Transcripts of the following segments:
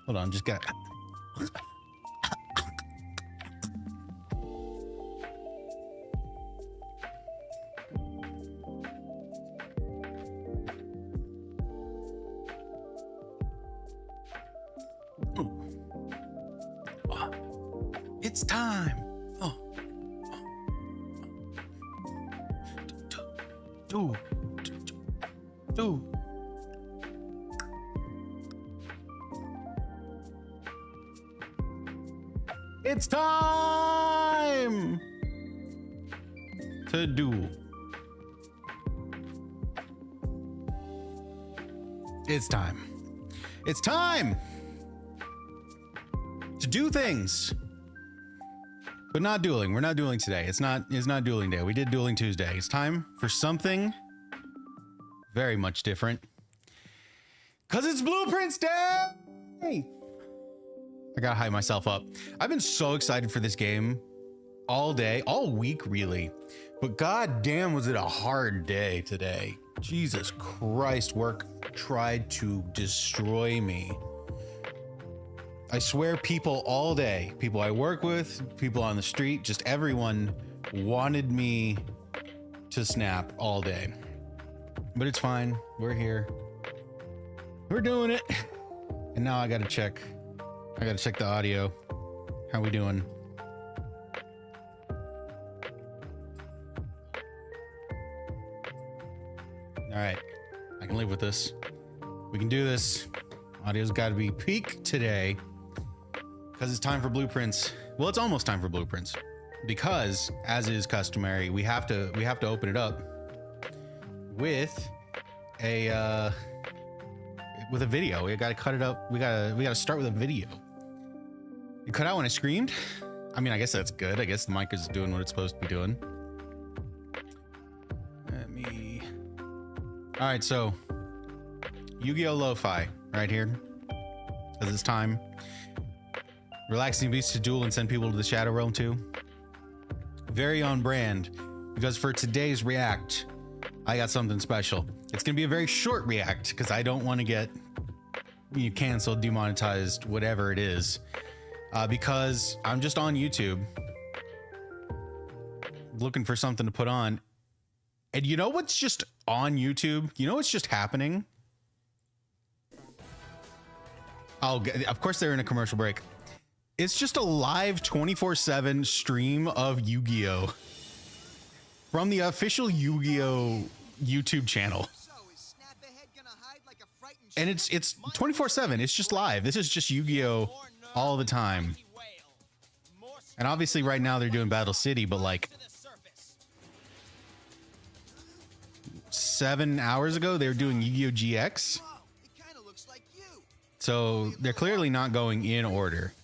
Hold on, just got. It's time. Do. It's time to do. It's time. It's time to do things. But not dueling. We're not dueling today. It's not dueling day. We did dueling Tuesday. It's time for something very much different. Cause it's Blueprints Day! I gotta hype myself up. I've been so excited for this game all day, all week really. But god damn was it a hard day today. Jesus Christ, work tried to destroy me. I swear people all day, people I work with, people on the street, just everyone wanted me to snap all day. But it's fine. We're here. We're doing it. And now I gotta check the audio. How we doing? All right, I can live with this. We can do this. Audio's gotta be peak today. Because it's time for Blueprints. Well, it's almost time for Blueprints, because as is customary, we have to open it up with a video. We gotta cut it up. We gotta start with a video. You cut out when I screamed. I mean, I guess that's good. I guess the mic is doing what it's supposed to be doing. All right, so Yu-Gi-Oh! Lo-Fi right here, because it's time. Relaxing beats to duel and send people to the Shadow Realm too. Very on brand, because for today's react, I got something special. It's gonna be a very short react because I don't want to get canceled, demonetized, whatever it is, because I'm just on YouTube looking for something to put on. And you know what's just on YouTube? You know what's just happening? Oh, of course they're in a commercial break. It's just a live 24/7 stream of Yu-Gi-Oh! From the official Yu-Gi-Oh! YouTube channel. And it's 24/7. It's just live. This is just Yu-Gi-Oh! All the time. And obviously right now they're doing Battle City, but like 7 hours ago they were doing Yu-Gi-Oh! GX. So they're clearly not going in order.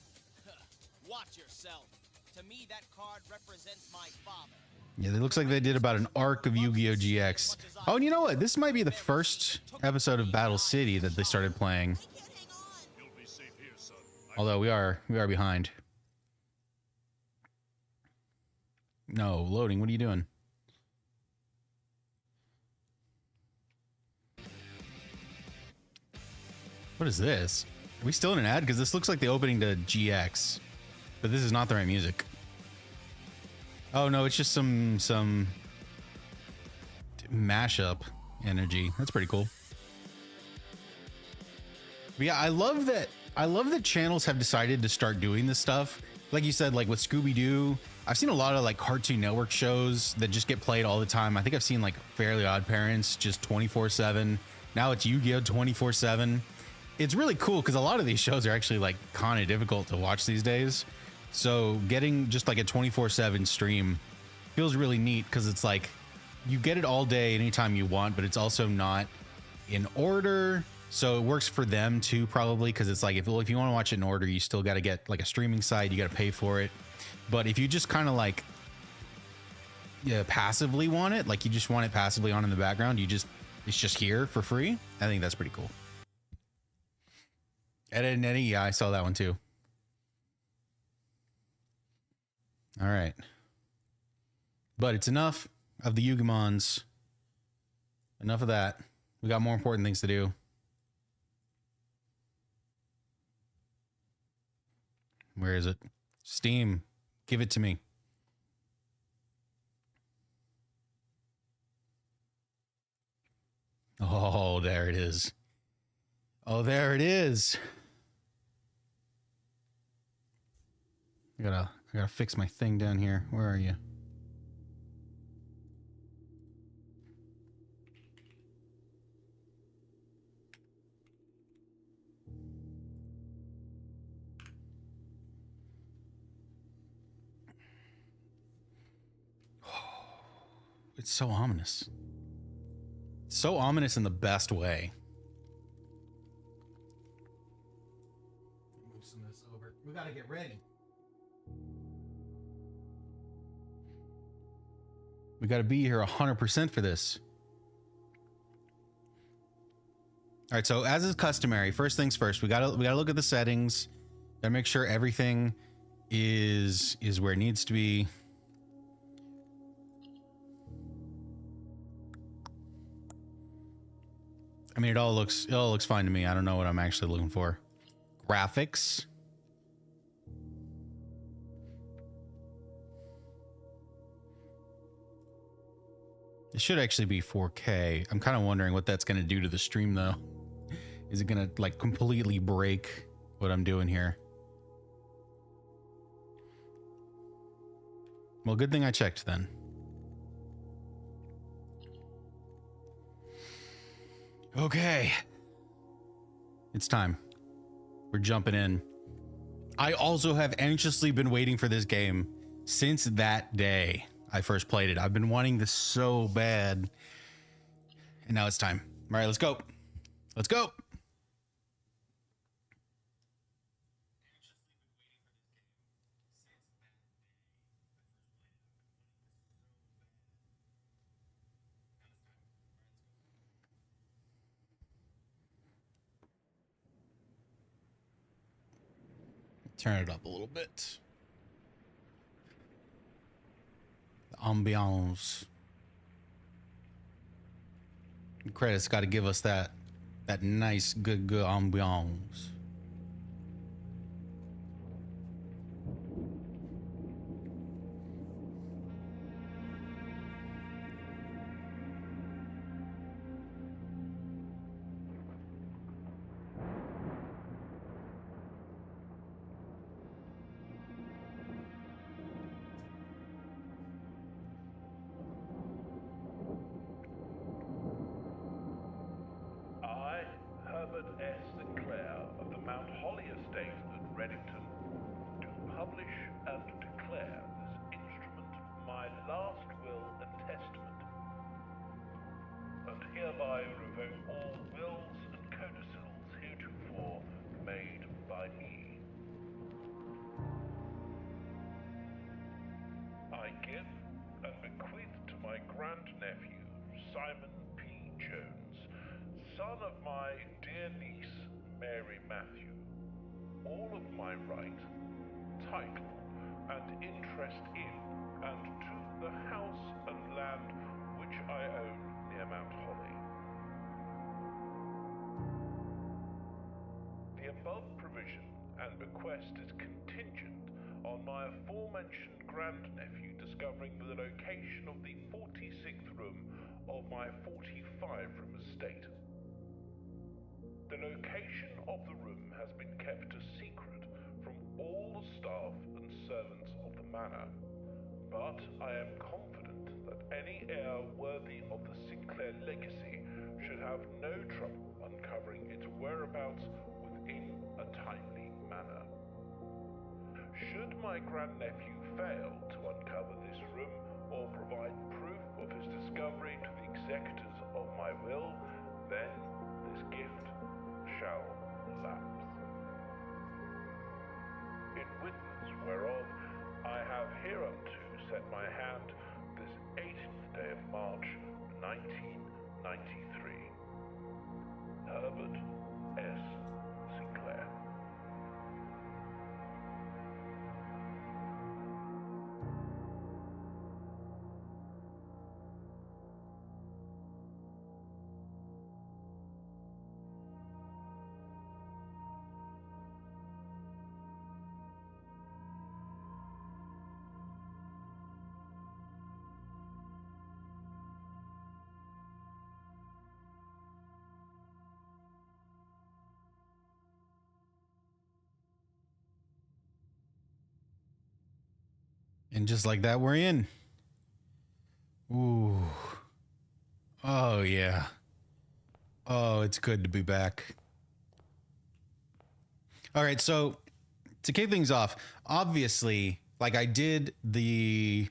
Yeah, it looks like they did about an arc of Yu-Gi-Oh! GX. Oh, and you know what? This might be the first episode of Battle City that they started playing. Although we are behind. No, loading. What are you doing? What is this? Are we still in an ad? Because this looks like the opening to GX. But this is not the right music. Oh no, it's just some mashup energy. That's pretty cool. But yeah, I love that channels have decided to start doing this stuff. Like you said, like with Scooby-Doo, I've seen a lot of like Cartoon Network shows that just get played all the time. I think I've seen like Fairly Odd Parents just 24/7. Now it's Yu-Gi-Oh! 24/7. It's really cool because a lot of these shows are actually like kind of difficult to watch these days. So getting just like a 24/7 stream feels really neat because it's like you get it all day anytime you want, but it's also not in order. So it works for them too, probably, because it's like if you want to watch it in order, you still got to get like a streaming site, you got to pay for it. But if you just kind of like passively want it, like you just want it passively on in the background, it's just here for free. I think that's pretty cool. Ed and Eddie, yeah, I saw that one too. All right. But it's enough of the Yugimons. Enough of that. We got more important things to do. Where is it? Steam. Give it to me. Oh, there it is. Oh, there it is. I gotta fix my thing down here. Where are you? It's so ominous. So ominous in the best way. Move some of this over. We gotta get ready. We gotta be here 100% for this. All right, so as is customary, first things first, we gotta look at the settings. Gotta make sure everything is where it needs to be. I mean, it all looks fine to me. I don't know what I'm actually looking for. Graphics. It should actually be 4K. I'm kind of wondering what that's going to do to the stream, though. Is it going to, like, completely break what I'm doing here? Well, good thing I checked then. Okay. It's time. We're jumping in. I also have anxiously been waiting for this game since that day I first played it. I've been wanting this so bad. And now it's time. All right, let's go. Let's go. Turn it up a little bit. The ambiance. The credits got to give us that nice, good ambiance. Is contingent on my aforementioned grandnephew discovering the location of the 46th room of my 45-room estate. The location of the room has been kept a secret from all the staff and servants of the manor, but I am confident that any heir worthy of the Sinclair legacy should have no trouble uncovering its whereabouts within a timely manner. Should my grandnephew fail to uncover this room or provide proof of his discovery to the executors of my will, then this gift shall lapse. In witness whereof I have hereunto set my hand this 18th day of March, 1993. Herbert S. Sinclair. And just like that, we're in. Ooh. Oh, yeah. Oh, it's good to be back. All right, so to kick things off, obviously, like I did the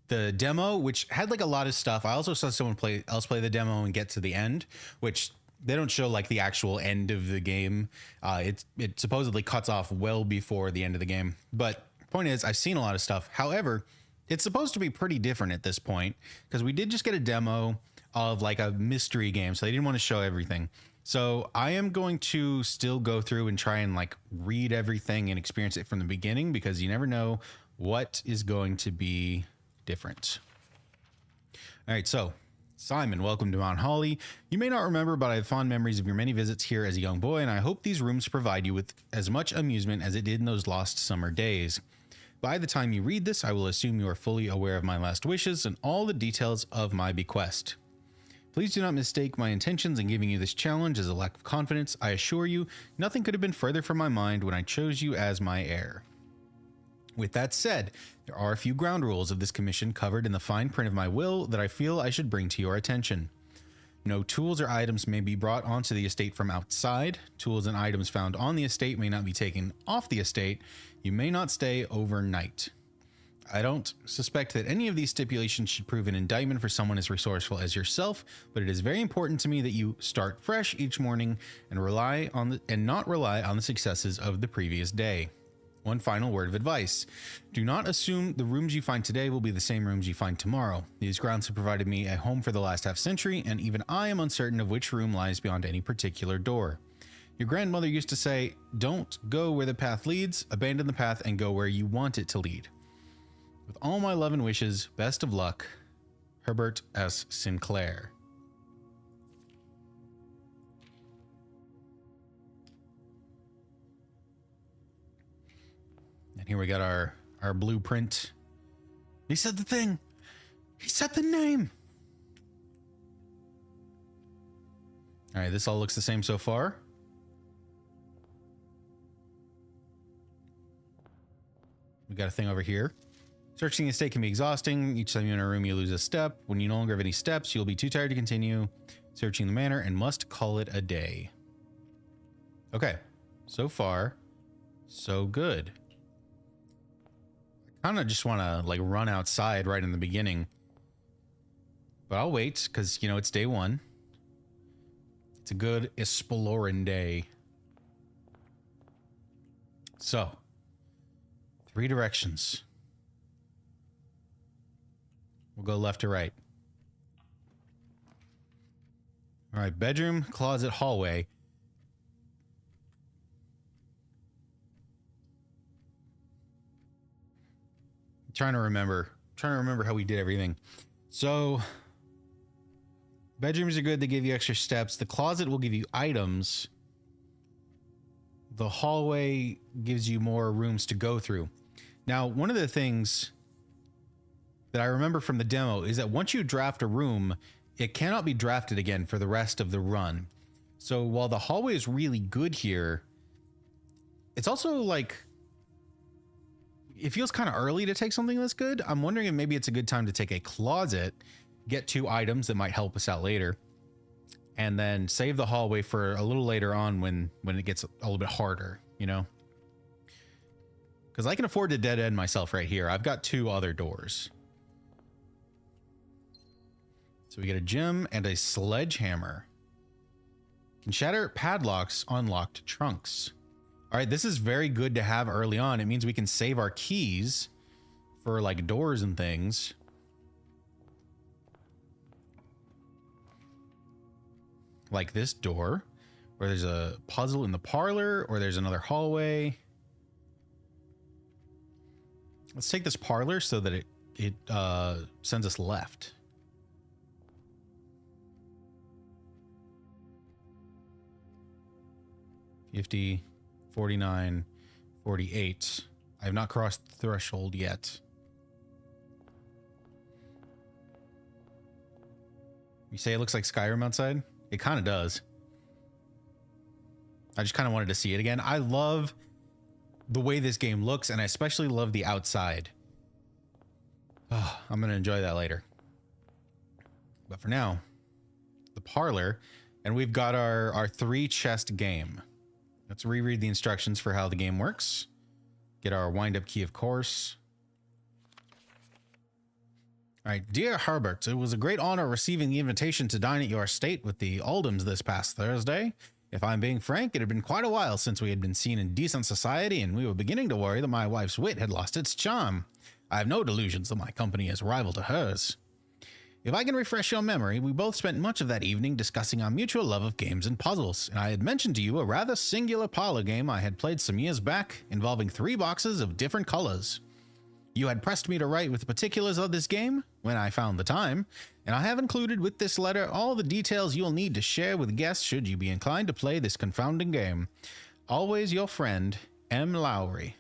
demo, which had like a lot of stuff. I also saw someone else play the demo and get to the end, which they don't show like the actual end of the game. It supposedly cuts off well before the end of the game. But point is, I've seen a lot of stuff. However, it's supposed to be pretty different at this point because we did just get a demo of like a mystery game, so they didn't want to show everything. So I am going to still go through and try and like read everything and experience it from the beginning because you never know what is going to be different. All right, so Simon, welcome to Mount Holly. You may not remember, but I have fond memories of your many visits here as a young boy, and I hope these rooms provide you with as much amusement as it did in those lost summer days. By the time you read this, I will assume you are fully aware of my last wishes and all the details of my bequest. Please do not mistake my intentions in giving you this challenge as a lack of confidence. I assure you, nothing could have been further from my mind when I chose you as my heir. With that said, there are a few ground rules of this commission covered in the fine print of my will that I feel I should bring to your attention. No tools or items may be brought onto the estate from outside. Tools and items found on the estate may not be taken off the estate. You may not stay overnight. I don't suspect that any of these stipulations should prove an indictment for someone as resourceful as yourself, but it is very important to me that you start fresh each morning and not rely on the successes of the previous day. One final word of advice. Do not assume the rooms you find today will be the same rooms you find tomorrow. These grounds have provided me a home for the last half century, and even I am uncertain of which room lies beyond any particular door. Your grandmother used to say, don't go where the path leads, abandon the path and go where you want it to lead. With all my love and wishes, best of luck, Herbert S. Sinclair. And here we got our blueprint. He said the thing. He said the name. All right, this all looks the same so far. We got a thing over here. Searching the estate can be exhausting. Each time you're in a room, you lose a step. When you no longer have any steps, you'll be too tired to continue searching the manor and must call it a day. Okay, so far, so good. I kind of just want to like run outside right in the beginning, but I'll wait because, you know, it's day one. It's a good exploring day. So, 3 directions. We'll go left to right. All right, bedroom, closet, hallway. I'm trying to remember how we did everything. So, bedrooms are good. They give you extra steps. The closet will give you items. The hallway gives you more rooms to go through. Now, one of the things that I remember from the demo is that once you draft a room, it cannot be drafted again for the rest of the run. So while the hallway is really good here, it's also like, it feels kind of early to take something that's good. I'm wondering if maybe it's a good time to take a closet, get 2 items that might help us out later, and then save the hallway for a little later on when it gets a little bit harder, you know? Because I can afford to dead end myself right here. I've got 2 other doors. So we get a gem and a sledgehammer. Can shatter padlocks on locked trunks. All right, this is very good to have early on. It means we can save our keys for like doors and things. Like this door, where there's a puzzle in the parlor, or there's another hallway. Let's take this parlor so that it sends us left. 50, 49, 48. I have not crossed the threshold yet. You say it looks like Skyrim outside? It kind of does. I just kind of wanted to see it again. I love the way this game looks, and I especially love the outside. Oh, I'm going to enjoy that later. But for now, the parlor, and we've got our 3-chest game. Let's reread the instructions for how the game works. Get our wind-up key, of course. All right, dear Herbert, it was a great honor receiving the invitation to dine at your estate with the Oldhams this past Thursday. If I'm being frank, it had been quite a while since we had been seen in decent society, and we were beginning to worry that my wife's wit had lost its charm. I have no delusions that my company is rival to hers. If I can refresh your memory, we both spent much of that evening discussing our mutual love of games and puzzles, and I had mentioned to you a rather singular parlor game I had played some years back, involving 3 boxes of different colors. You had pressed me to write with the particulars of this game when I found the time, and I have included with this letter all the details you'll need to share with guests should you be inclined to play this confounding game. Always your friend, M. Lowry.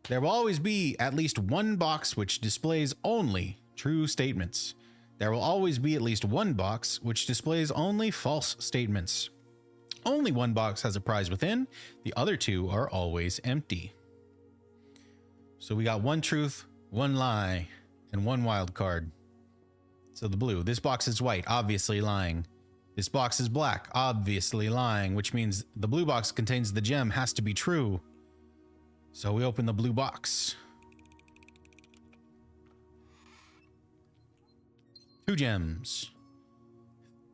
There will always be at least one box which displays only true statements. There will always be at least one box which displays only false statements. Only one box has a prize within. The other 2 are always empty. So we got 1 truth, 1 lie, and 1 wild card. So the blue. This box is white, obviously lying. This box is black, obviously lying, which means the blue box contains the gem has to be true. So we open the blue box. 2 gems.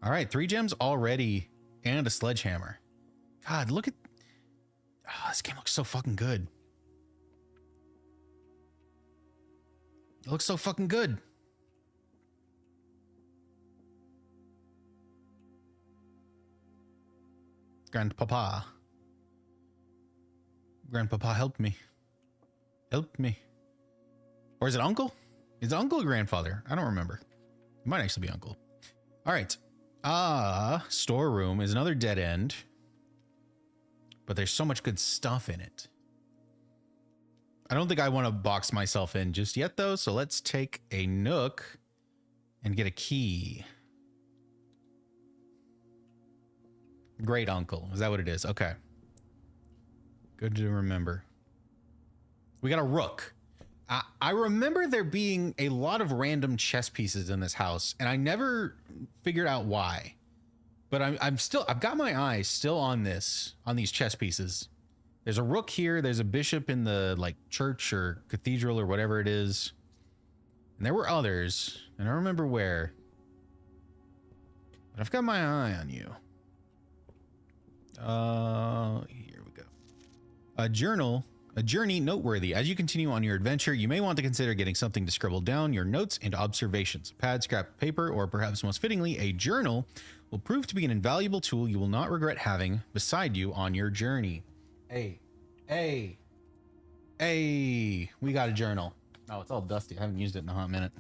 All right, 3 gems already and a sledgehammer. God, look at... Oh, this game looks so fucking good. It looks so fucking good. Grandpapa. Grandpapa, help me. Help me. Or is it uncle? Is it uncle or grandfather? I don't remember. It might actually be uncle. All right. Storeroom is another dead end. But there's so much good stuff in it. I don't think I want to box myself in just yet, though. So let's take a nook and get a key. Great uncle. Is that what it is? Okay. Good to remember. We got a rook. I remember there being a lot of random chess pieces in this house, and I never figured out why. But I've got my eyes still on these chess pieces. There's a rook here. There's a bishop in the like church or cathedral or whatever it is. And there were others, and I don't remember where. But I've got my eye on you. Here we go. A journal. A journey noteworthy. As you continue on your adventure, you may want to consider getting something to scribble down your notes and observations. A pad, scrap paper, or perhaps most fittingly, a journal will prove to be an invaluable tool you will not regret having beside you on your journey. Hey, we got a journal. Oh, it's all dusty. I haven't used it in a hot minute.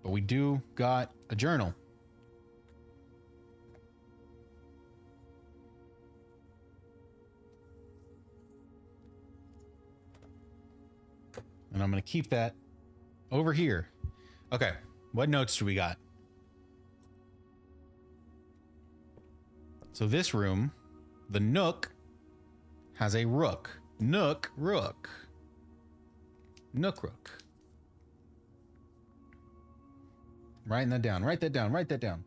But we do got a journal. And I'm going to keep that over here. Okay. What notes do we got? So this room, the nook, has a rook. Nook, rook. Nook, rook. Writing that down. Write that down. Write that down.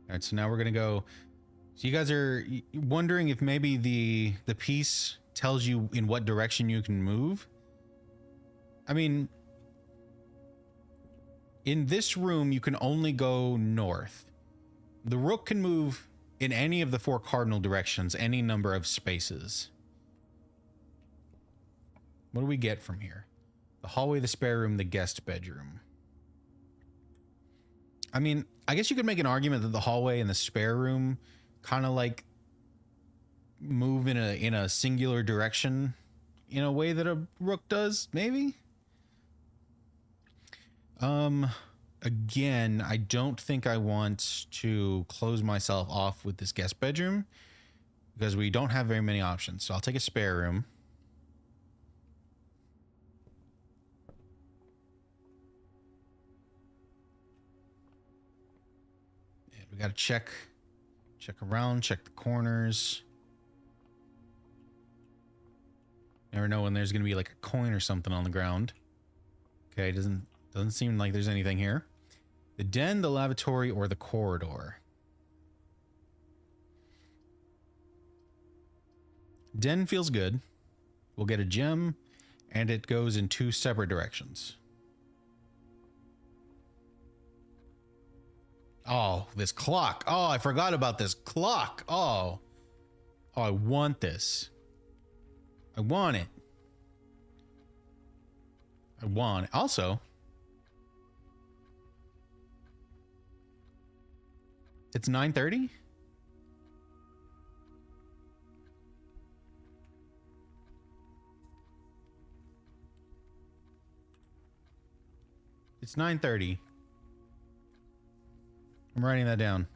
All right, so now we're going to go. So you guys are wondering if maybe the piece tells you in what direction you can move. I mean, in this room, you can only go north. The rook can move in any of the 4 cardinal directions, any number of spaces. What do we get from here? The hallway, the spare room, the guest bedroom. I mean, I guess you could make an argument that the hallway and the spare room kind of like move in a singular direction in a way that a rook does, maybe. Again, I don't think I want to close myself off with this guest bedroom because we don't have very many options. So I'll take a spare room. we gotta check around, check the corners. Never know when there's gonna be like a coin or something on the ground. Okay, doesn't seem like there's anything here. The den, the lavatory, or the corridor. Den feels good. We'll get a gem, and it goes in 2 separate directions. Oh, this clock. Oh, I forgot about this clock. Oh, I want this. I want it. I want it. Also, it's 9:30. It's 9:30. I'm writing that down.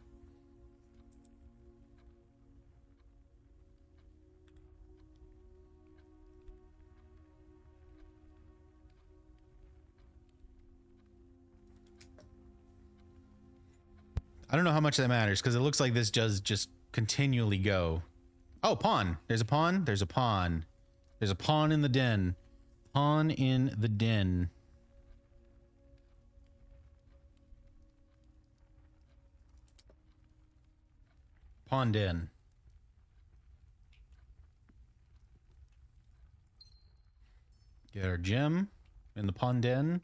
I don't know how much that matters because it looks like this does just continually go. Oh, pawn. There's a pawn. There's a pawn. There's a pawn in the den. Pawn in the den. Pawn den. Get our gem in the pawn den.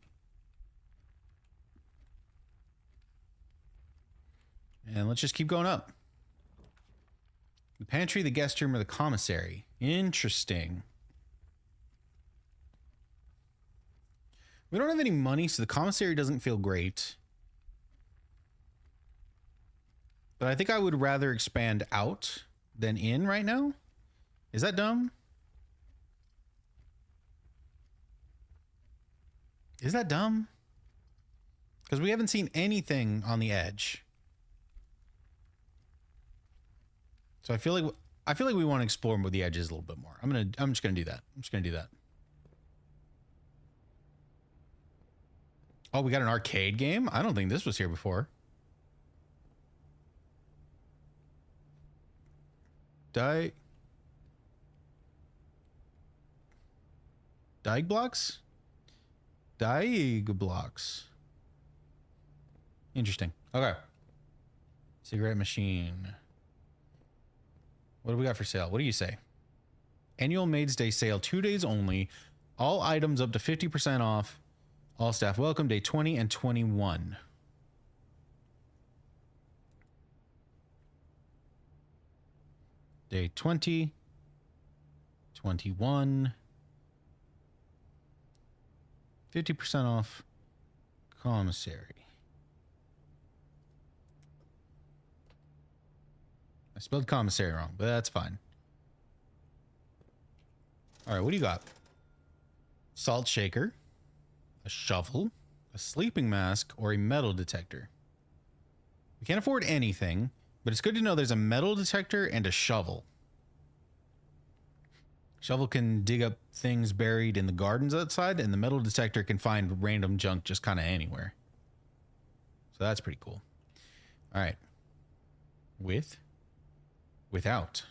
And let's just keep going up. The pantry, the guest room, or the commissary. Interesting. We don't have any money, so the commissary doesn't feel great. But I think I would rather expand out than in right now. Is that dumb? Is that dumb? Because we haven't seen anything on the edge. So I feel like we want to explore with the edges a little bit more. I'm just gonna do that. I'm just gonna do that. Oh, we got an arcade game? I don't think this was here before. Diag blocks? Diag blocks. Interesting. Okay. Cigarette machine. What do we got for sale? What do you say? Annual Maids Day sale, 2 days only. All items up to 50% off. All staff welcome, day 20 and 21. Day 20, 21, 50% off commissary. I spelled commissary wrong, but that's fine. All right, what do you got? Salt shaker, a shovel, a sleeping mask, or a metal detector. We can't afford anything, but it's good to know there's a metal detector and a shovel. Shovel can dig up things buried in the gardens outside, and the metal detector can find random junk just kind of anywhere. So that's pretty cool. All right. Without.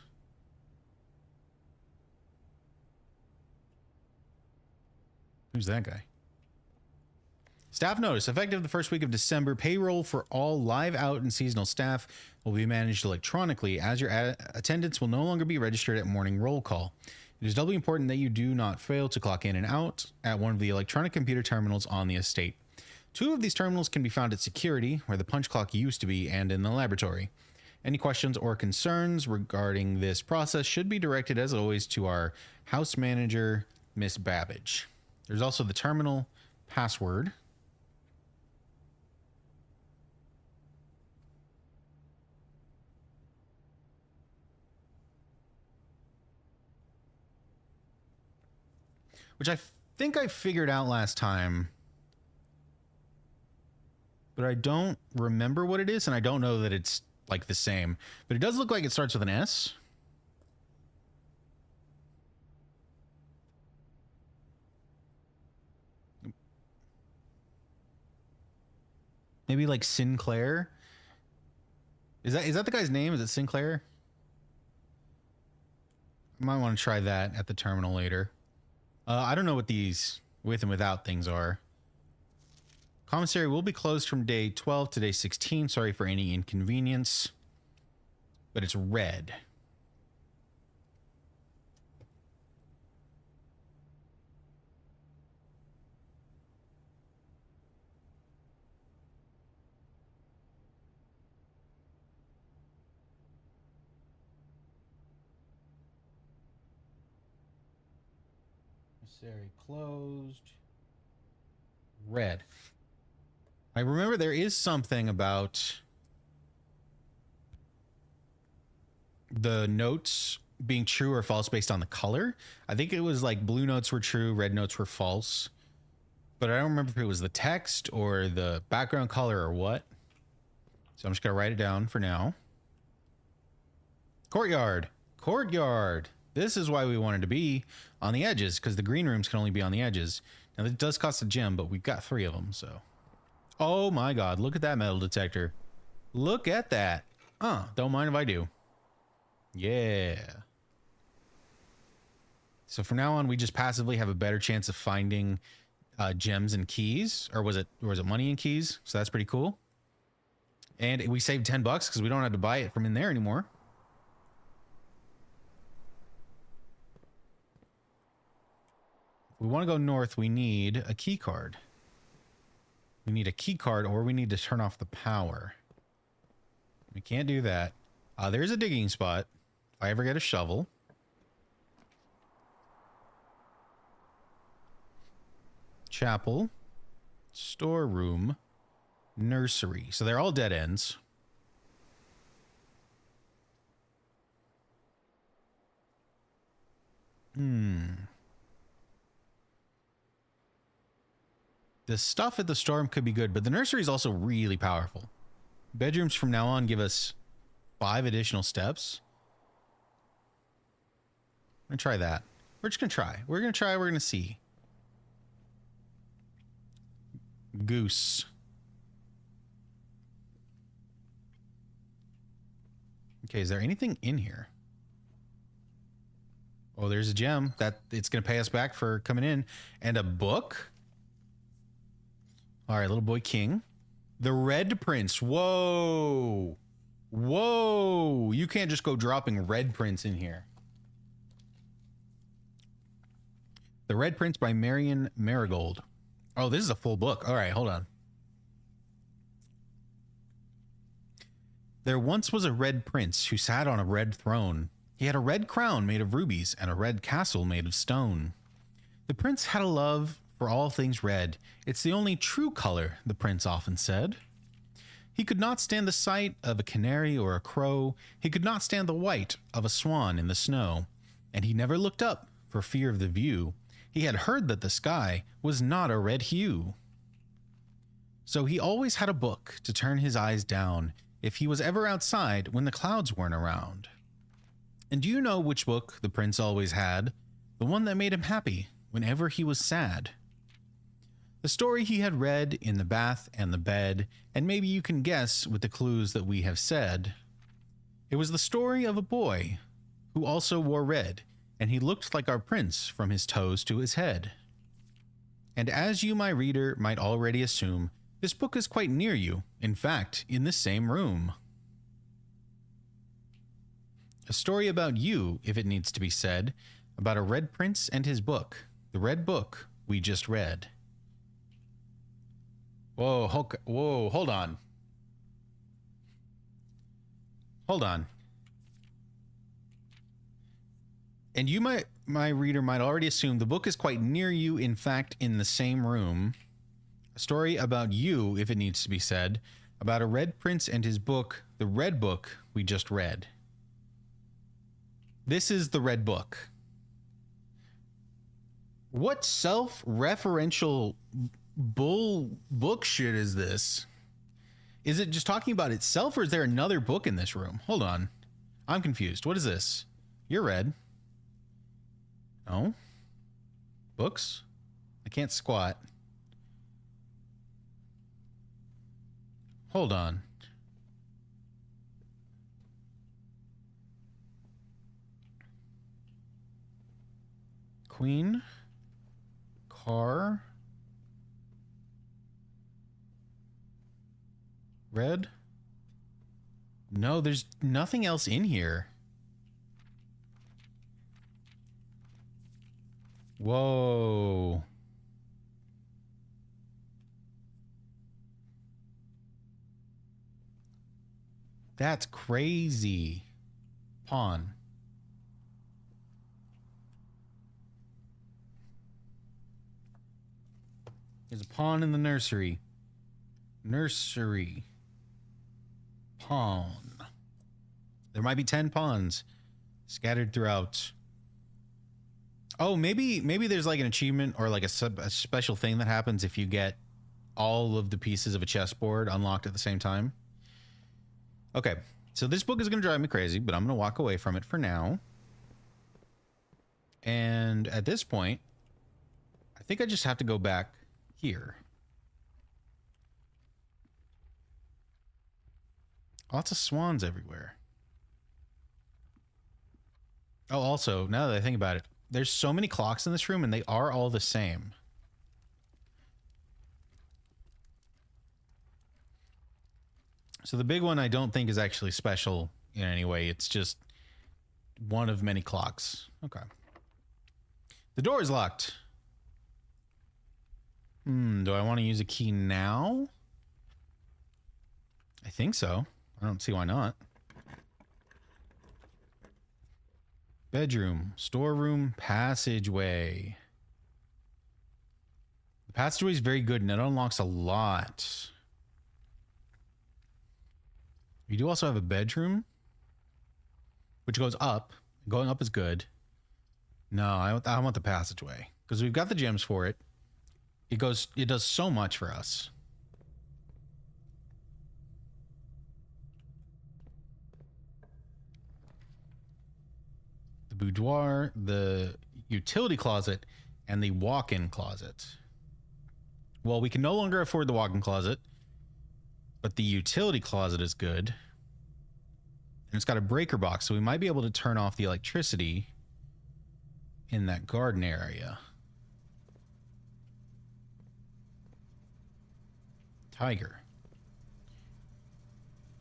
Who's that guy? Staff notice, effective the first week of December, payroll for all live out and seasonal staff will be managed electronically, as your attendance will no longer be registered at morning roll call. It is doubly important that you do not fail to clock in and out at one of the electronic computer terminals on the estate. 2 of these terminals can be found at security, where the punch clock used to be, and in the laboratory. Any questions or concerns regarding this process should be directed, as always, to our house manager, Miss Babbage. There's also the terminal password. Which I think I figured out last time, but I don't remember what it is, and I don't know that it's like the same, but it does look like it starts with an S. Maybe like Sinclair. Is that the guy's name? Is it Sinclair? I might want to try that at the terminal later. I don't know what these with and without things are. Commissary will be closed from day 12 to day 16. Sorry for any inconvenience. But it's red. Commissary closed. Red. I remember there is something about the notes being true or false based on the color. I think it was like blue notes were true, red notes were false. But I don't remember if it was the text or the background color or what. So I'm just going to write it down for now. Courtyard. Courtyard. This is why we wanted to be on the edges, because the green rooms can only be on the edges. Now, it does cost a gem, but we've got 3 of them, so. Oh my god, look at that metal detector. Look at that. Don't mind if I do. Yeah. So from now on, we just passively have a better chance of finding gems and keys. Or was it money and keys? So that's pretty cool. And we saved 10 bucks because we don't have to buy it from in there anymore. If we want to go north, we need a key card. We need a key card, or we need to turn off the power. We can't do that. There's a digging spot. If I ever get a shovel. Chapel. Storeroom. Nursery. So they're all dead ends. The stuff at the storm could be good, but the nursery is also really powerful. Bedrooms from now on give us 5 additional steps. I'm gonna try that. We're just gonna try. We're gonna see. Goose. Okay, is there anything in here? Oh, there's a gem that it's gonna pay us back for coming in. And a book. All right, little boy king. The Red Prince. Whoa. Whoa. You can't just go dropping Red Prince in here. The Red Prince by Marion Marigold. Oh, this is a full book. All right, hold on. There once was a red prince who sat on a red throne. He had a red crown made of rubies and a red castle made of stone. The prince had a love for all things red. It's the only true color, the prince often said. He could not stand the sight of a canary or a crow. He could not stand the white of a swan in the snow. And he never looked up for fear of the view. He had heard that the sky was not a red hue. So he always had a book to turn his eyes down if he was ever outside when the clouds weren't around. And do you know which book the prince always had? The one that made him happy whenever he was sad. The story he had read in the bath and the bed, and maybe you can guess with the clues that we have said. It was the story of a boy who also wore red, and he looked like our prince from his toes to his head. And as you, my reader, might already assume, this book is quite near you, in fact, in the same room. A story about you, if it needs to be said, about a red prince and his book, the red book we just read. Whoa, hold on. Hold on. And you might, my reader might already assume the book is quite near you, in fact, in the same room. A story about you, if it needs to be said, about a red prince and his book, the red book we just read. This is the red book. What self-referential bull book shit is this? Is it just talking about itself, or is there another book in this room? Hold on. I'm confused. What is this? You're red. Oh? Books? I can't squat. Hold on. Queen. Car. Red. No, there's nothing else in here. Whoa. That's crazy. Pawn. There's a pawn in the nursery. Nursery. Pawn. There might be 10 pawns scattered throughout. Oh, maybe there's like an achievement or like a special thing that happens if you get all of the pieces of a chessboard unlocked at the same time. Okay, so this book is going to drive me crazy, but I'm going to walk away from it for now. And at this point, I think I just have to go back here. Lots of swans everywhere. Oh, also, now that I think about it, there's so many clocks in this room and they are all the same. So the big one I don't think is actually special in any way. It's just one of many clocks. Okay. The door is locked. Do I want to use a key now? I think so. I don't see why not. Bedroom, storeroom, passageway. The passageway is very good and it unlocks a lot. We do also have a bedroom, which goes up. Going up is good. No, I want the passageway because we've got the gems for it. It does so much for us. The boudoir, the utility closet, and the walk-in closet. Well, we can no longer afford the walk-in closet, but the utility closet is good. And it's got a breaker box, so we might be able to turn off the electricity in that garden area. Tiger.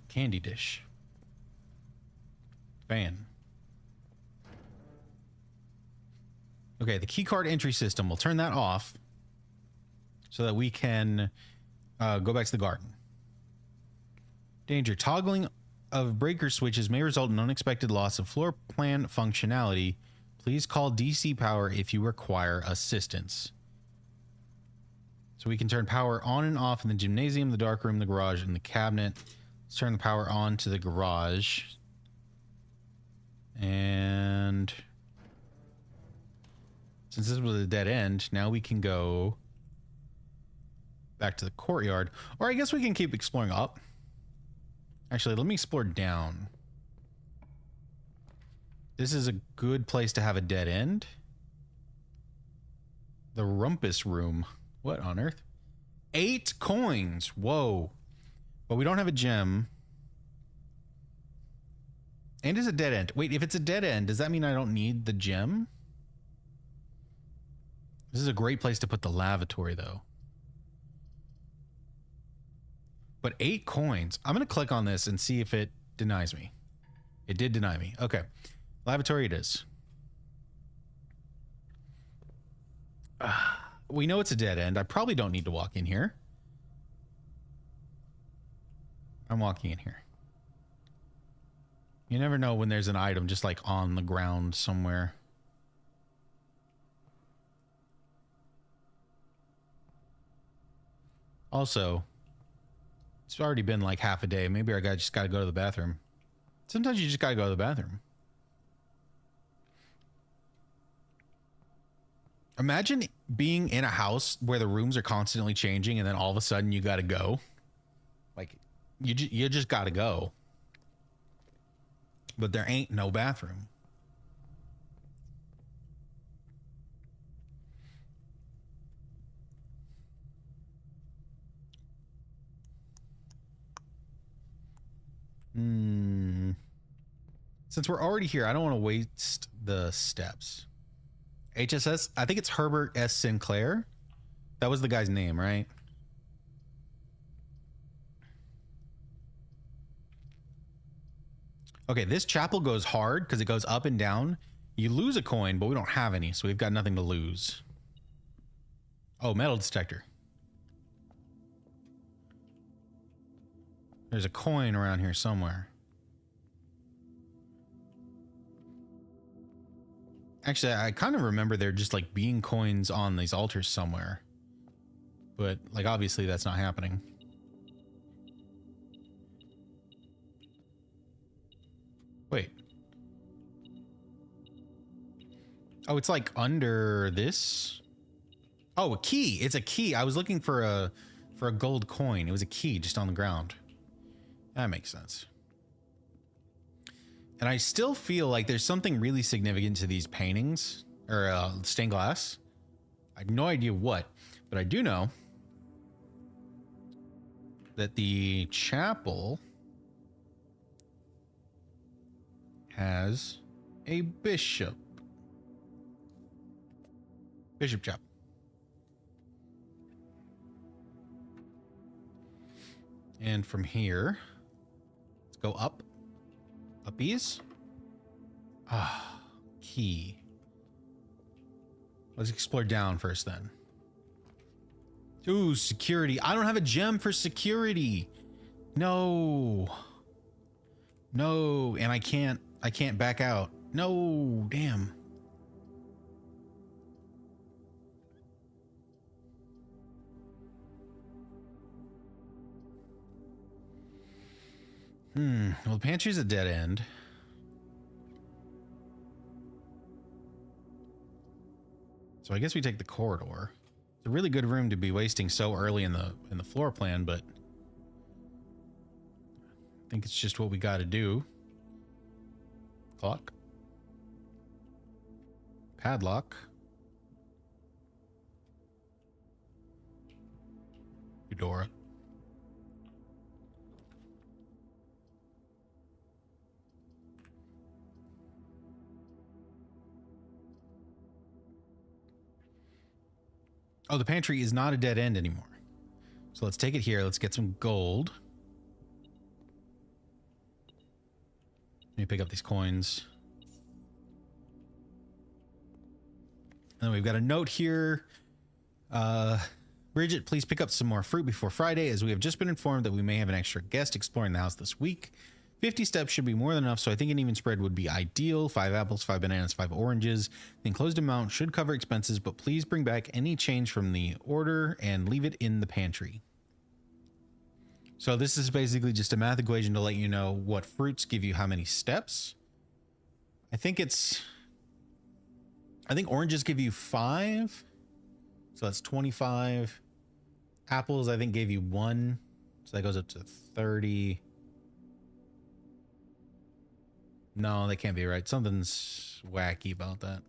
Candy dish. Fan. Okay, the keycard entry system. We'll turn that off so that we can go back to the garden. Danger. Toggling of breaker switches may result in unexpected loss of floor plan functionality. Please call DC power if you require assistance. So we can turn power on and off in the gymnasium, the dark room, the garage, and the cabinet. Let's turn the power on to the garage. And since this was a dead end, now we can go back to the courtyard. Or I guess we can keep exploring up. Actually, let me explore down. This is a good place to have a dead end. The rumpus room. What on earth? 8 coins. Whoa. But we don't have a gem. And it's a dead end. Wait, if it's a dead end, does that mean I don't need the gem? This is a great place to put the lavatory, though. But 8 coins. I'm going to click on this and see if it denies me. It did deny me. Okay. Lavatory it is. We know it's a dead end. I probably don't need to walk in here. I'm walking in here. You never know when there's an item just like on the ground somewhere. Also, it's already been like half a day. Maybe I just got to go to the bathroom. Sometimes you just got to go to the bathroom. Imagine being in a house where the rooms are constantly changing and then all of a sudden you got to go. Like, you just got to go. But there ain't no bathroom. Since we're already here, I don't want to waste the steps. HSS, I think it's Herbert S. Sinclair. That was the guy's name, right? Okay, this chapel goes hard because it goes up and down. You lose a coin, but we don't have any, so we've got nothing to lose. Oh, metal detector. There's a coin around here somewhere. Actually, I kind of remember there just like being coins on these altars somewhere. But like obviously that's not happening. Wait. Oh, it's like under this? Oh, a key. It's a key. I was looking for a gold coin. It was a key just on the ground. That makes sense. And I still feel like there's something really significant to these paintings or stained glass. I have no idea what, but I do know that the chapel has a bishop. Bishop chapel. And from here, let's go up. Uppies. Ah, key. Let's explore down first then. Ooh, security. I don't have a gem for security. No. No, and I can't back out. No, damn. Well, the pantry's a dead end. So I guess we take the corridor. It's a really good room to be wasting so early in the floor plan, but I think it's just what we got to do. Clock. Padlock. Eudora. Oh, the pantry is not a dead end anymore. So let's take it here. Let's get some gold. Let me pick up these coins. And then we've got a note here. Bridget, please pick up some more fruit before Friday, as we have just been informed that we may have an extra guest exploring the house this week. 50 steps should be more than enough, so I think an even spread would be ideal. 5 apples, 5 bananas, 5 oranges. The enclosed amount should cover expenses, but please bring back any change from the order and leave it in the pantry. So this is basically just a math equation to let you know what fruits give you how many steps. I think oranges give you 5. So that's 25. Apples, I think, gave you 1. So that goes up to 30. No, that can't be right. Something's wacky about that.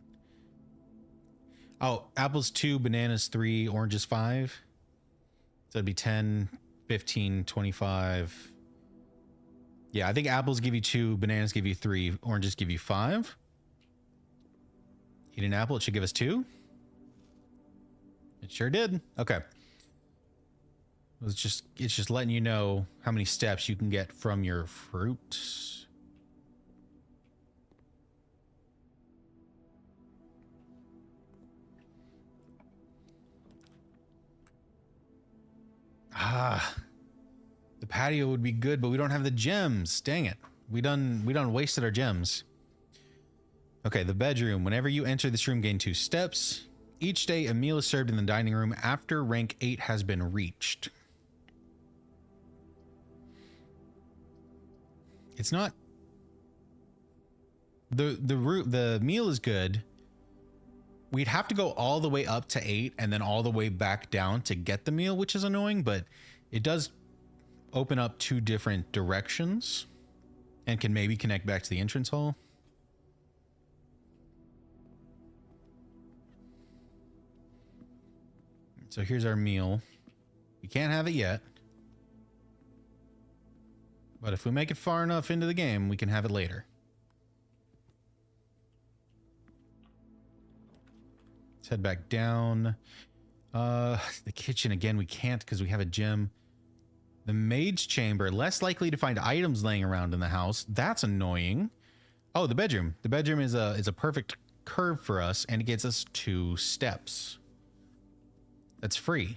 Oh, apples 2, bananas 3, oranges 5. So it'd be 10, 15, 25. Yeah, I think apples give you 2, bananas give you 3, oranges give you 5. Eat an apple, it should give us 2. It sure did. Okay. It's just letting you know how many steps you can get from your fruit. The patio would be good, but we don't have the gems. Dang it. We done wasted our gems. Okay, the bedroom. Whenever you enter this room, gain 2 steps. Each day, a meal is served in the dining room after rank 8 has been reached. It's not... The meal is good. We'd have to go all the way up to 8 and then all the way back down to get the meal, which is annoying, but it does open up 2 different directions and can maybe connect back to the entrance hall. So here's our meal. We can't have it yet, but if we make it far enough into the game, we can have it later. Let's head back down. The kitchen, again, we can't because we have a gym. The maid's chamber, less likely to find items laying around in the house. That's annoying. Oh, the bedroom. The bedroom is a perfect curve for us, and it gets us 2 steps. That's free.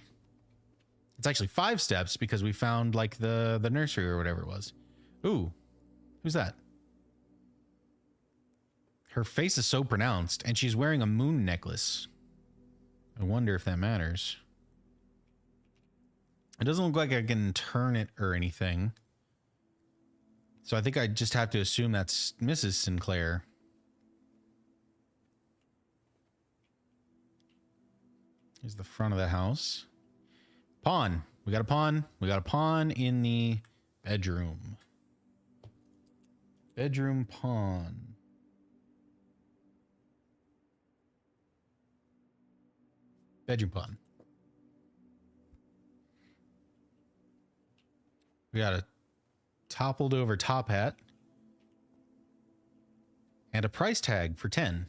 It's actually 5 steps because we found like the nursery or whatever it was. Ooh, who's that? Her face is so pronounced, and she's wearing a moon necklace. I wonder if that matters. It doesn't look like I can turn it or anything. So I think I just have to assume that's Mrs. Sinclair. Here's the front of the house. Pawn. We got a pawn. We got a pawn in the bedroom. Bedroom pawn. Bedroom pawn. We got a toppled over top hat. And a price tag for 10.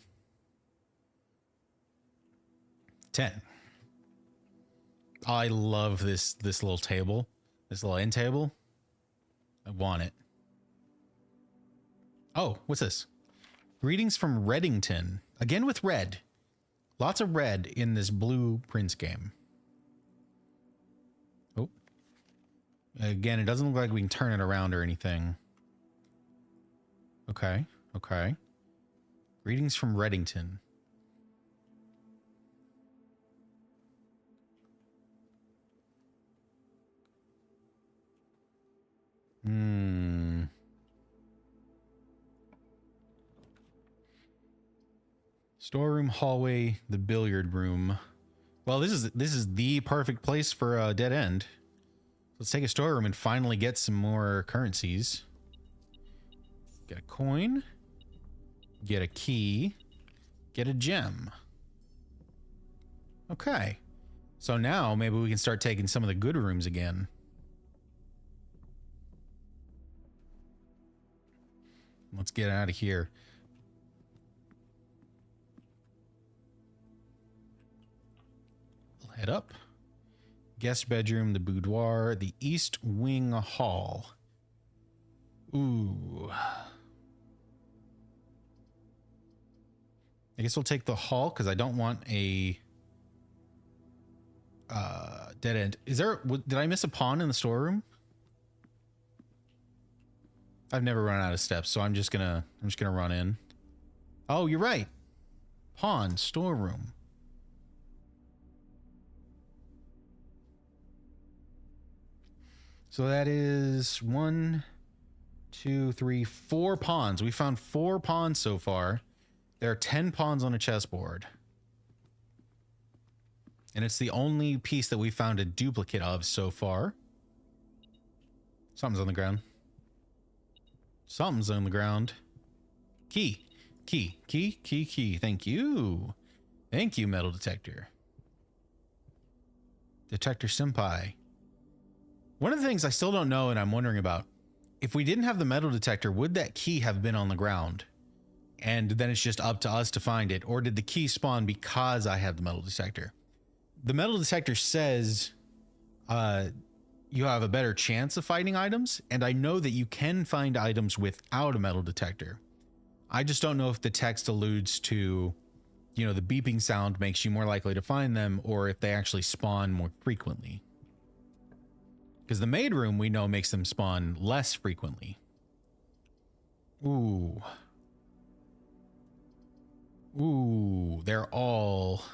10. I love this little table. This little end table. I want it. Oh, what's this? Greetings from Reddington. Again with red. Lots of red in this Blue Prince game. Oh. Again, it doesn't look like we can turn it around or anything. Okay. Okay. Greetings from Reddington. Storeroom, hallway, the billiard room. Well, this is the perfect place for a dead end. Let's take a storeroom and finally get some more currencies. Get a coin. Get a key. Get a gem. Okay. So now maybe we can start taking some of the good rooms again. Let's get out of here. We'll head up. Guest bedroom, the boudoir, the East Wing Hall. Ooh. I guess we'll take the hall because I don't want a dead end. Is there? Did I miss a pawn in the storeroom? I've never run out of steps, so I'm just gonna run in. Oh, you're right. Pawn, storeroom. So that is 1, 2, 3, 4 pawns. We found 4 pawns so far. There are 10 pawns on a chessboard. And it's the only piece that we found a duplicate of so far. Something's on the ground. Something's on the ground. Key. Key. Key. Key. Key. Thank you. Thank you, metal detector. Detector Senpai. One of the things I still don't know and I'm wondering about, if we didn't have the metal detector, would that key have been on the ground? And then it's just up to us to find it? Or did the key spawn because I had the metal detector? The metal detector says you have a better chance of finding items. And I know that you can find items without a metal detector. I just don't know if the text alludes to, you know, the beeping sound makes you more likely to find them, or if they actually spawn more frequently. Because the maid room we know makes them spawn less frequently. Ooh. Ooh, they're all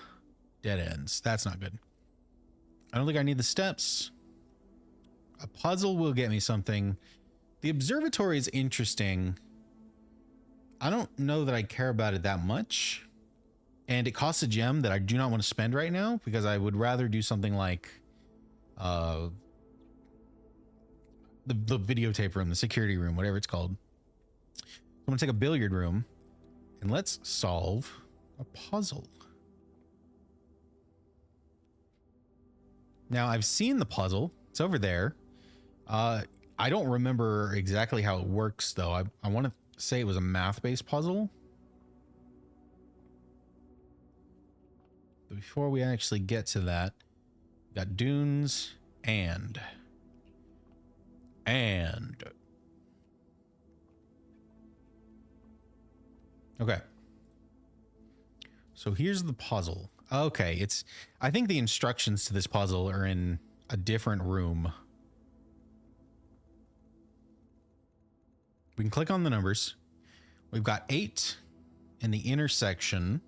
dead ends. That's not good. I don't think I need the steps. A puzzle will get me something. The observatory is interesting. I don't know that I care about it that much. And it costs a gem that I do not want to spend right now, because I would rather do something like the videotape room, the security room, whatever it's called. I'm gonna take a billiard room and let's solve a puzzle. Now I've seen the puzzle. It's over there. I don't remember exactly how it works though. I want to say it was a math-based puzzle. But before we actually get to that, we got dunes and. Okay. So here's the puzzle. Okay, I think the instructions to this puzzle are in a different room. We can click on the numbers. We've got 8 in the intersection.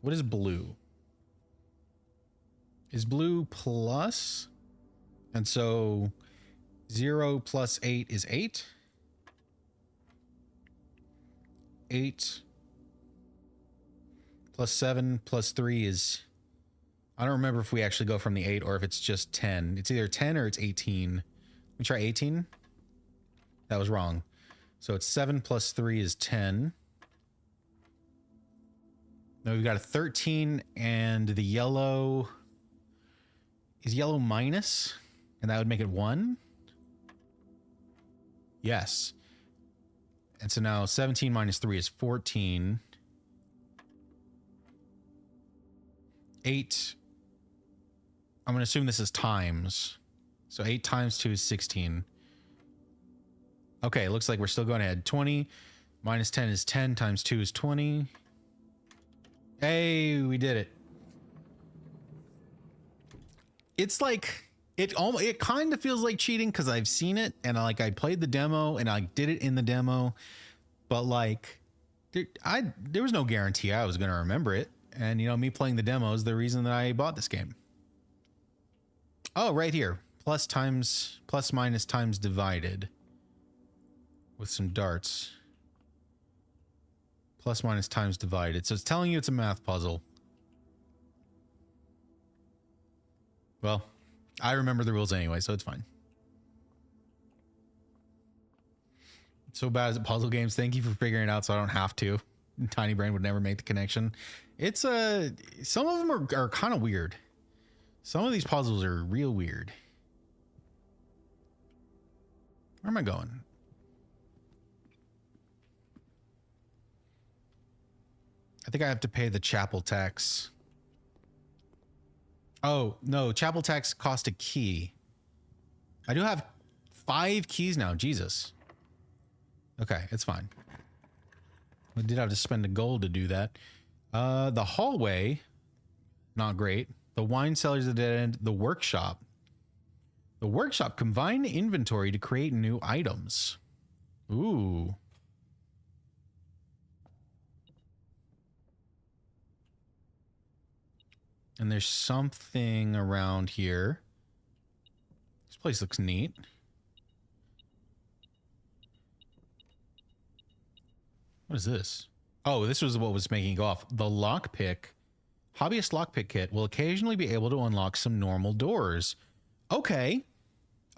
What is blue? Is blue plus? And so 0 plus 8 is 8. 8 plus 7 plus 3 is... I don't remember if we actually go from the 8 or if it's just 10. It's either 10 or it's 18. Let me try 18. That was wrong. So it's 7 plus 3 is 10. Now we've got a 13 and the yellow... Is yellow minus? And that would make it 1? Yes. And so now 17 minus 3 is 14. 8. I'm going to assume this is times. So 8 times 2 is 16. Okay, looks like we're still going ahead. 20 minus 10 is 10 times 2 is 20. Hey, we did it. It's like... It kind of feels like cheating because I've seen it and I played the demo and I did it in the demo, but like there was no guarantee I was going to remember it. And you know, me playing the demo is the reason that I bought this game. Oh, right here. Plus minus times divided with some darts. Plus minus times divided. So it's telling you it's a math puzzle. Well, I remember the rules anyway, so it's fine. So bad at puzzle games. Thank you for figuring it out so I don't have to. Tiny Brain would never make the connection. It's some of them are kind of weird. Some of these puzzles are real weird. Where am I going? I think I have to pay the chapel tax. Oh, no, chapel tax cost a key. I do have 5 keys now, Jesus. Okay, it's fine. I did have to spend a gold to do that. The hallway, not great. The wine cellar's a dead end. The workshop. The workshop, combine inventory to create new items. Ooh. And there's something around here. This place looks neat. What is this? Oh, this was what was making it go off. The lockpick. Hobbyist lockpick kit will occasionally be able to unlock some normal doors. Okay.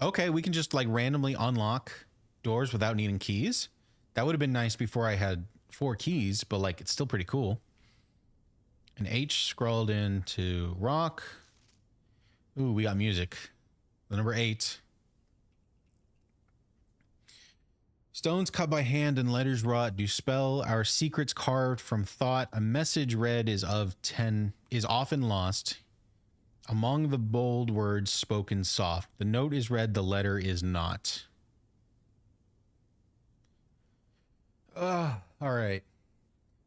Okay, we can just like randomly unlock doors without needing keys. That would have been nice before I had 4 keys, but like it's still pretty cool. An H scrolled into rock. Ooh, we got music. The number 8. Stones cut by hand and letters wrought do spell our secrets carved from thought. A message read is often lost. Among the bold words spoken soft. The note is read, the letter is not. All right.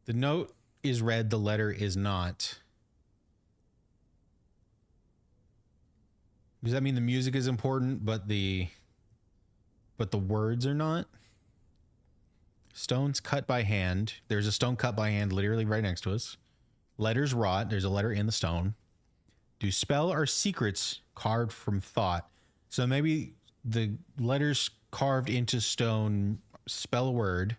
The note is read, the letter is not. Does that mean the music is important, but the words are not? Stones cut by hand. There's a stone cut by hand literally right next to us. Letters wrought. There's a letter in the stone. Do spell our secrets carved from thought. So maybe the letters carved into stone spell a word.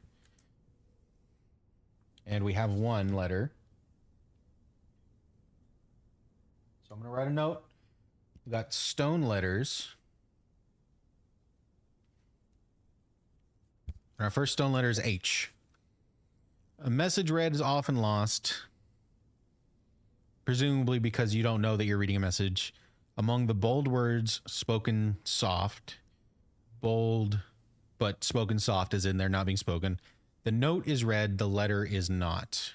And we have 1 letter. So I'm going to write a note. We got stone letters. And our first stone letter is H. A message read is often lost. Presumably because you don't know that you're reading a message. Among the bold words spoken soft. Bold, but spoken soft as in they're not being spoken. The note is read, the letter is not.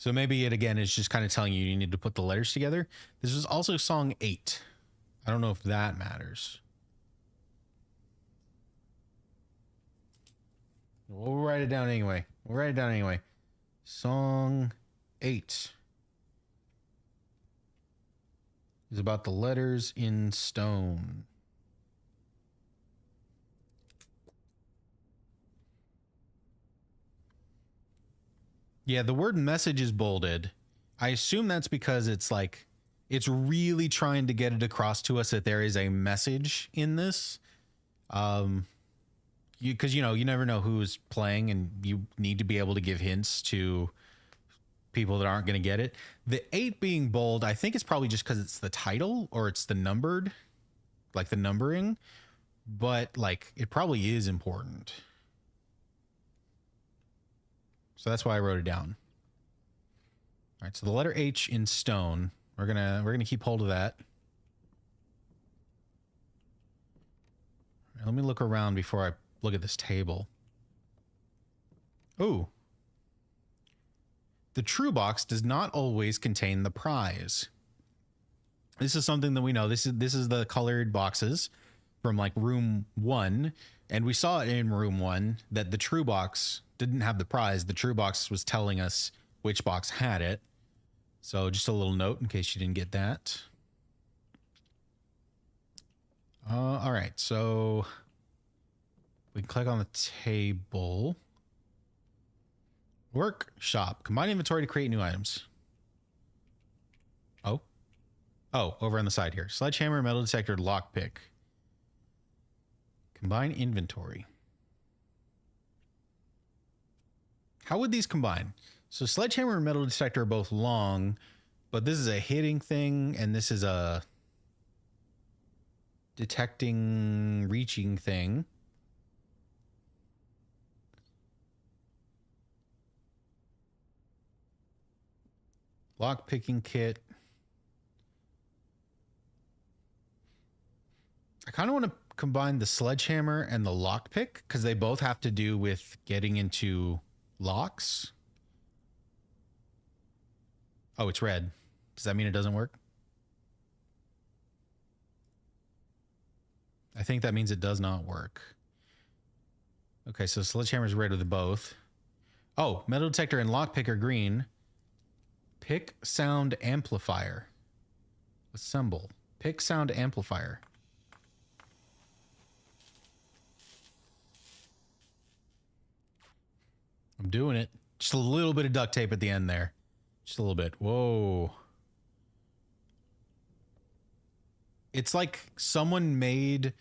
So maybe it again is just kind of telling you you need to put the letters together. This is also song 8. I don't know if that matters. We'll write it down anyway. We'll write it down anyway. Song 8 is about the letters in stone. Yeah, the word message is bolded. I assume that's because it's like, it's really trying to get it across to us that there is a message in this. Because, you know, you never know who's playing and you need to be able to give hints to people that aren't going to get it. The 8 being bold, I think it's probably just because it's the title or it's the numbered, like the numbering. But, like, it probably is important. So that's why I wrote it down. All right, so the letter H in stone. We're gonna keep hold of that. Let me look around before I look at this table. Ooh. The true box does not always contain the prize. This is something that we know. This is the colored boxes from like room 1, and we saw it in room 1 that the true box didn't have the prize. The true box was telling us which box had it. So just a little note in case you didn't get that. All right, so we can click on the table. Workshop. Combine inventory to create new items. Oh, over on the side here. Sledgehammer, metal detector, lockpick. Combine inventory. How would these combine? So sledgehammer and metal detector are both long, but this is a hitting thing, and this is a detecting, reaching thing. Lock picking kit. I kind of want to combine the sledgehammer and the lockpick because they both have to do with getting into locks. Oh, it's red. Does that mean it doesn't work? I think that means it does not work. Okay, so sledgehammer is red with both. Oh, metal detector and lockpick are green. Pick sound amplifier. Assemble. Pick sound amplifier. I'm doing it. Just a little bit of duct tape at the end there. Just a little bit. Whoa. It's like someone made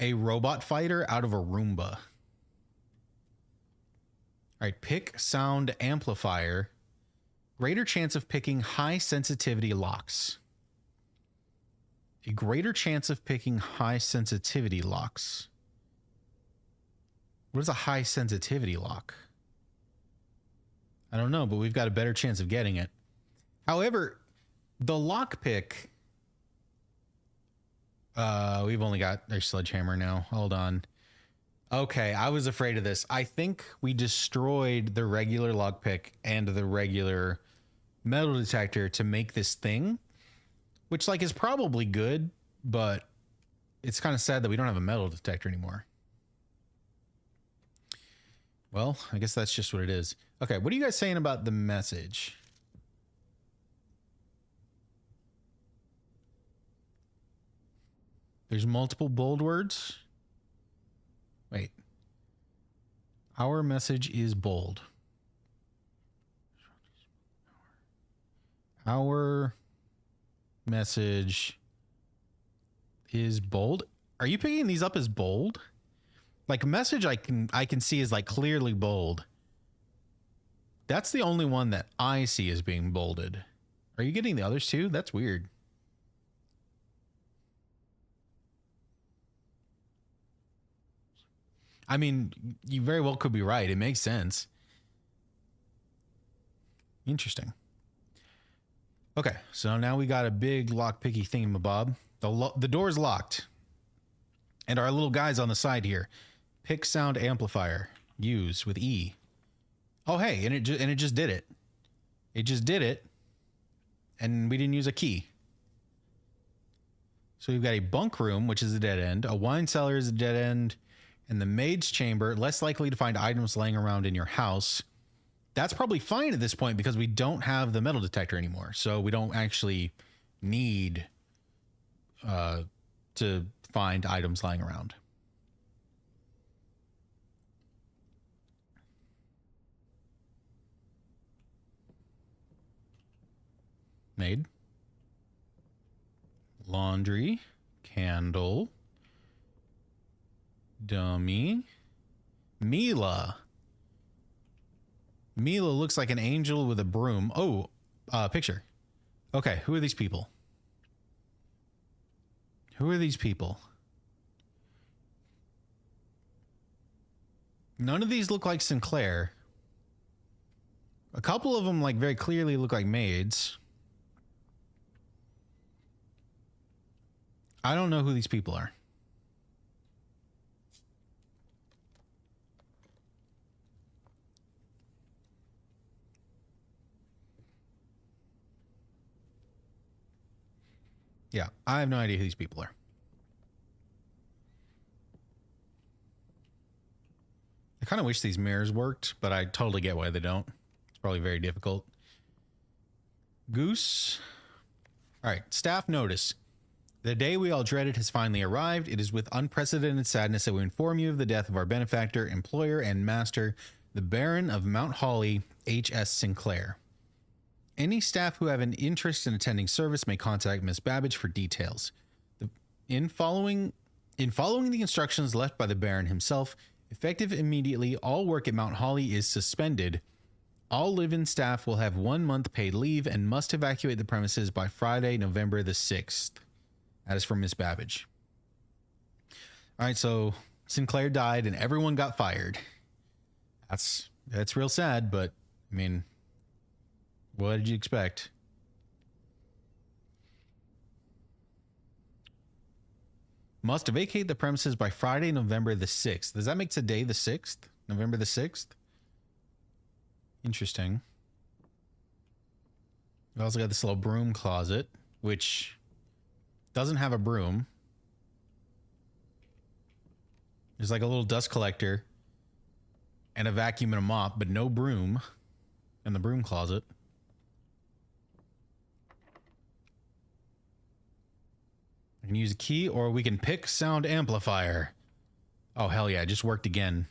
a robot fighter out of a Roomba. All right, pick sound amplifier. Greater chance of picking high sensitivity locks. A greater chance of picking high sensitivity locks. What is a high sensitivity lock? I don't know, but we've got a better chance of getting it. However, the lockpick... we've only got our sledgehammer now. Hold on. Okay, I was afraid of this. I think we destroyed the regular lockpick and the regular metal detector to make this thing, which like is probably good, but it's kind of sad that we don't have a metal detector anymore. Well, I guess that's just what it is. Okay, what are you guys saying about the message? There's multiple bold words. Wait. Our message is bold. Our message is bold. Are you picking these up as bold? Like message I can see is like clearly bold. That's the only one that I see as being bolded. Are you getting the others too? That's weird. I mean, you very well could be right. It makes sense. Interesting. Okay, so now we got a big lockpicky thingamabob. The door's locked. And our little guys on the side here. Pick sound amplifier. Use with E. Oh, hey, and it just did it. It just did it, and we didn't use a key. So we've got a bunk room, which is a dead end. A wine cellar is a dead end. And the maid's chamber, less likely to find items laying around in your house. That's probably fine at this point because we don't have the metal detector anymore. So we don't actually need to find items lying around. Maid. Laundry. Candle. Dummy. Mila. Mila looks like an angel with a broom. Oh, picture. Okay, who are these people? Who are these people? None of these look like Sinclair. A couple of them like very clearly look like maids. I don't know who these people are. Yeah, I have no idea who these people are. I kind of wish these mirrors worked, but I totally get why they don't. It's probably very difficult. Goose. All right, staff notice. The day we all dreaded has finally arrived. It is with unprecedented sadness that we inform you of the death of our benefactor, employer, and master, the Baron of Mount Holly, H.S. Sinclair. Any staff who have an interest in attending service may contact Miss Babbage for details. In following the instructions left by the Baron himself, effective immediately, all work at Mount Holly is suspended. All live-in staff will have 1 month paid leave and must evacuate the premises by Friday, November the 6th. That is from Miss Babbage. All right, so Sinclair died and everyone got fired. That's real sad, but I mean, what did you expect? Must vacate the premises by Friday, November the 6th. Does that make today the 6th? November the 6th? Interesting. We also got this little broom closet, which doesn't have a broom. There's like a little dust collector and a vacuum and a mop, but no broom in the broom closet. I can use a key or we can pick sound amplifier. Oh, hell yeah. It just worked again.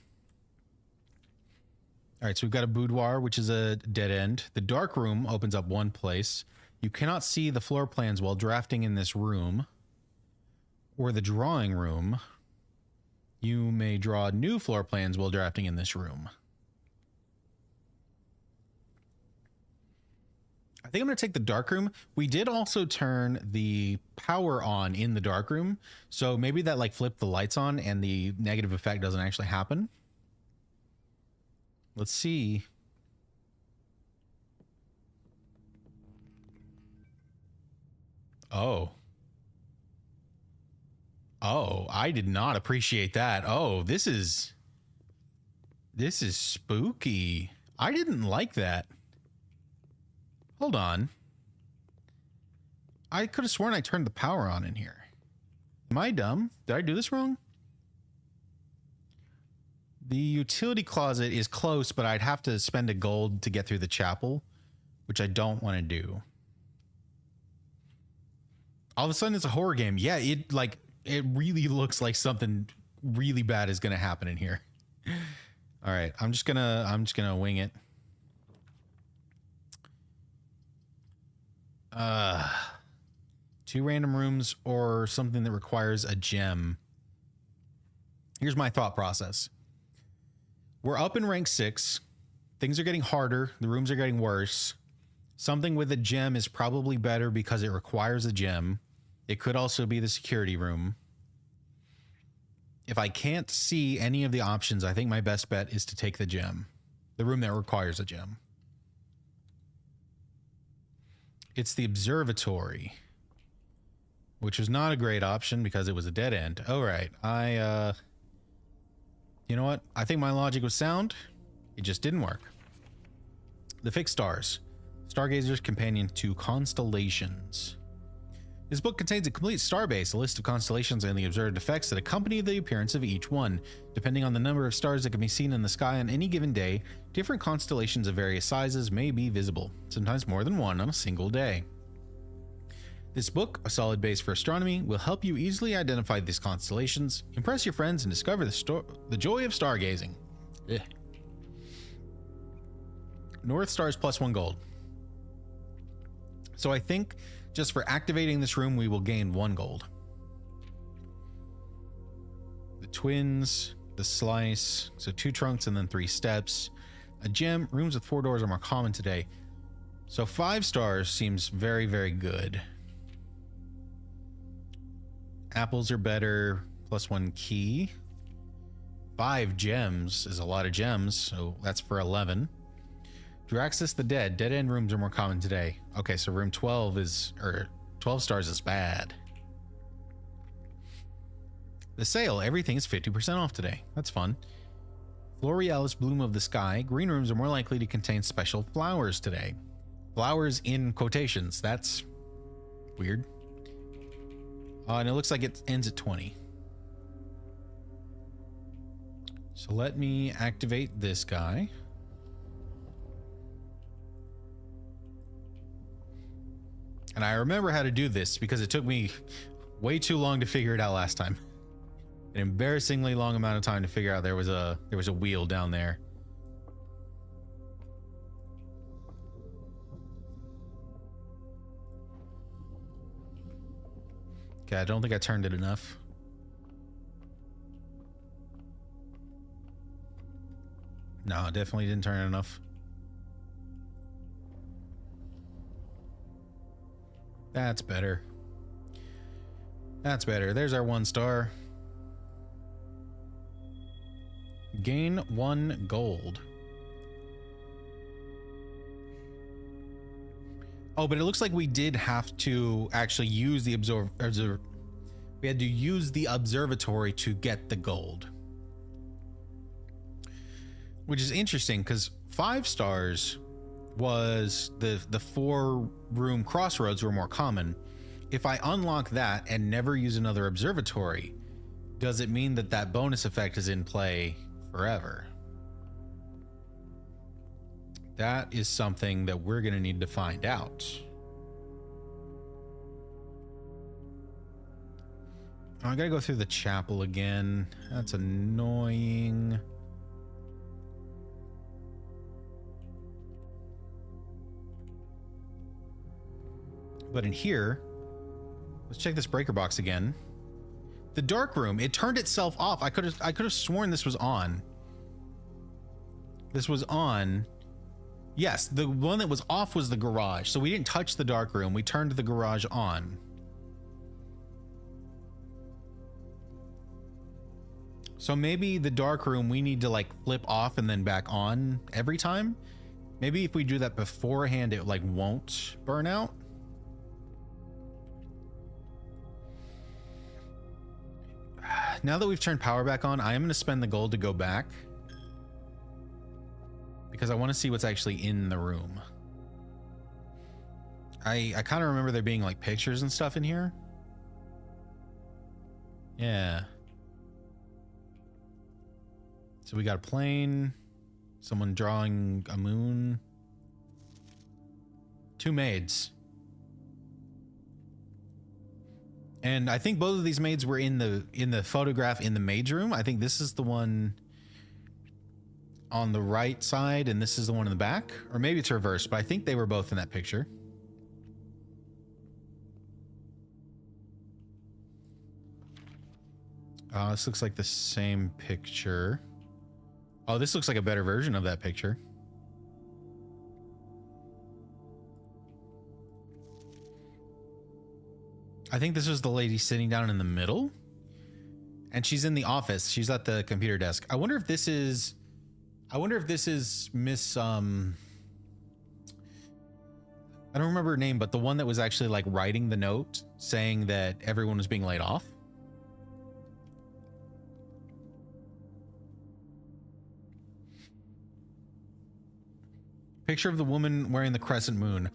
All right. So we've got a boudoir, which is a dead end. The dark room opens up one place. You cannot see the floor plans while drafting in this room or the drawing room. You may draw new floor plans while drafting in this room. I think I'm going to take the dark room. We did also turn the power on in the dark room. So maybe that like flipped the lights on and the negative effect doesn't actually happen. Let's see. Oh. Oh, I did not appreciate that. Oh, this is spooky. I didn't like that. Hold on. I could have sworn I turned the power on in here. Am I dumb? Did I do this wrong? The utility closet is close, but I'd have to spend a gold to get through the chapel, which I don't want to do. All of a sudden it's a horror game. Yeah, it really looks like something really bad is going to happen in here. All right, I'm just going to wing it. Two random rooms or something that requires a gem. Here's my thought process. We're up in rank 6. Things are getting harder. The rooms are getting worse. Something with a gem is probably better because it requires a gem. It could also be the security room. If I can't see any of the options, I think my best bet is to take the gem. The room that requires a gem. It's the observatory, which was not a great option because it was a dead end. All right. You know what? I think my logic was sound. It just didn't work. The fixed stars. Stargazer's Companion to Constellations. This book contains a complete starbase, a list of constellations and the observed effects that accompany the appearance of each one. Depending on the number of stars that can be seen in the sky on any given day, different constellations of various sizes may be visible, sometimes more than one on a single day. This book, a solid base for astronomy, will help you easily identify these constellations, impress your friends, and discover the joy of stargazing. Ugh. North Stars plus 1 gold. So I think just for activating this room, we will gain 1 gold. The twins, the slice, so 2 trunks and then 3 steps. A gem, rooms with 4 doors are more common today. So 5 stars seems very, very good. Apples are better, plus 1 key. 5 gems is a lot of gems, so that's for 11. Draxus the Dead. Dead end rooms are more common today. Okay, so room 12 is, or 12 stars is bad. The sale. Everything is 50% off today. That's fun. Florealis Bloom of the Sky. Green rooms are more likely to contain special flowers today. Flowers in quotations. That's weird. And it looks like it ends at 20. So let me activate this guy. And I remember how to do this because it took me way too long to figure it out last time. An embarrassingly long amount of time to figure out there was a wheel down there. Okay, I don't think I turned it enough. No, definitely didn't turn it enough. That's better. That's better. There's our 1 star. Gain 1 gold. Oh, but it looks like we did have to actually use the we had to use the observatory to get the gold. Which is interesting because 5 stars was the 4-room crossroads were more common. If I unlock that and never use another observatory, does it mean that that bonus effect is in play forever? That is something that we're going to need to find out. Oh, I gotta go through the chapel again. That's annoying. But in here, let's check this breaker box again. The dark room, it turned itself off. I could have sworn this was on. This was on. Yes, the one that was off was the garage. So we didn't touch the dark room. We turned the garage on. So maybe the dark room we need to like flip off and then back on every time. Maybe if we do that beforehand, it like won't burn out. Now that we've turned power back on, I am going to spend the gold to go back because I want to see what's actually in the room. I kind of remember there being like pictures and stuff in here. Yeah. So we got a plane, someone drawing a moon, 2 maids. And I think both of these maids were in the photograph in the maid's room. I think this is the one on the right side and this is the one in the back, or maybe it's reversed, but I think they were both in that picture. This looks like the same picture. Oh, this looks like a better version of that picture. I think this is the lady sitting down in the middle. And she's in the office. She's at the computer desk. I wonder if this is Miss I don't remember her name, but the one that was actually like writing the note saying that everyone was being laid off. Picture of the woman wearing the crescent moon.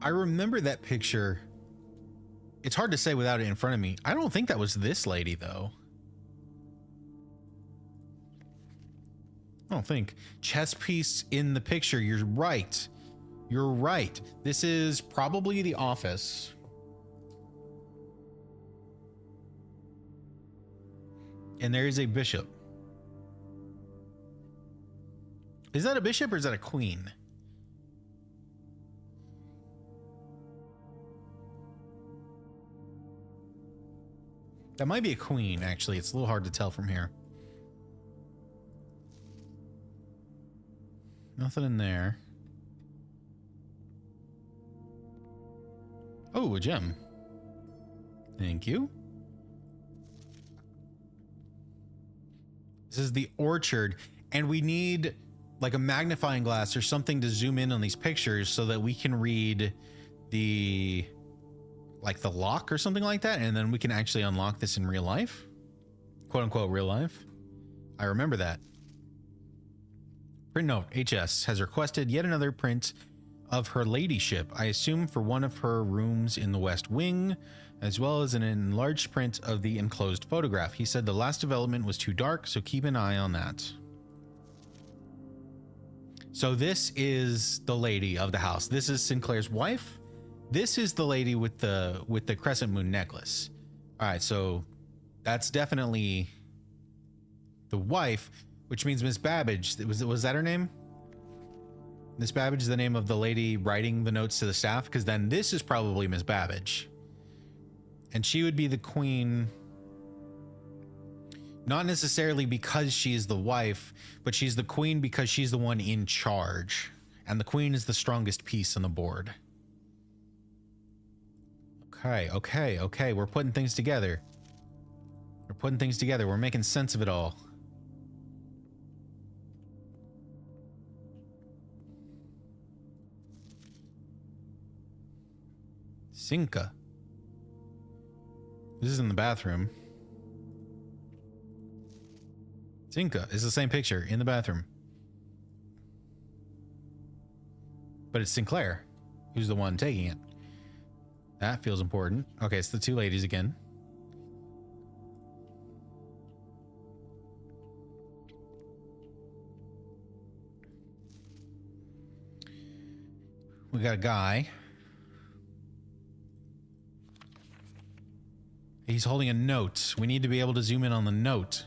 I remember that picture. It's hard to say without it in front of me. I don't think that was this lady, though. I don't think. Chess piece in the picture. You're right. You're right. This is probably the office. And there is a bishop. Is that a bishop or is that a queen? That might be a queen, actually. It's a little hard to tell from here. Nothing in there. Oh, a gem. Thank you. This is the orchard, and we need like a magnifying glass or something to zoom in on these pictures so that we can read the like the lock or something like that, and then we can actually unlock this in real life, quote unquote real life. I remember that. Print note: HS has requested yet another print of her ladyship, I assume for one of her rooms in the West Wing, as well as an enlarged print of the enclosed photograph. He said the last development was too dark, so keep an eye on that. So this is the lady of the house. This is Sinclair's wife. This is the lady with the crescent moon necklace. All right, so that's definitely the wife, which means Miss Babbage. Was that her name? Miss Babbage is the name of the lady writing the notes to the staff, because then this is probably Miss Babbage. And she would be the queen, not necessarily because she's the wife, but she's the queen because she's the one in charge. And the queen is the strongest piece on the board. Okay. We're putting things together. We're making sense of it all. Cinca. This is in the bathroom. Cinca is the same picture in the bathroom. But it's Sinclair who's the one taking it. That feels important. Okay, it's the two ladies again. We got a guy. He's holding a note. We need to be able to zoom in on the note.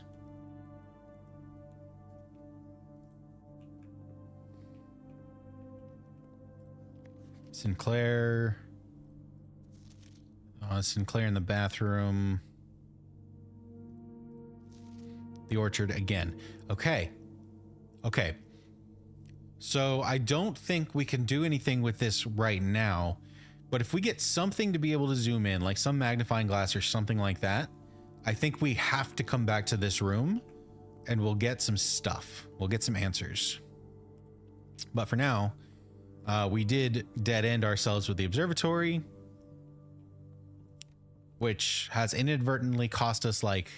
Sinclair. Sinclair in the bathroom. The orchard again. Okay. So I don't think we can do anything with this right now. But if we get something to be able to zoom in, like some magnifying glass or something like that, I think we have to come back to this room and we'll get some stuff. We'll get some answers. But for now, we did dead end ourselves with the observatory, which has inadvertently cost us like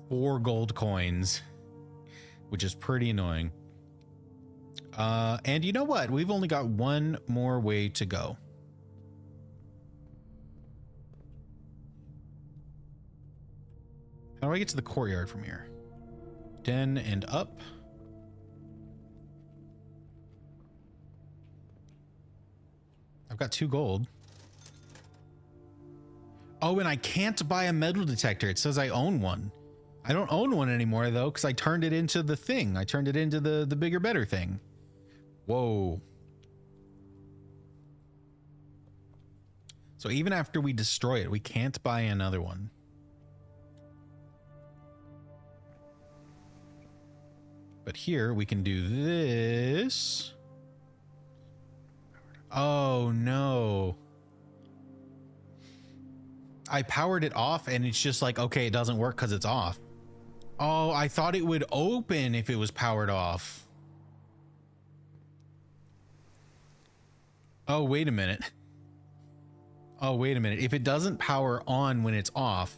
4 gold coins, which is pretty annoying. And you know what? We've only got one more way to go. How do I get to the courtyard from here? Den and up. I've got 2 gold. Oh, and I can't buy a metal detector. It says I own one. I don't own one anymore, though, because I turned it into the thing. I turned it into the bigger, better thing. Whoa. So even after we destroy it, we can't buy another one. But here we can do this. Oh, no. I powered it off and it's just like, okay, it doesn't work because it's off. Oh, I thought it would open if it was powered off. Oh, wait a minute. Oh, wait a minute. If it doesn't power on when it's off,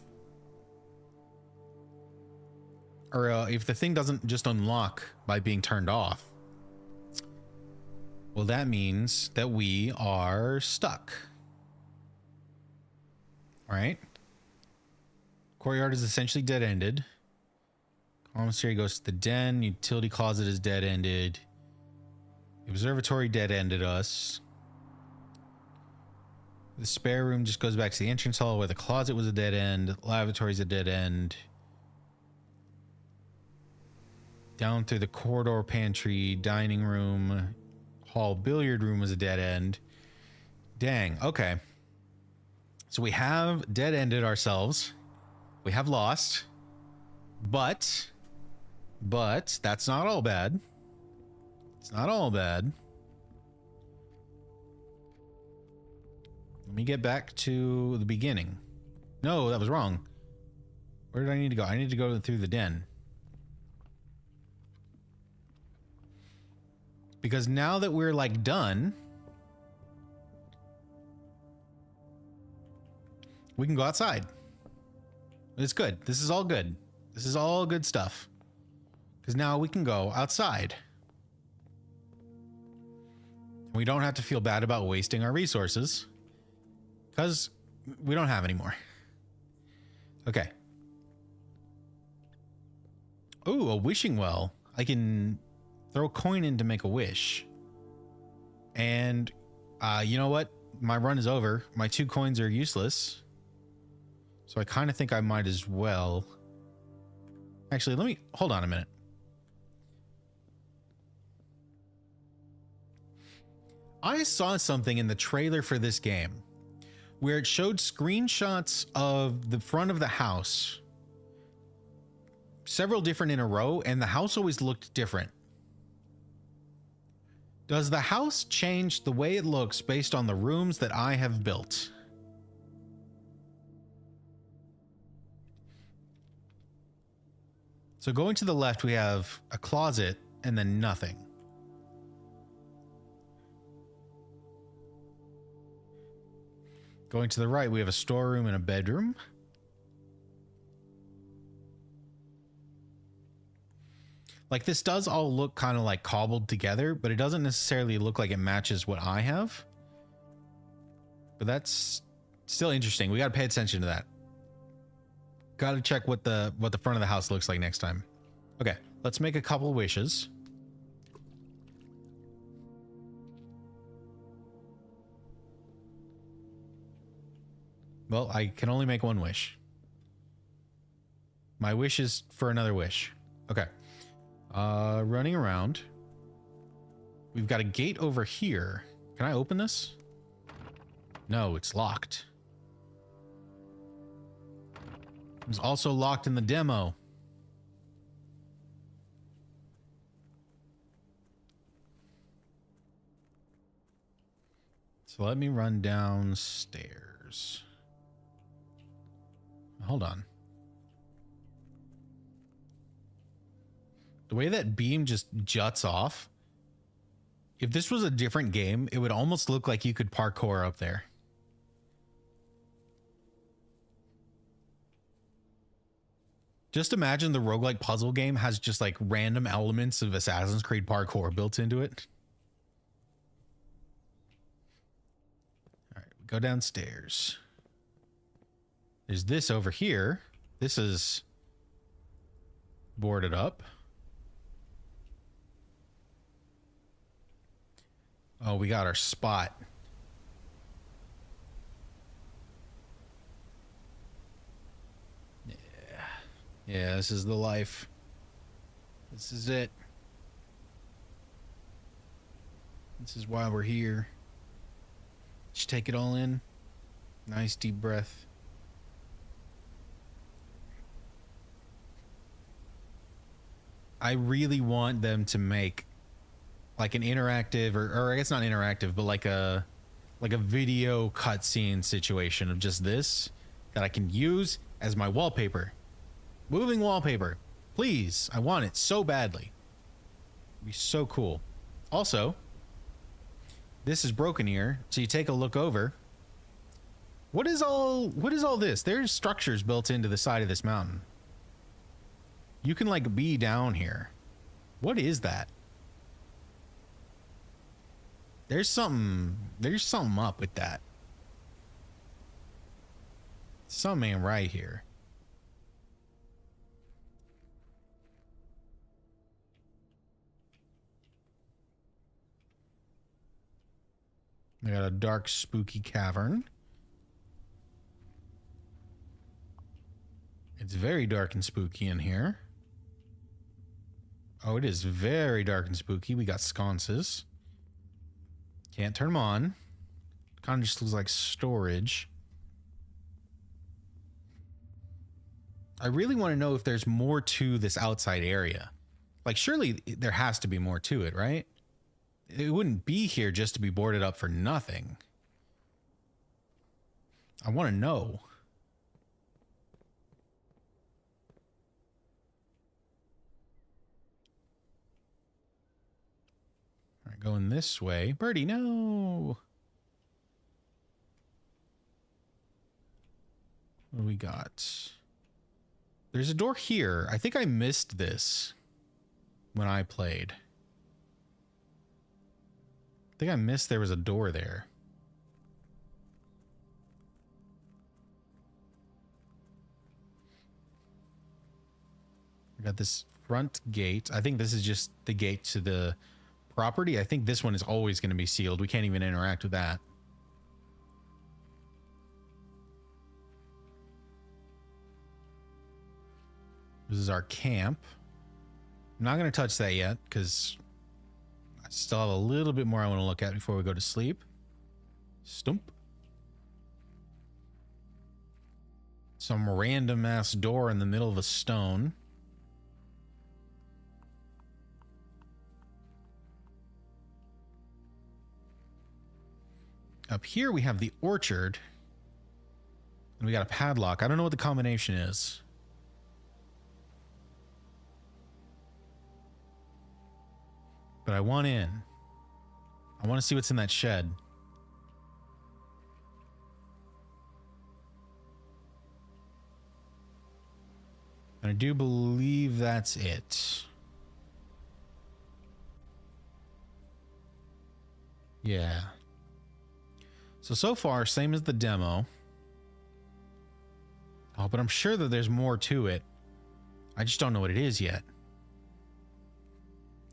or if the thing doesn't just unlock by being turned off, Well, that means that we are stuck. All right. Courtyard is essentially dead-ended. Commissary goes to the den. Utility closet is dead-ended. Observatory dead-ended us. The spare room just goes back to the entrance hall where the closet was a dead end. Lavatory's a dead end. Down through the corridor, pantry, dining room, hall, billiard room was a dead end. Dang. Okay. So we have dead-ended ourselves. We have lost. But that's not all bad. It's not all bad. Let me get back to the beginning. No, that was wrong. Where did I need to go? I need to go through the den. Because now that we're like done, we can go outside. It's good. This is all good. This is all good stuff. Because now we can go outside. We don't have to feel bad about wasting our resources. Because we don't have any more. Okay. Oh, a wishing well. I can throw a coin in to make a wish. And you know what? My run is over. My 2 coins are useless. So I kind of think I might as well. Actually, let me hold on a minute. I saw something in the trailer for this game where it showed screenshots of the front of the house, several different in a row, and the house always looked different. Does the house change the way it looks based on the rooms that I have built? So going to the left, we have a closet and then nothing. Going to the right, we have a storeroom and a bedroom. Like, this does all look kind of like cobbled together, but it doesn't necessarily look like it matches what I have. But that's still interesting. We got to pay attention to that. Got to check what the front of the house looks like next time. Okay, let's make a couple wishes. Well, I can only make one wish. My wish is for another wish. Okay. Running around. We've got a gate over here. Can I open this? No, it's locked. It was also locked in the demo. So let me run downstairs. Hold on. The way that beam just juts off. If this was a different game, it would almost look like you could parkour up there. Just imagine the roguelike puzzle game has just like random elements of Assassin's Creed parkour built into it. All right, we go downstairs. There's this over here. This is boarded up. Oh, we got our spot. Yeah, this is the life. This is it. This is why we're here. Just take it all in. Nice deep breath. I really want them to make like an interactive, or I guess not interactive, but like a video cutscene situation of just this that I can use as my wallpaper. Moving wallpaper. Please. I want it so badly. It'd be so cool. Also, this is broken here, so you take a look over. What is all this? There's structures built into the side of this mountain. You can like be down here. What is that? There's something up with that. Something ain't right here. We got a dark, spooky cavern. It's very dark and spooky in here. Oh, it is very dark and spooky. We got sconces. Can't turn them on. Kind of just looks like storage. I really want to know if there's more to this outside area. Like, surely there has to be more to it, right? It wouldn't be here just to be boarded up for nothing. I want to know. All right, going this way. Birdie, no. What do we got? There's a door here. I think I missed this when I played. I think I missed there was a door there. We got this front gate. I think this is just the gate to the property. I think this one is always going to be sealed. We can't even interact with that. This is our camp. I'm not going to touch that yet because I still have a little bit more I want to look at before we go to sleep. Stump. Some random ass door in the middle of a stone. Up here we have the orchard. And we got a padlock. I don't know what the combination is. But I want in. I want to see what's in that shed. And I do believe that's it. Yeah. So far, same as the demo. Oh, but I'm sure that there's more to it. I just don't know what it is yet.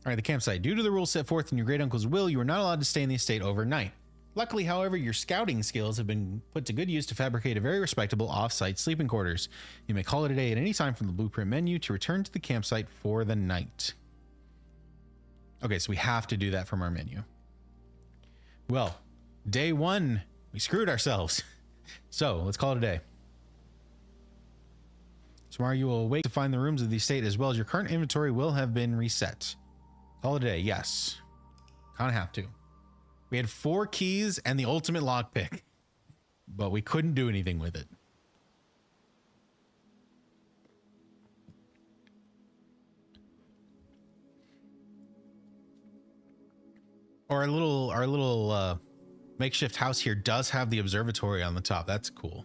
All right, the campsite. Due to the rules set forth in your great uncle's will, you are not allowed to stay in the estate overnight. Luckily, however, your scouting skills have been put to good use to fabricate a very respectable off-site sleeping quarters. You may call it a day at any time from the blueprint menu to return to the campsite for the night. Okay, so we have to do that from our menu. Well, day one, we screwed ourselves. So let's call it a day. Tomorrow you will awake to find the rooms of the estate as well as your current inventory will have been reset. Call it a day, yes. Kind of have to. We had 4 keys and the ultimate lockpick, but we couldn't do anything with it. Our little makeshift house here does have the observatory on the top. That's cool.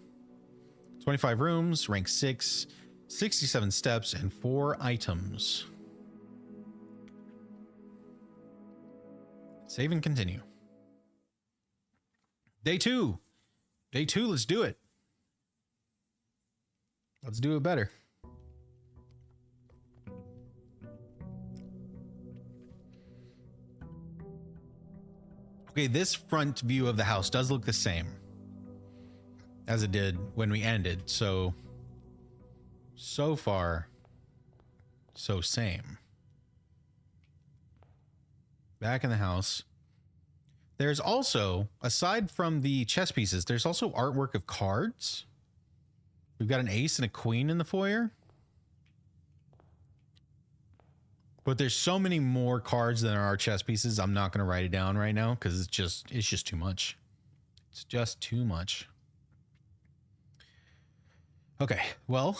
25 rooms, rank 6, 67 steps, and 4 items. Save and continue. Day 2. Day 2, let's do it. Let's do it better. Okay, this front view of the house does look the same as it did when we ended. So far, so same. Back in the house. There's also, aside from the chess pieces, there's also artwork of cards. We've got an ace and a queen in the foyer. But there's so many more cards than there are chess pieces. I'm not going to write it down right now because it's just too much. It's just too much. Okay, well,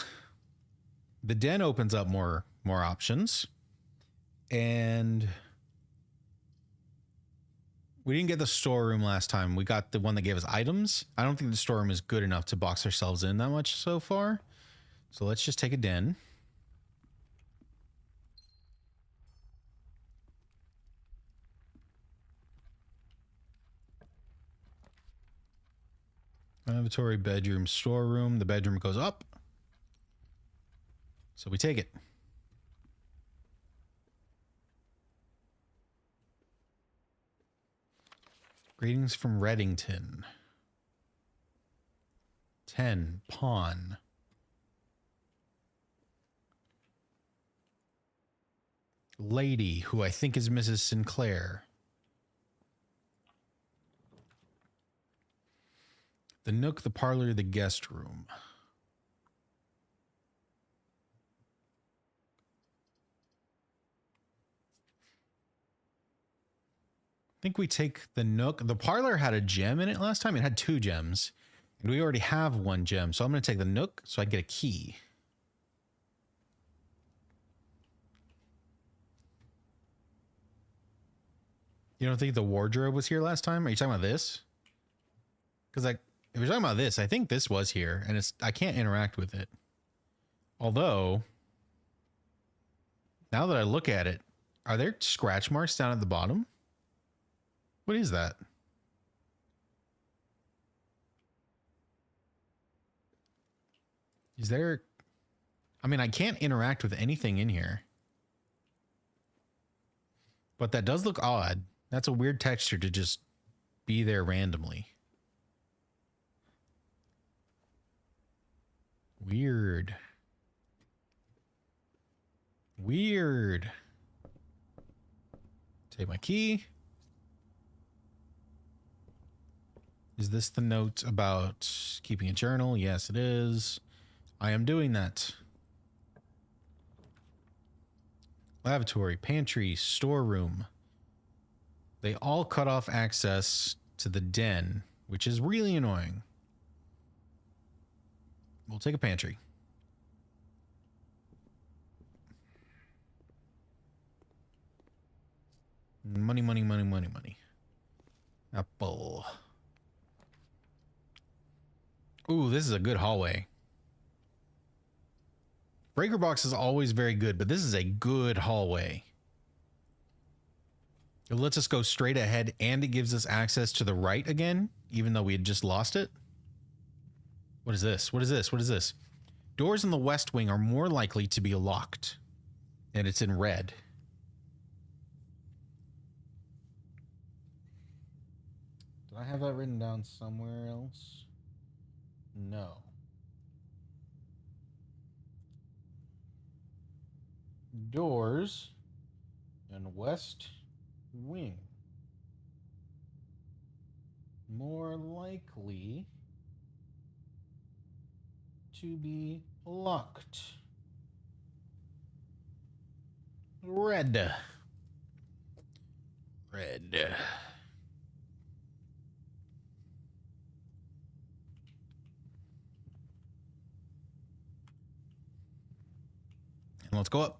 the den opens up more options. And we didn't get the storeroom last time. We got the one that gave us items. I don't think the storeroom is good enough to box ourselves in that much so far. So let's just take a den. Lavatory, bedroom, storeroom. The bedroom goes up. So we take it. Greetings from Reddington. 10. Pawn. Lady, who I think is Mrs. Sinclair. The nook, the parlor, the guest room. I think we take the nook. The parlor had a gem in it last time. It had 2 gems. And we already have 1 gem. So I'm going to take the nook so I get a key. You don't think the wardrobe was here last time? Are you talking about this? Because if you're talking about this, I think this was here. And I can't interact with it. Although, now that I look at it, are there scratch marks down at the bottom? What is that? Is there... I mean, I can't interact with anything in here. But that does look odd. That's a weird texture to just be there randomly. Weird. Weird. Take my key. Is this the note about keeping a journal? Yes, it is. I am doing that. Lavatory, pantry, storeroom. They all cut off access to the den, which is really annoying. We'll take a pantry. Money, money, money, money, money. Apple. Ooh, this is a good hallway. Breaker box is always very good, but this is a good hallway. It lets us go straight ahead and it gives us access to the right again, even though we had just lost it. What is this? What is this? What is this? Doors in the west wing are more likely to be locked. And it's in red. Did I have that written down somewhere else? No. Doors in west wing. More likely to be locked. Red. Red. And let's go up.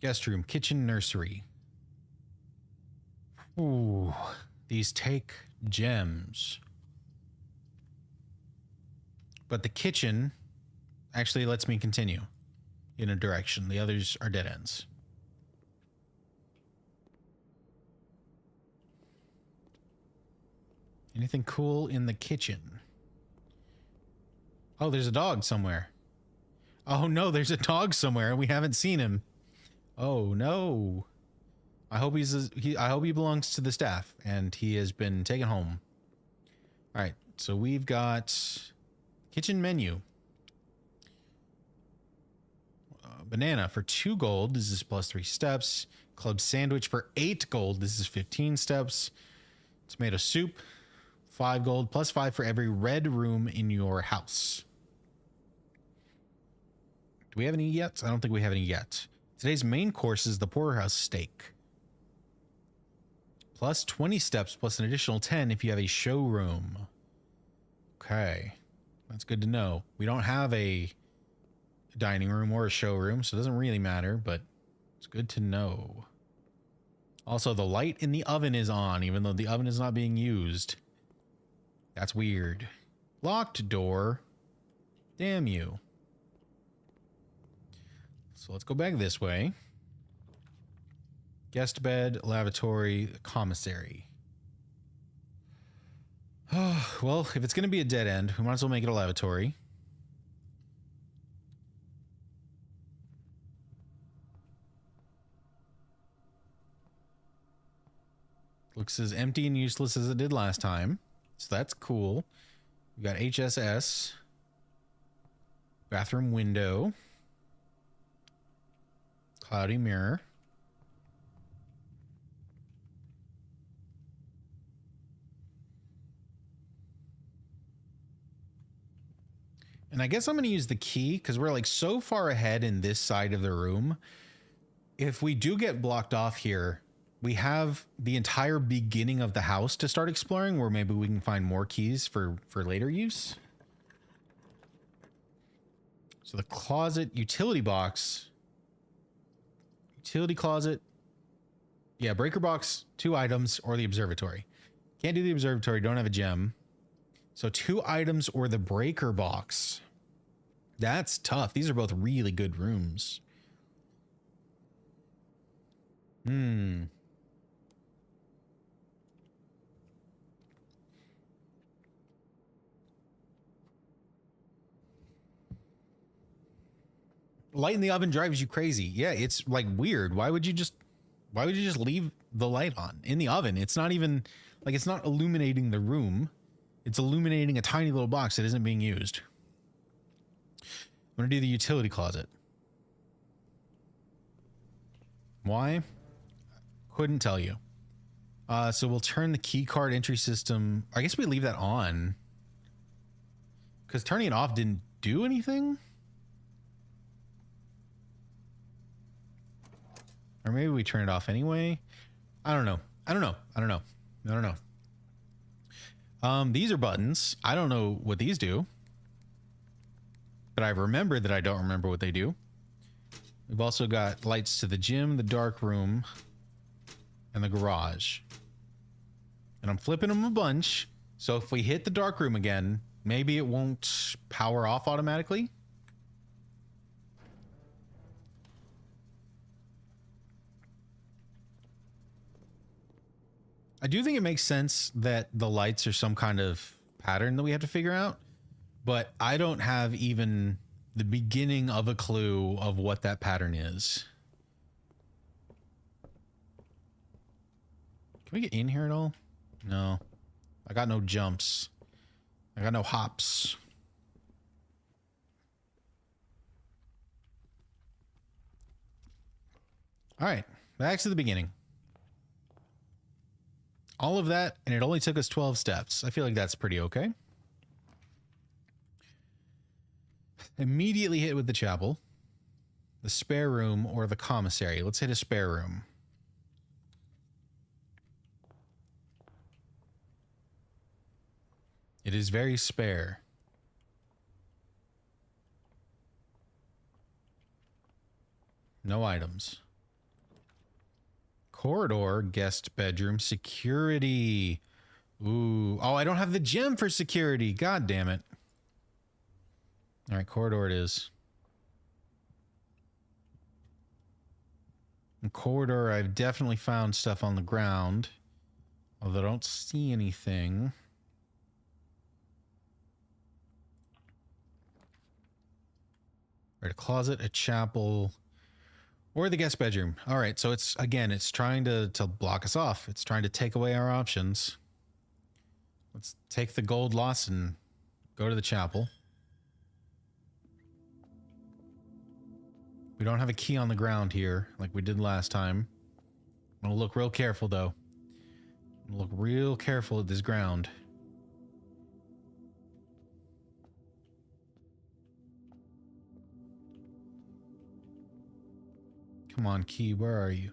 Guest room, kitchen, nursery. Ooh, these take gems. But the kitchen actually lets me continue in a direction. The others are dead ends. Anything cool in the kitchen? Oh, there's a dog somewhere. Oh no, there's a dog somewhere and we haven't seen him. Oh no. I hope I hope he belongs to the staff and he has been taken home. All right, so we've got kitchen menu. Banana for 2 gold. This is plus 3 steps. Club sandwich for 8 gold. This is 15 steps. Tomato soup, 5 gold, plus 5 for every red room in your house. Do we have any yet? I don't think we have any yet. Today's main course is the porterhouse steak. Plus 20 steps, plus an additional 10 if you have a showroom. Okay. That's good to know. We don't have a dining room or a showroom, so it doesn't really matter, but it's good to know. Also, the light in the oven is on, even though the oven is not being used. That's weird. Locked door. Damn you. So let's go back this way. Guest bed, lavatory, commissary. Well, if it's going to be a dead end, we might as well make it a lavatory. Looks as empty and useless as it did last time. So that's cool. We got HSS. Bathroom window. Cloudy mirror. And I guess I'm going to use the key because we're like so far ahead in this side of the room. If we do get blocked off here, we have the entire beginning of the house to start exploring, where maybe we can find more keys for later use. So the closet, utility box, utility closet. Yeah, breaker box, 2 items, or the observatory. Can't do the observatory, don't have a gem. So 2 items or the breaker box. That's tough. These are both really good rooms. Light in the oven drives you crazy. Yeah, it's like weird. Why would you just leave the light on in the oven? It's not even like, it's not illuminating the room. It's illuminating a tiny little box that isn't being used. I'm going to do the utility closet. Why? Couldn't tell you. So we'll turn the key card entry system. I guess we leave that on because turning it off didn't do anything. Or maybe we turn it off anyway. I don't know. These are buttons. I don't know what these do, but I remember that I don't remember what they do. We've also got lights to the gym, the dark room, and the garage. And I'm flipping them a bunch. So if we hit the dark room again, maybe it won't power off automatically. I do think it makes sense that the lights are some kind of pattern that we have to figure out, but I don't have even the beginning of a clue of what that pattern is. Can we get in here at all? No. I got no jumps. I got no hops. All right, back to the beginning. All of that, and it only took us 12 steps. I feel like that's pretty okay. Immediately hit with the chapel, the spare room, or the commissary. Let's hit a spare room. It is very spare. No items. Corridor, guest bedroom, security. Ooh. Oh, I don't have the gem for security. God damn it. All right, corridor it is. In corridor, I've definitely found stuff on the ground, although I don't see anything. Right, a closet, a chapel, or the guest bedroom. All right, so it's, again, it's trying to block us off. It's trying to take away our options. Let's take the gold loss and go to the chapel. We don't have a key on the ground here like we did last time. I'm gonna look real careful though. I'm gonna look real careful at this ground. Come on, key, where are you?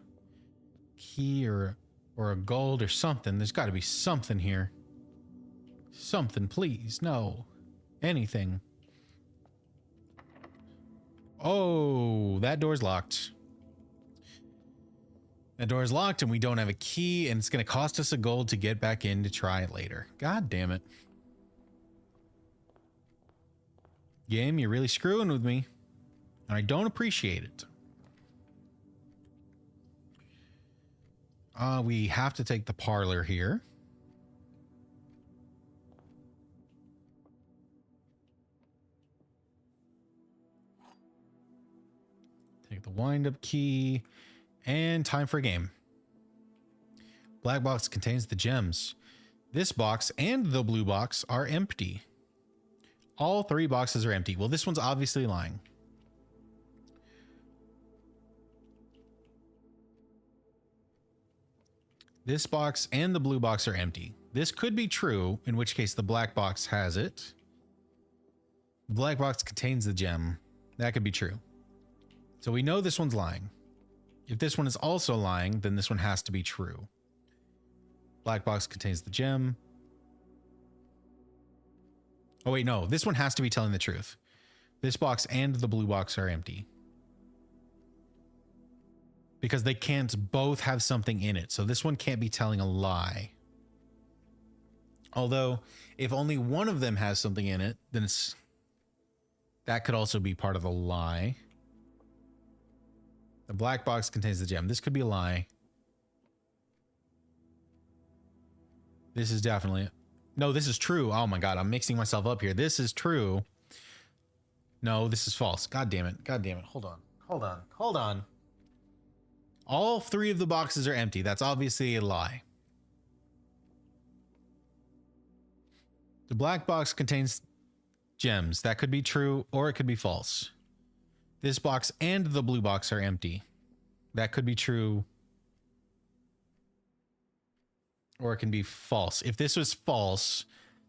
Key or a gold or something. There's got to be something here. Something, please. No. Anything. Oh, that door's locked. That door's locked and we don't have a key, and it's going to cost us a gold to get back in to try it later. God damn it. Game, you're really screwing with me, and I don't appreciate it. We have to take the parlor here. Take the wind-up key. And time for a game. Black box contains the gems. This box and the blue box are empty. All three boxes are empty. Well, this one's obviously lying. This box and the blue box are empty. This could be true, in which case the black box has it. The black box contains the gem. That could be true. So we know this one's lying. If this one is also lying, then this one has to be true. Black box contains the gem. Oh wait, no. This one has to be telling the truth. This box and the blue box are empty. Because they can't both have something in it. So this one can't be telling a lie. Although, if only one of them has something in it, then that could also be part of the lie. The black box contains the gem. This could be a lie. This is definitely... No, this is true. Oh my god, I'm mixing myself up here. This is true. No, this is false. God damn it. God damn it. Hold on. Hold on. Hold on. All three of the boxes are empty. That's obviously a lie. The black box contains gems. That could be true or it could be false. This box and the blue box are empty. That could be true or it can be false. If this was false,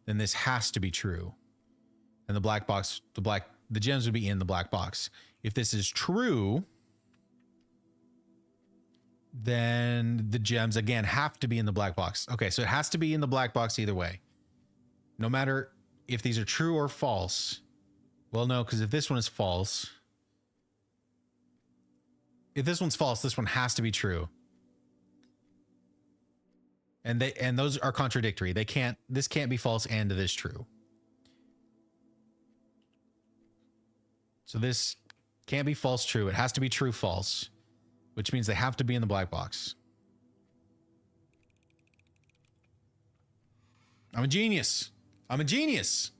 then this has to be true. And the black box, the gems would be in the black box. If this is true, then the gems again have to be in the black box. Okay, so it has to be in the black box either way. No matter if these are true or false. Well, no, because if this one is false, if this one's false, this one has to be true. And those are contradictory. This can't be false and this true. So this can't be false true. It has to be true false, which means they have to be in the black box. I'm a genius. I'm a genius.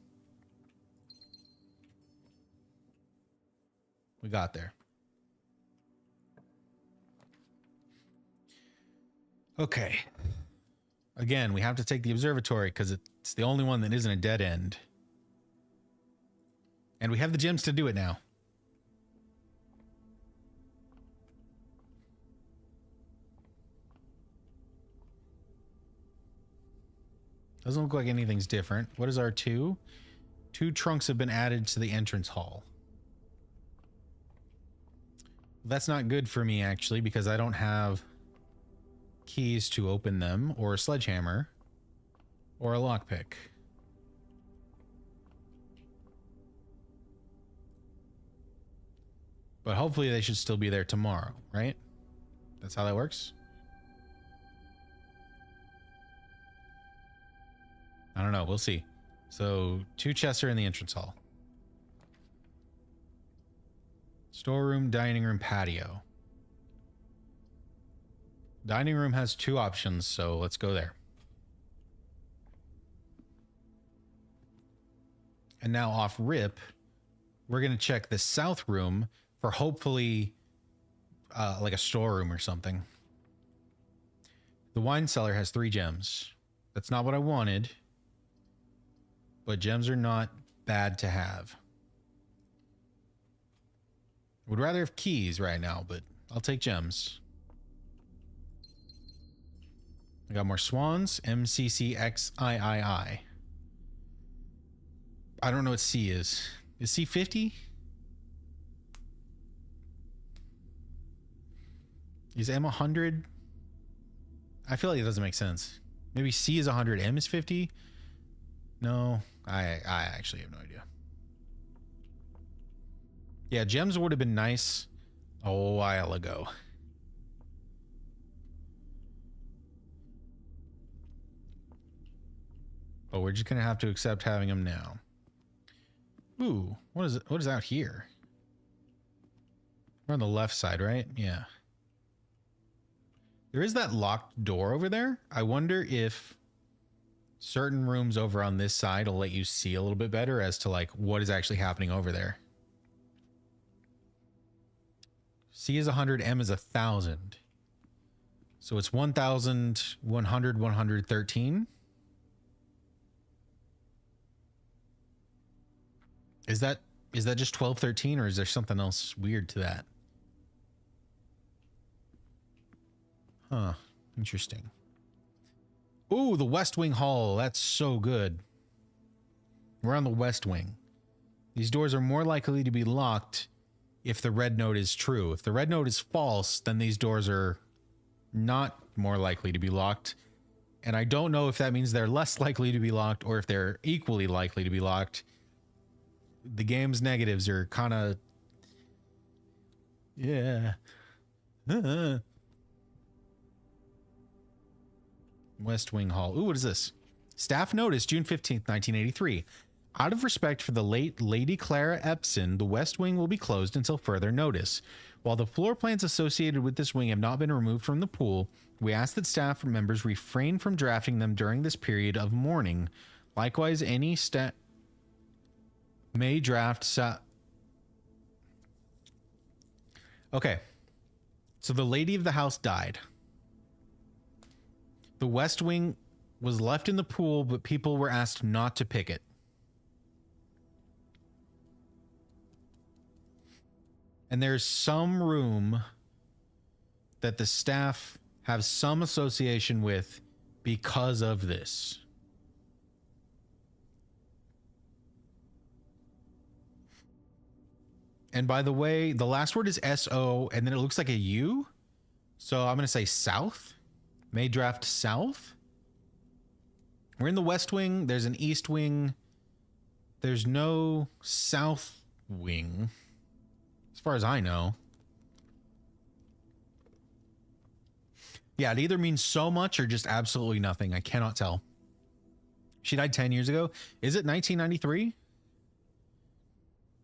We got there. Okay. Again, we have to take the observatory because it's the only one that isn't a dead end. And we have the gems to do it now. Doesn't look like anything's different. What is R2? 2 trunks have been added to the entrance hall. That's not good for me, actually, because I don't have keys to open them, or a sledgehammer, or a lockpick. But hopefully they should still be there tomorrow, right? That's how that works? I don't know. We'll see. So 2 chests are in the entrance hall. Storeroom, dining room, patio. Dining room has 2 options, so let's go there. And now off rip, we're going to check the south room for hopefully like a storeroom or something. The wine cellar has 3 gems. That's not what I wanted. But gems are not bad to have. Would rather have keys right now, but I'll take gems. I got more swans. MCCXIII. I don't know what C is. Is C 50? Is M 100? I feel like it doesn't make sense. Maybe C is 100, M is 50? No, I actually have no idea. Yeah, gems would have been nice a while ago. But we're just gonna have to accept having them now. Ooh, what is it? What is out here? We're on the left side, right? Yeah. There is that locked door over there. I wonder if certain rooms over on this side will let you see a little bit better as to like what is actually happening over there. C is 100, M is 1,000. So it's 1,100, 113. Is that just 1213, or is there something else weird to that? Huh. Interesting. Ooh, the West Wing Hall. That's so good. We're on the West Wing. These doors are more likely to be locked if the red note is true. If the red note is false, then these doors are not more likely to be locked. And I don't know if that means they're less likely to be locked or if they're equally likely to be locked. The game's negatives are kind of... Yeah. West Wing Hall. Ooh, what is this? Staff notice, June 15th, 1983. Out of respect for the late Lady Clara Epson, the West Wing will be closed until further notice. While the floor plans associated with this wing have not been removed from the pool, we ask that staff members refrain from drafting them during this period of mourning. Likewise, any staff may draft... Okay. So the lady of the house died. The West Wing was left in the pool, but people were asked not to pick it. And there's some room that the staff have some association with because of this. And by the way, the last word is S-O, and then it looks like a U. So I'm going to say south. May draft south. We're in the West Wing. There's an East Wing. There's no South Wing, as far as I know. Yeah, it either means so much or just absolutely nothing. I cannot tell. She died 10 years ago. Is it 1993?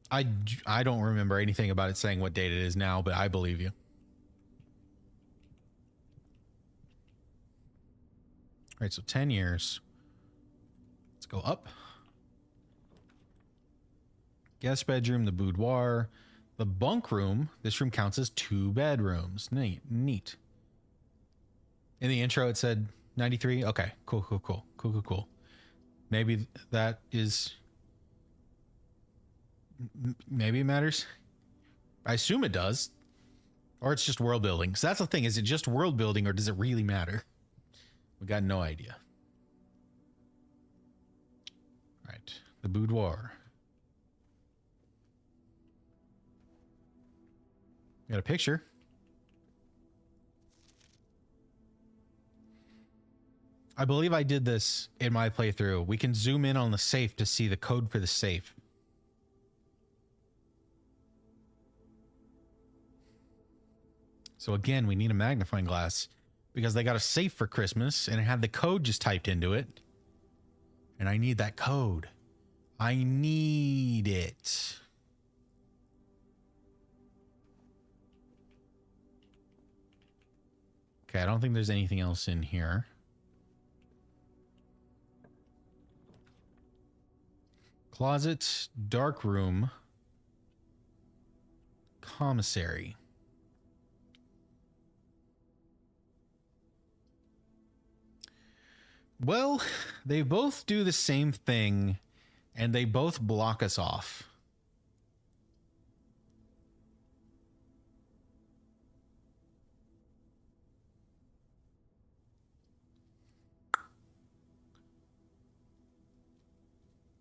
I don't remember anything about it saying what date it is now, but I believe you. All right, so 10 years. Let's go up. Guest bedroom, the boudoir, the bunk room. This room counts as 2 bedrooms. Neat. In the intro, it said 93. Okay, cool. Maybe that is... Maybe it matters. I assume it does. Or it's just world building. So that's the thing. Is it just world building or does it really matter? We got no idea. All right. The boudoir. Got a picture. I believe I did this in my playthrough. We can zoom in on the safe to see the code for the safe. So again, we need a magnifying glass because they got a safe for Christmas and it had the code just typed into it. And I need that code. I need it. Okay, I don't think there's anything else in here. Closet, dark room, commissary. Well, they both do the same thing, and they both block us off.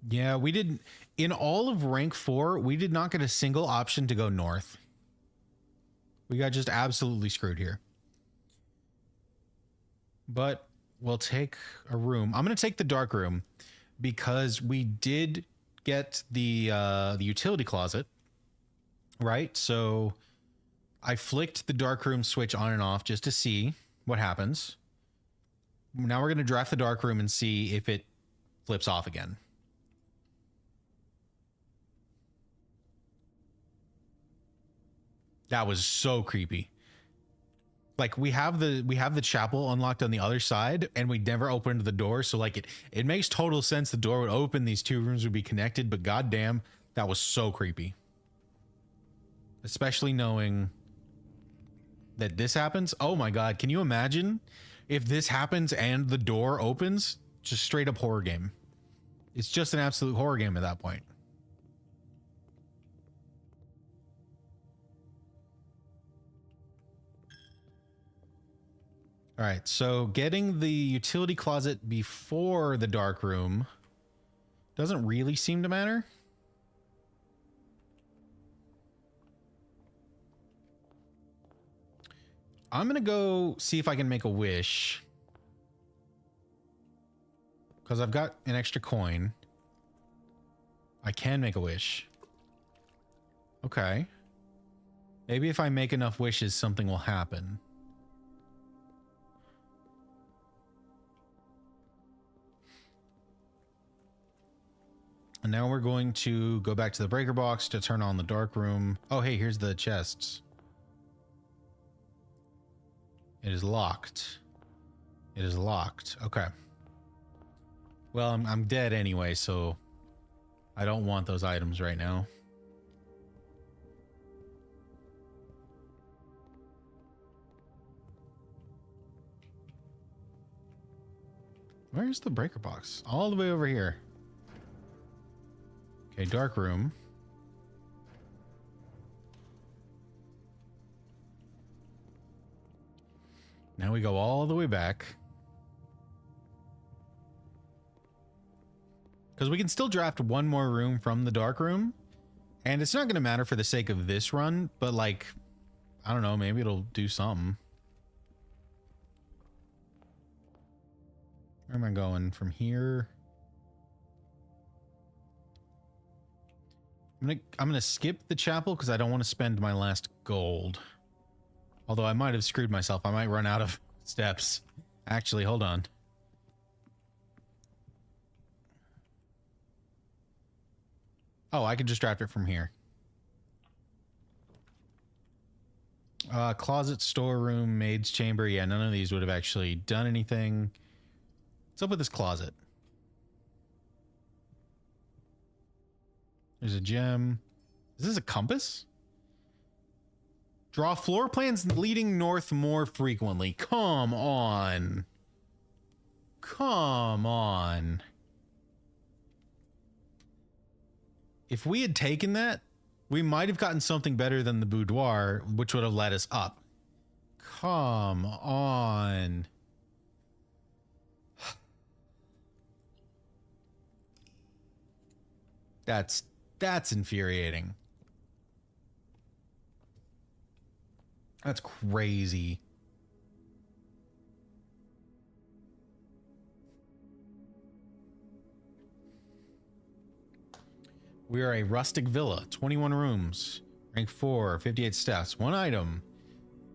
Yeah, we didn't... In all of rank 4, we did not get a single option to go north. We got just absolutely screwed here. But... we'll take a room. I'm going to take the dark room because we did get the utility closet, right? So I flicked the dark room switch on and off just to see what happens. Now we're going to draft the dark room and see if it flips off again. That was so creepy. Like we have the chapel unlocked on the other side and we never opened the door. So like it makes total sense. The door would open. These 2 rooms would be connected, but goddamn, that was so creepy. Especially knowing that this happens. Oh my God. Can you imagine if this happens and the door opens? Just straight up horror game. It's just an absolute horror game at that point. All right, so getting the utility closet before the dark room doesn't really seem to matter. I'm gonna go see if I can make a wish, because I've got an extra coin. I can make a wish. Okay. Maybe if I make enough wishes, something will happen. And now we're going to go back to the breaker box to turn on the dark room. Oh, hey, here's the chests. It is locked. It is locked. Okay. Well, I'm dead anyway, so I don't want those items right now. Where's the breaker box? All the way over here. Okay, dark room. Now we go all the way back. Because we can still draft one more room from the dark room. And it's not going to matter for the sake of this run, but like, I don't know, maybe it'll do something. Where am I going? From here? I'm gonna skip the chapel because I don't want to spend my last gold. Although I might have screwed myself. I might run out of steps. Actually, hold on. Oh, I can just draft it from here. Closet, storeroom, maid's chamber. Yeah, none of these would have actually done anything. What's up with this closet? There's a gem. Is this a compass? Draw floor plans leading north more frequently. Come on. Come on. If we had taken that, we might have gotten something better than the boudoir, which would have led us up. Come on. That's infuriating. That's crazy. We are a rustic villa, 21 rooms, rank 4, 58 steps, 1 item,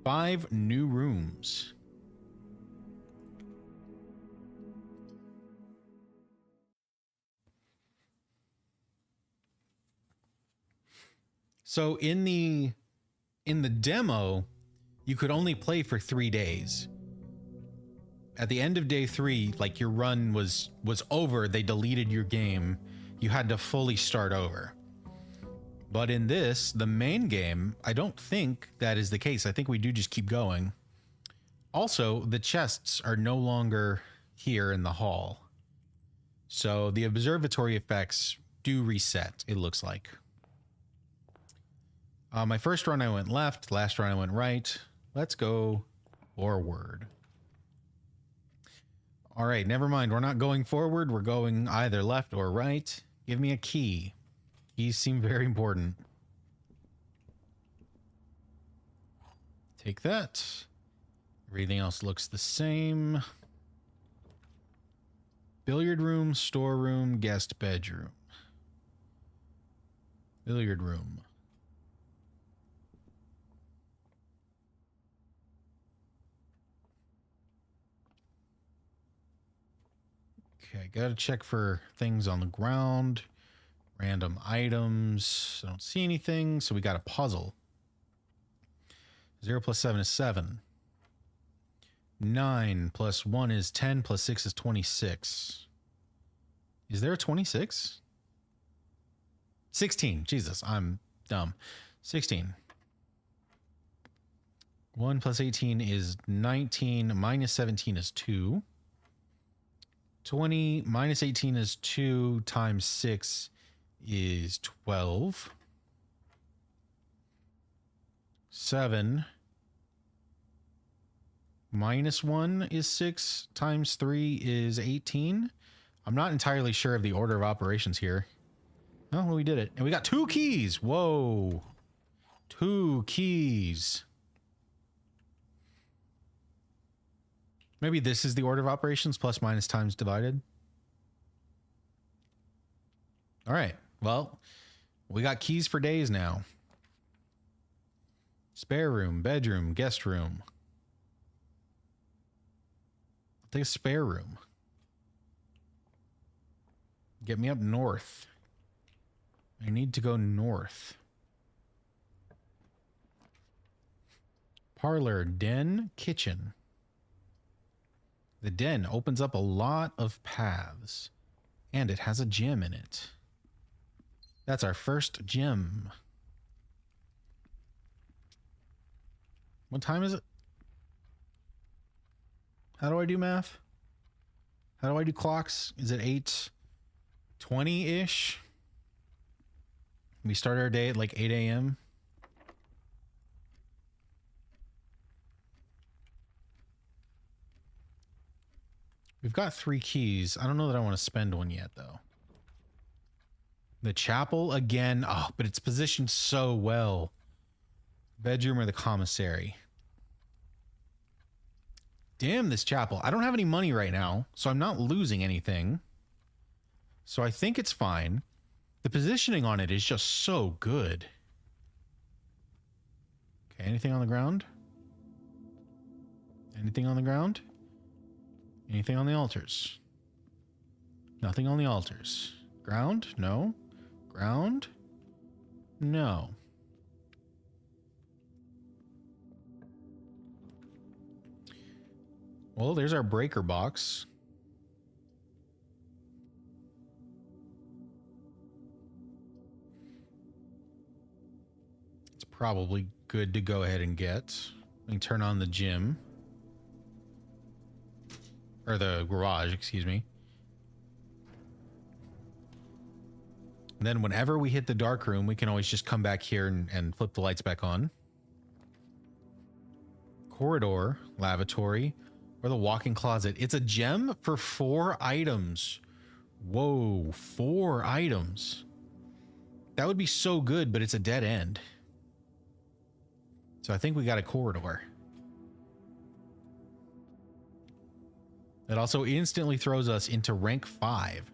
5 new rooms. So in the demo, you could only play for 3 days. At the end of day 3, like your run was over, they deleted your game. You had to fully start over. But in this, the main game, I don't think that is the case. I think we do just keep going. Also, the chests are no longer here in the hall. So the observatory effects do reset, it looks like. My first run I went left, last run I went right. Let's go forward. All right, never mind. We're not going forward. We're going either left or right. Give me a key. Keys seem very important. Take that. Everything else looks the same. Billiard room, storeroom, guest bedroom. Billiard room. Okay, gotta check for things on the ground. Random items. I don't see anything, so we got a puzzle. 0 plus 7 is 7. 9 plus 1 is 10 plus 6 is 26. Is there a 26? 16. Jesus, I'm dumb. 16. 1 plus 18 is 19. Minus 17 is 2. 20 minus 18 is 2 times 6 is 12. 7 minus 1 is 6 times 3 is 18. I'm not entirely sure of the order of operations here. Oh, well, we did it. And we got 2 keys. Whoa. 2 keys. Maybe this is the order of operations, plus minus times divided. All right. Well, we got keys for days now. Spare room, bedroom, guest room. I'll take a spare room. Get me up north. I need to go north. Parlor, den, kitchen. The den opens up a lot of paths, and it has a gym in it. That's our first gym. What time is it? How do I do math? How do I do clocks? Is it 8:20-ish? We start our day at like 8 a.m. We've got 3 keys. I don't know that I want to spend one yet, though. The chapel again. Oh, but it's positioned so well. Bedroom or the commissary. Damn this chapel. I don't have any money right now, so I'm not losing anything. So I think it's fine. The positioning on it is just so good. Okay, anything on the ground? Anything on the ground? Anything on the altars? Nothing on the altars. Ground? No. Ground? No. Well, there's our breaker box. It's probably good to go ahead and get. Let me turn on the gym. Or the garage, excuse me. And then whenever we hit the dark room, we can always just come back here and flip the lights back on. Corridor, lavatory, or the walk-in closet. It's a gem for 4 items. Whoa, 4 items. That would be so good, but it's a dead end. So I think we got a corridor. That also instantly throws us into rank 5.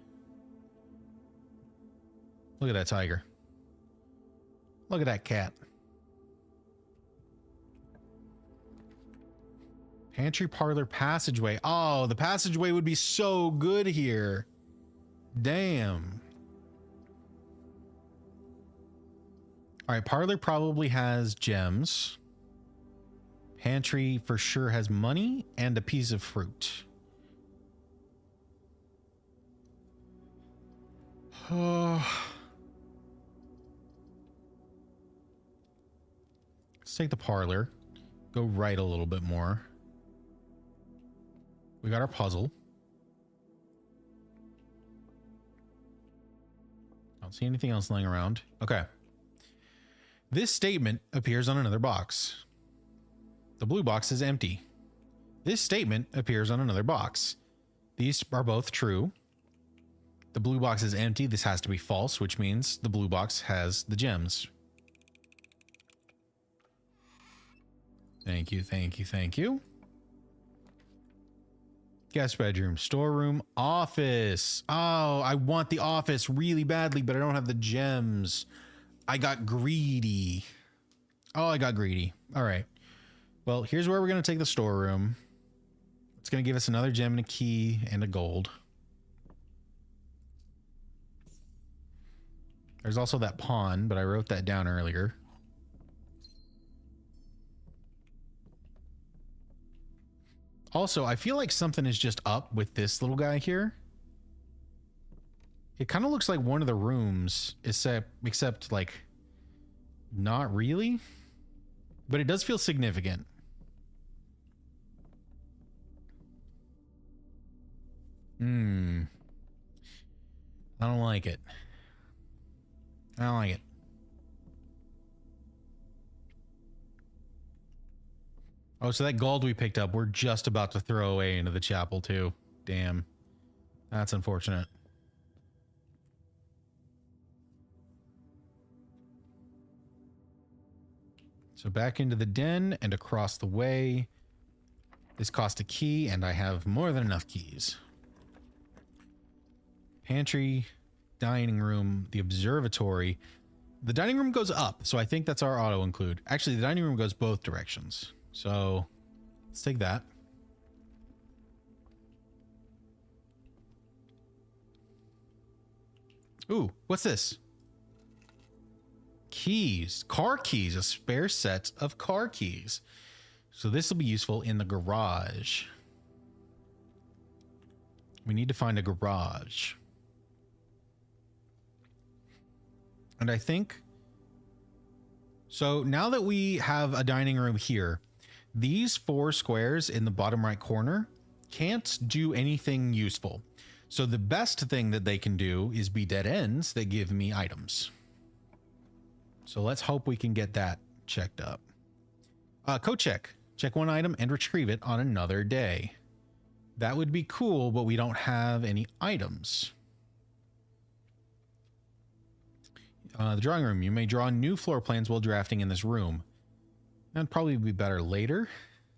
Look at that tiger. Look at that cat. Pantry, parlor, passageway. Oh, the passageway would be so good here. Damn. All right, parlor probably has gems. Pantry for sure has money and a piece of fruit. Oh. Let's take the parlor. Go right a little bit more. We got our puzzle. I don't see anything else laying around. Okay. This statement appears on another box. The blue box is empty. This statement appears on another box. These are both true. The blue box is empty. This has to be false, which means the blue box has the gems. Thank you, thank you, thank you. Guest bedroom, storeroom, office. Oh, I want the office really badly, but I don't have the gems. I got greedy. Oh, I got greedy. All right. Well, here's where we're going to take the storeroom. It's going to give us another gem and a key and a gold. There's also that pawn, but I wrote that down earlier. Also, I feel like something is just up with this little guy here. It kind of looks like one of the rooms, except like not really, but it does feel significant. Hmm. I don't like it. I don't like it. Oh, so that gold we picked up, we're just about to throw away into the chapel too. Damn. That's unfortunate. So back into the den and across the way. This cost a key, and I have more than enough keys. Pantry, dining room, the observatory. The dining room goes up, so I think that's our auto include. Actually, the dining room goes both directions. So let's take that. Ooh, what's this? Keys, car keys, a spare set of car keys. So this will be useful in the garage. We need to find a garage. And I think, so now that we have a dining room here, these 4 squares in the bottom right corner can't do anything useful. So the best thing that they can do is be dead ends that give me items. So let's hope we can get that checked up. Code check. Check one item and retrieve it on another day. That would be cool, but we don't have any items. The drawing room. You may draw new floor plans while drafting in this room. That'd probably be better later.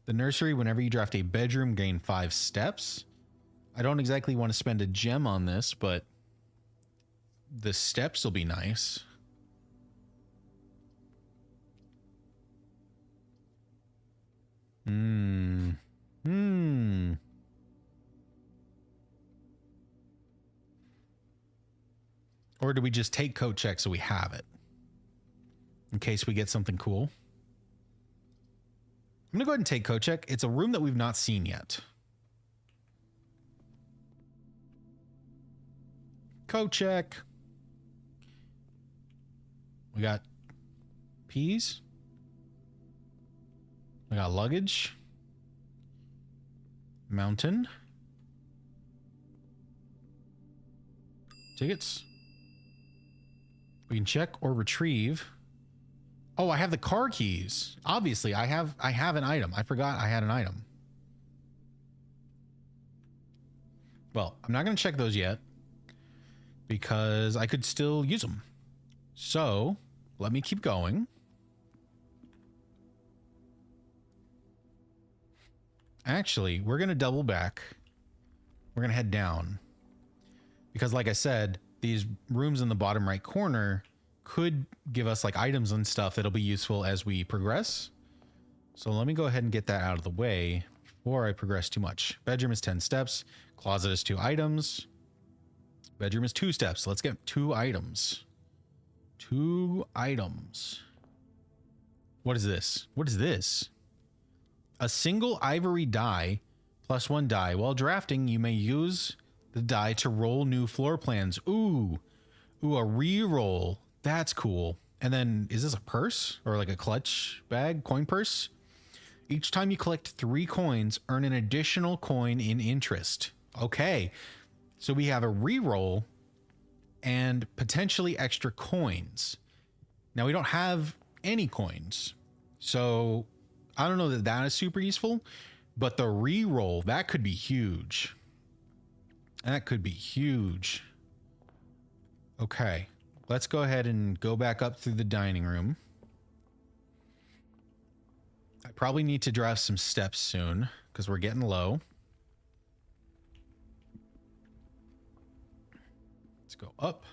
The nursery. Whenever you draft a bedroom, gain 5 steps. I don't exactly want to spend a gem on this, but the steps will be nice. Or do we just take code check so we have it in case we get something cool? I'm gonna go ahead and take code check. It's a room that we've not seen yet. Code check. We got peas. We got luggage. Mountain. Tickets. We can check or retrieve. Oh, I have the car keys. Obviously, I have an item. I forgot I had an item. Well, I'm not going to check those yet because I could still use them. So, let me keep going. Actually, we're going to double back. We're going to head down. Because like I said, these rooms in the bottom right corner could give us like items and stuff that'll be useful as we progress. So let me go ahead and get that out of the way before I progress too much. Bedroom is 10 steps. Closet is 2 items. Bedroom is 2 steps. Let's get 2 items. 2 items. What is this? What is this? A single ivory die plus 1 die. While drafting, you may use the die to roll new floor plans. Ooh, a re-roll. That's cool. And then is this a purse or like a clutch bag, coin purse? Each time you collect 3 coins, earn an additional coin in interest. Okay. So we have a re-roll and potentially extra coins. Now we don't have any coins. So I don't know that that is super useful, but the re-roll, that could be huge. That could be huge. Okay, let's go ahead and go back up through the dining room. I probably need to draft some steps soon because we're getting low. Let's go up.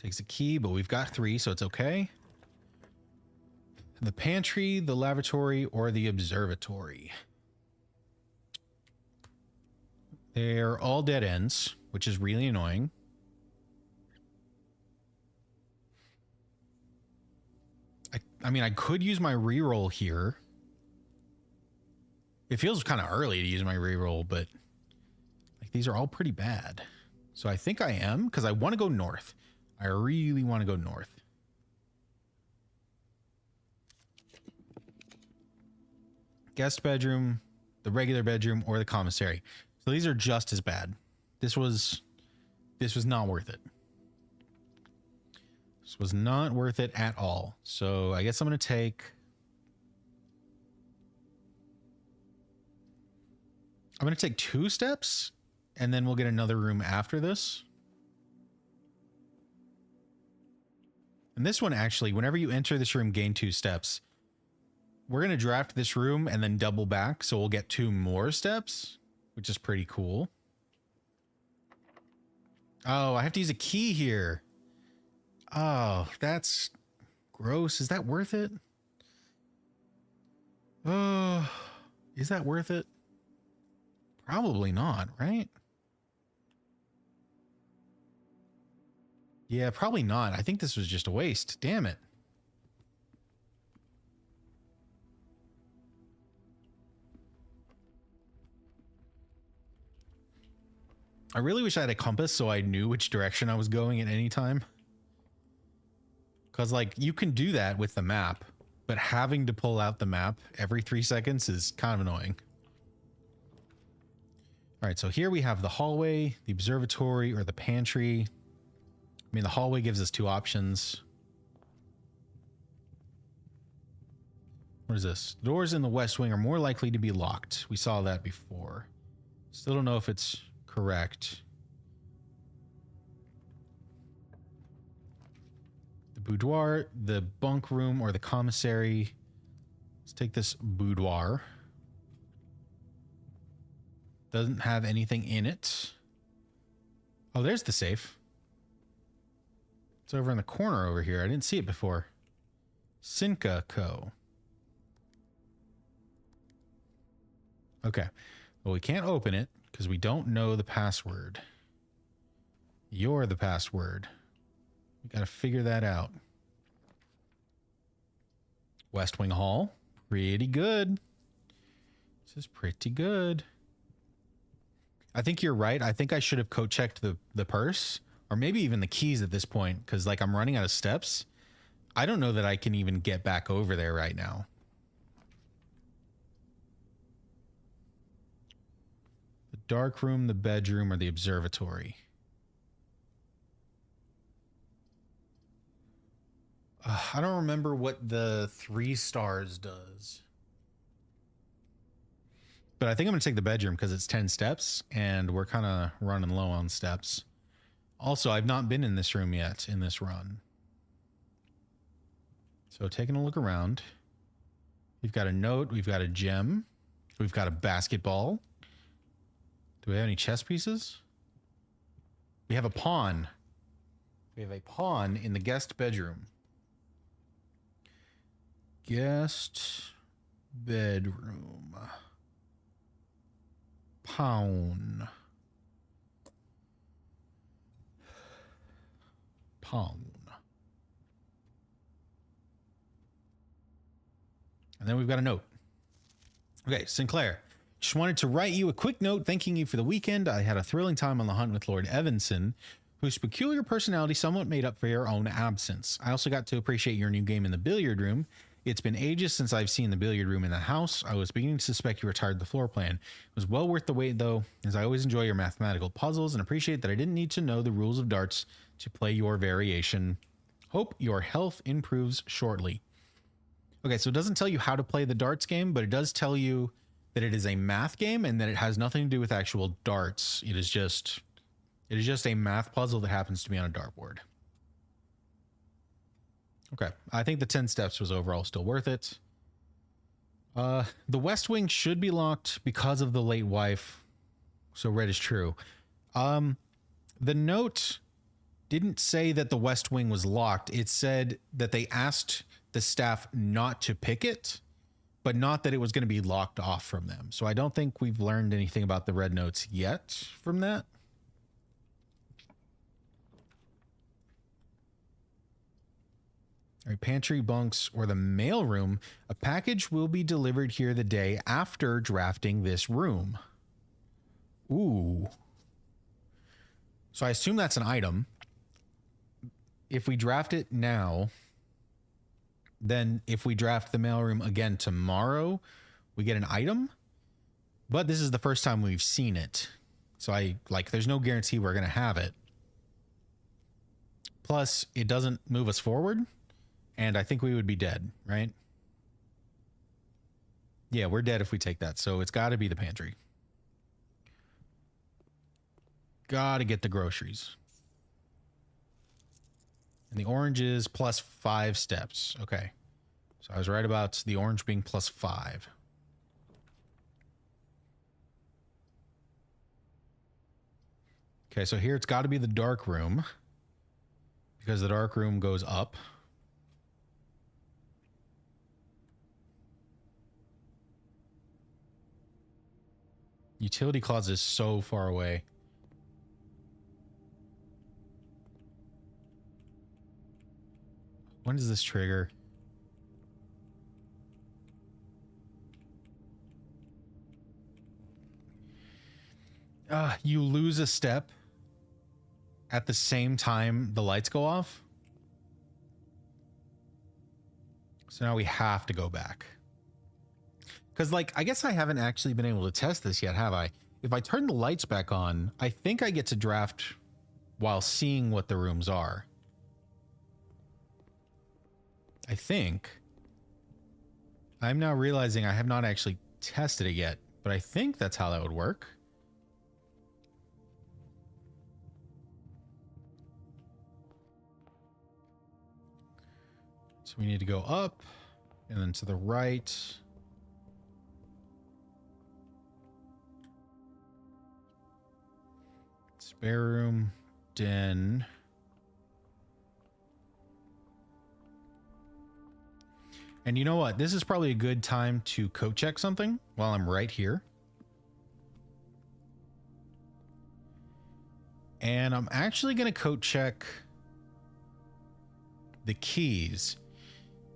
Takes a key, but we've got 3, so it's okay. The pantry, the lavatory, or the observatory. They're all dead ends, which is really annoying. I mean, I could use my reroll here. It feels kind of early to use my reroll, but like these are all pretty bad. So I think I am, because I want to go north. I really want to go north. Guest bedroom, the regular bedroom, or the commissary. So these are just as bad. This was not worth it. This was not worth it at all. So I guess I'm going to take... I'm going to take 2 steps, and then we'll get another room after this. And this one, actually, whenever you enter this room, gain 2 steps. We're going to draft this room and then double back, so we'll get 2 more steps, which is pretty cool. Oh, I have to use a key here. Oh, that's gross. Is that worth it? Oh, is that worth it? Probably not, right? Yeah, probably not. I think this was just a waste. Damn it. I really wish I had a compass so I knew which direction I was going at any time. Because, like, you can do that with the map, but having to pull out the map every 3 seconds is kind of annoying. All right, so here we have the hallway, the observatory, or the pantry. I mean, the hallway gives us 2 options. What is this? The doors in the west wing are more likely to be locked. We saw that before. Still don't know if it's correct. The boudoir, the bunk room, or the commissary. Let's take this boudoir. Doesn't have anything in it. Oh, there's the safe. It's over in the corner over here. I didn't see it before. Sinca Co. Okay. Well, we can't open it because we don't know the password. You're the password. We got to figure that out. West Wing Hall. Pretty good. This is pretty good. I think you're right. I think I should have coat checked the purse. Or maybe even the keys at this point, because, like, I'm running out of steps. I don't know that I can even get back over there right now. The dark room, the bedroom, or the observatory. I don't remember what the 3 stars does. But I think I'm going to take the bedroom because it's 10 steps, and we're kind of running low on steps. Also, I've not been in this room yet in this run. So taking a look around. We've got a note. We've got a gem. We've got a basketball. Do we have any chess pieces? We have a pawn. We have a pawn in the guest bedroom. Guest bedroom. Pawn. Pawn. And then we've got a note. Okay, Sinclair. Just wanted to write you a quick note thanking you for the weekend. I had a thrilling time on the hunt with Lord Evanson, whose peculiar personality somewhat made up for your own absence. I also got to appreciate your new game in the billiard room. It's been ages since I've seen the billiard room in the house. I was beginning to suspect you retired the floor plan. It was well worth the wait, though, as I always enjoy your mathematical puzzles and appreciate that I didn't need to know the rules of darts to play your variation. Hope your health improves shortly. Okay, so it doesn't tell you how to play the darts game, but it does tell you that it is a math game and that it has nothing to do with actual darts. It is just a math puzzle that happens to be on a dartboard. Okay, I think the 10 steps was overall still worth it. The West Wing should be locked because of the late wife. So red is true. The note didn't say that the West Wing was locked. It said that they asked the staff not to pick it, but not that it was going to be locked off from them. So I don't think we've learned anything about the red notes yet from that. All right, pantry, bunks, or the mailroom. A package will be delivered here the day after drafting this room. Ooh. So I assume that's an item. If we draft it now, then if we draft the mailroom again tomorrow, we get an item. But this is the first time we've seen it. So there's no guarantee we're going to have it. Plus, it doesn't move us forward. And I think we would be dead, right? Yeah, we're dead if we take that. So it's got to be the pantry. Got to get the groceries. And the orange is plus 5 steps. Okay. So I was right about the orange being plus 5. Okay, so here it's got to be the dark room. Because the dark room goes up. Utility closet is so far away. When does this trigger? You lose a step at the same time the lights go off. So now we have to go back. Because, like, I guess I haven't actually been able to test this yet, have I? If I turn the lights back on, I think I get to draft while seeing what the rooms are. I think. I'm now realizing I have not actually tested it yet, but I think that's how that would work. So we need to go up and then to the right. Spare room, den. And you know what? This is probably a good time to code check something while I'm right here. And I'm actually going to code check the keys.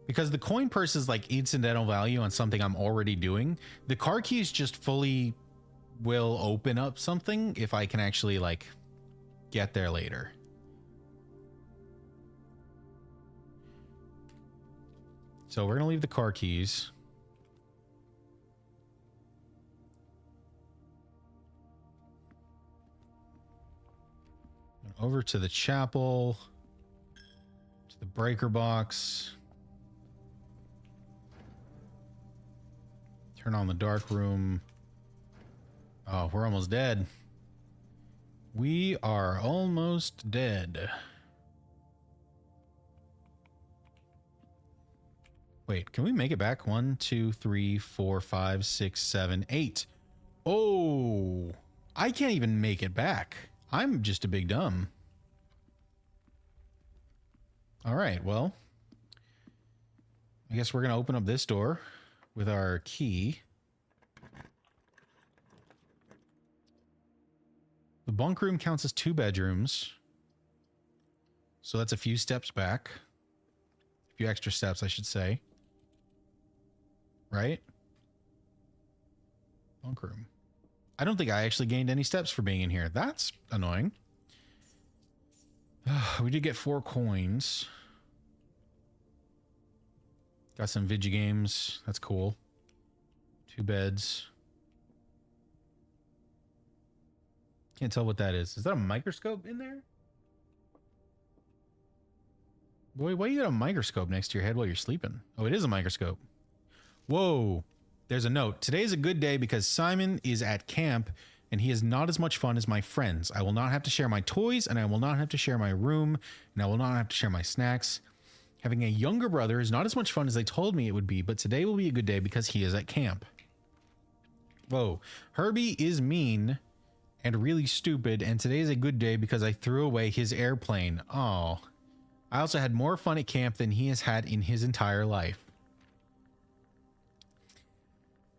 Because the coin purse is like incidental value on something I'm already doing. The car keys just fully will open up something if I can actually like get there later. So we're gonna leave the car keys. Over to the chapel, to the breaker box. Turn on the dark room. Oh, we're almost dead. We are almost dead. Wait, can we make it back? 1, 2, 3, 4, 5, 6, 7, 8. Oh, I can't even make it back. I'm just a big dumb. All right, well, I guess we're going to open up this door with our key. The bunk room counts as 2 bedrooms. So that's a few steps back. A few extra steps, I should say. Right? Bunk room. I don't think I actually gained any steps for being in here. That's annoying. We did get 4 coins. Got some Vigi games. That's cool. 2 beds. Can't tell what that is. Is that a microscope in there? Boy, why you got a microscope next to your head while you're sleeping? Oh, it is a microscope. Whoa. There's a note. Today is a good day because Simon is at camp and he is not as much fun as my friends. I will not have to share my toys and I will not have to share my room and I will not have to share my snacks. Having a younger brother is not as much fun as they told me it would be, but today will be a good day because he is at camp. Whoa. Herbie is mean and really stupid, and today is a good day because I threw away his airplane. Oh. I also had more fun at camp than he has had in his entire life.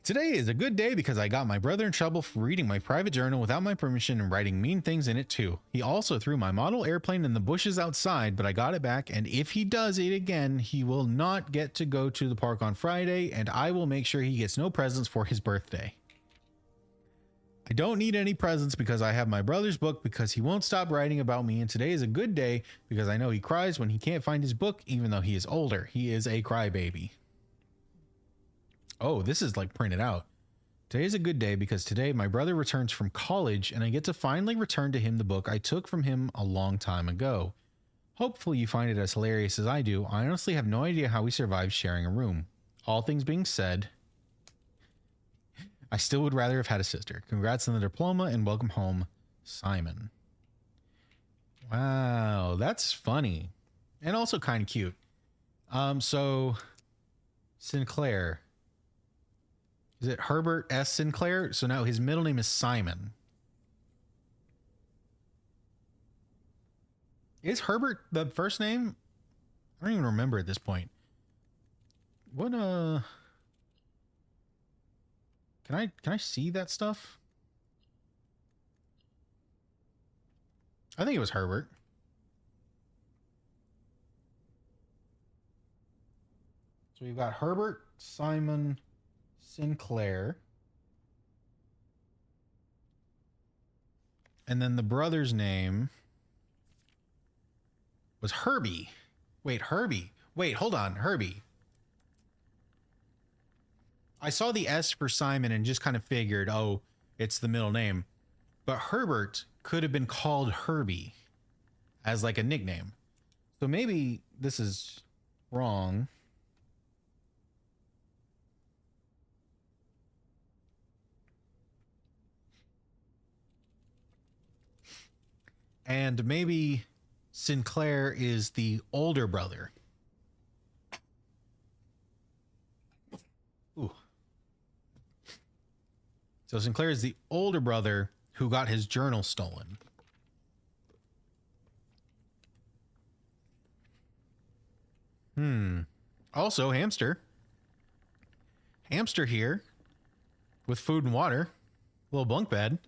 Today is a good day because I got my brother in trouble for reading my private journal without my permission and writing mean things in it too. He also threw my model airplane in the bushes outside, but I got it back, and if he does it again, he will not get to go to the park on Friday, and I will make sure he gets no presents for his birthday. I don't need any presents because I have my brother's book because he won't stop writing about me, and today is a good day because I know he cries when he can't find his book even though he is older. He is a crybaby. Oh, this is like printed out. Today is a good day because today my brother returns from college and I get to finally return to him the book I took from him a long time ago. Hopefully you find it as hilarious as I do. I honestly have no idea how we survived sharing a room. All things being said, I still would rather have had a sister. Congrats on the diploma and welcome home, Simon. Wow, that's funny. And also kind of cute. So Sinclair. Is it Herbert S. Sinclair? So now his middle name is Simon. Is Herbert the first name? I don't even remember at this point. What can I see that stuff? I think it was Herbert. So we've got Herbert, Simon, Sinclair. And then the brother's name was Herbie. Wait, Herbie. Wait, hold on, Herbie. I saw the S for Simon and just kind of figured, oh, it's the middle name. But Herbert could have been called Herbie as like a nickname. So maybe this is wrong. And maybe Sinclair is the older brother. Ooh. So Sinclair is the older brother who got his journal stolen. Also, Hamster. Hamster here with food and water. Little bunk bed.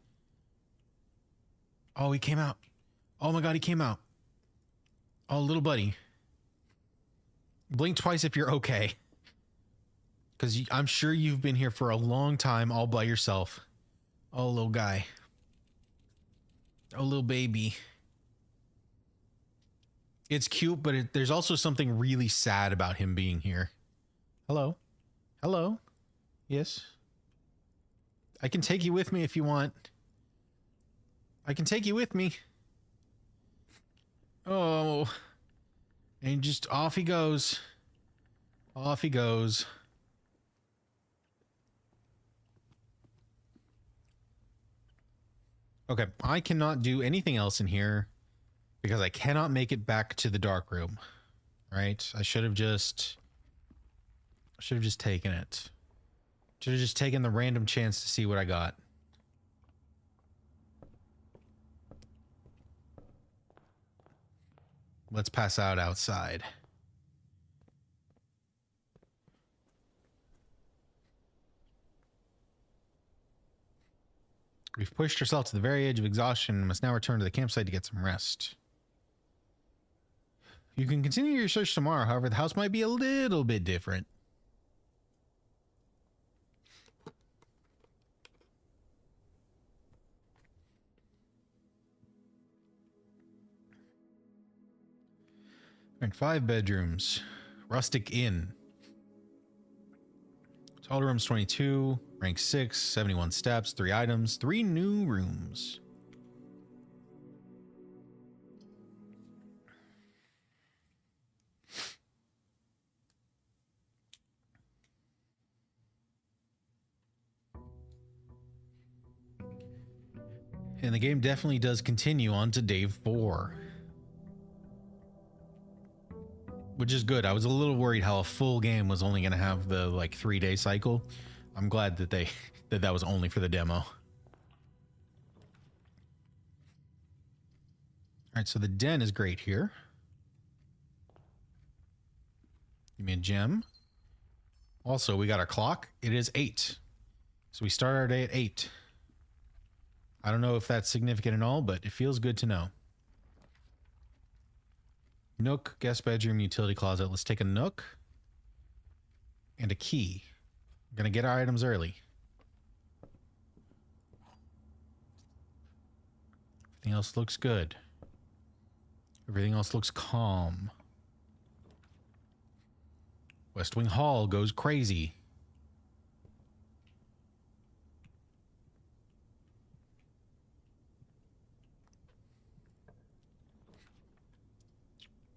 Oh, he came out. Oh my God, he came out. Oh, little buddy. Blink twice if you're okay. Because I'm sure you've been here for a long time all by yourself. Oh, little guy. Oh, little baby. It's cute, but there's also something really sad about him being here. Hello? Hello? Yes? I can take you with me if you want. I can take you with me. Oh. And just off he goes. Off he goes. Okay, I cannot do anything else in here because I cannot make it back to the dark room. Right? I should have just taken it. Should have just taken the random chance to see what I got. Let's pass out outside. We've pushed ourselves to the very edge of exhaustion and must now return to the campsite to get some rest. You can continue your search tomorrow, however, the house might be a little bit different. And 5 bedrooms. Rustic Inn. Total rooms 22. Rank 6. 71 steps. 3 items. 3 new rooms. And the game definitely does continue on to day 4. Which is good. I was a little worried how a full game was only going to have the like 3-day cycle. I'm glad that that was only for the demo. All right, so the den is great here. Give me a gem. Also, we got our clock. It is 8. So we start our day at 8. I don't know if that's significant at all, but it feels good to know. Nook, guest bedroom, utility closet. Let's take a nook and a key. I'm gonna get our items early. Everything else looks good. Everything else looks calm. West Wing Hall goes crazy.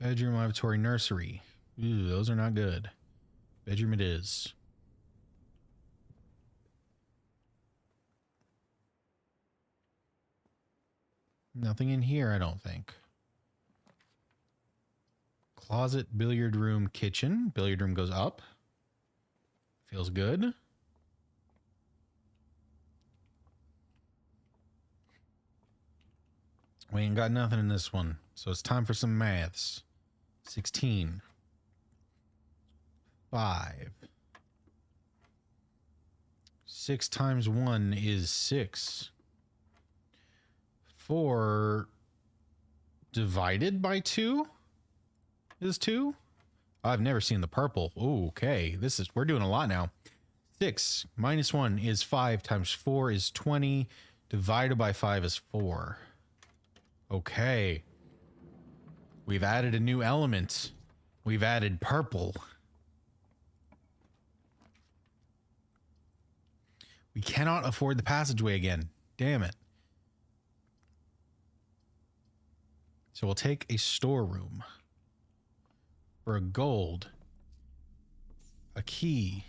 Bedroom, lavatory, nursery. Ooh, those are not good. Bedroom it is. Nothing in here, I don't think. Closet, billiard room, kitchen. Billiard room goes up. Feels good. We ain't got nothing in this one, so it's time for some maths. 16. 5. 6 times 1 is 6. 4 divided by 2 is 2. I've never seen the purple. Ooh, okay, we're doing a lot now. 6 minus 1 is 5 times 4 is 20. Divided by 5 is 4. Okay. We've added a new element. We've added purple. We cannot afford the passageway again. Damn it. So we'll take a storeroom for a gold, a key,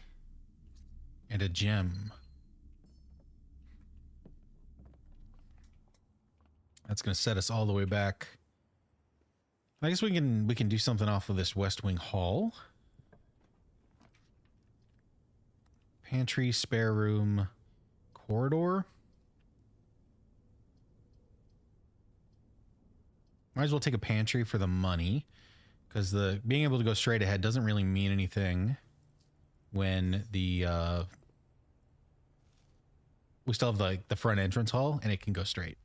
and a gem. That's going to set us all the way back. I guess we can do something off of this West Wing Hall. Pantry, spare room, corridor. Might as well take a pantry for the money, because the being able to go straight ahead doesn't really mean anything when the we still have like the front entrance hall and it can go straight.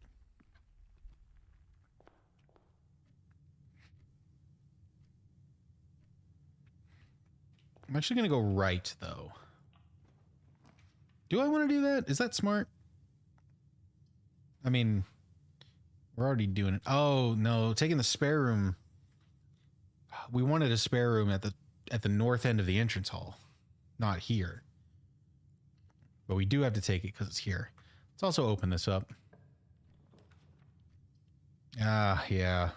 I'm actually going to go right, though. Do I want to do that? Is that smart? I mean, we're already doing it. Oh, no. Taking the spare room. We wanted a spare room at the north end of the entrance hall. Not here. But we do have to take it because it's here. Let's also open this up. Ah, yeah.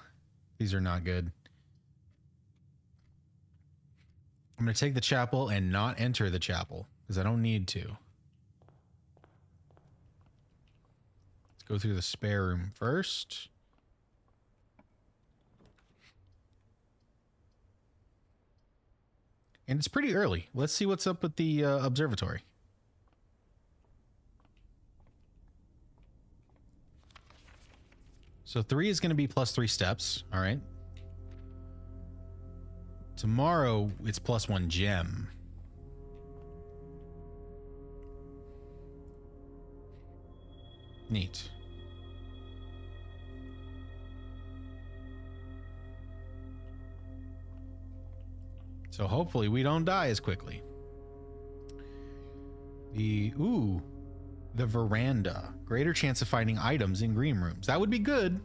These are not good. I'm going to take the chapel and not enter the chapel because I don't need to. Let's go through the spare room first. And it's pretty early. Let's see what's up with the observatory. So 3 is going to be plus 3 steps. All right. Tomorrow, it's plus 1 gem. Neat. So hopefully we don't die as quickly. The veranda. Greater chance of finding items in green rooms. That would be good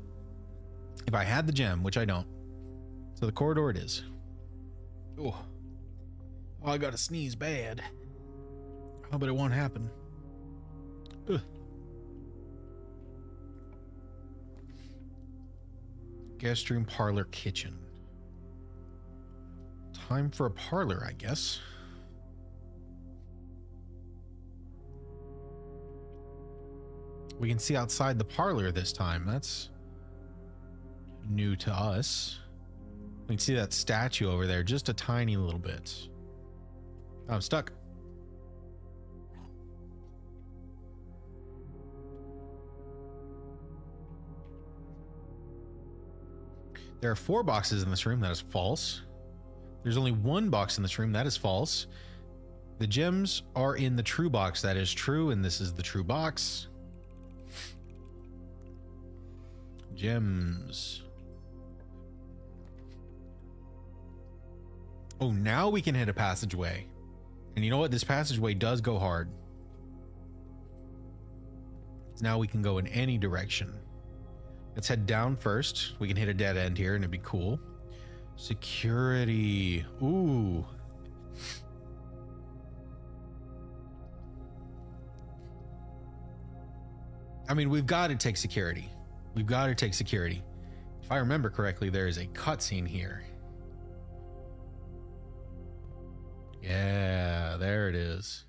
if I had the gem, which I don't. So the corridor it is. Oh, I gotta sneeze bad. Oh, but it won't happen. Ugh. Guest room, parlor, kitchen. Time for a parlor, I guess. We can see outside the parlor this time. That's new to us. We can see that statue over there just a tiny little bit. Oh, I'm stuck. There are 4 boxes in this room. That is false. There's only 1 box in this room. That is false. The gems are in the true box. That is true, and this is the true box. Gems. Oh, now we can hit a passageway. And you know what? This passageway does go hard. Now we can go in any direction. Let's head down first. We can hit a dead end here and it'd be cool. Security. Ooh. I mean, we've got to take security. We've got to take security. If I remember correctly, there is a cutscene here. Yeah, there it is.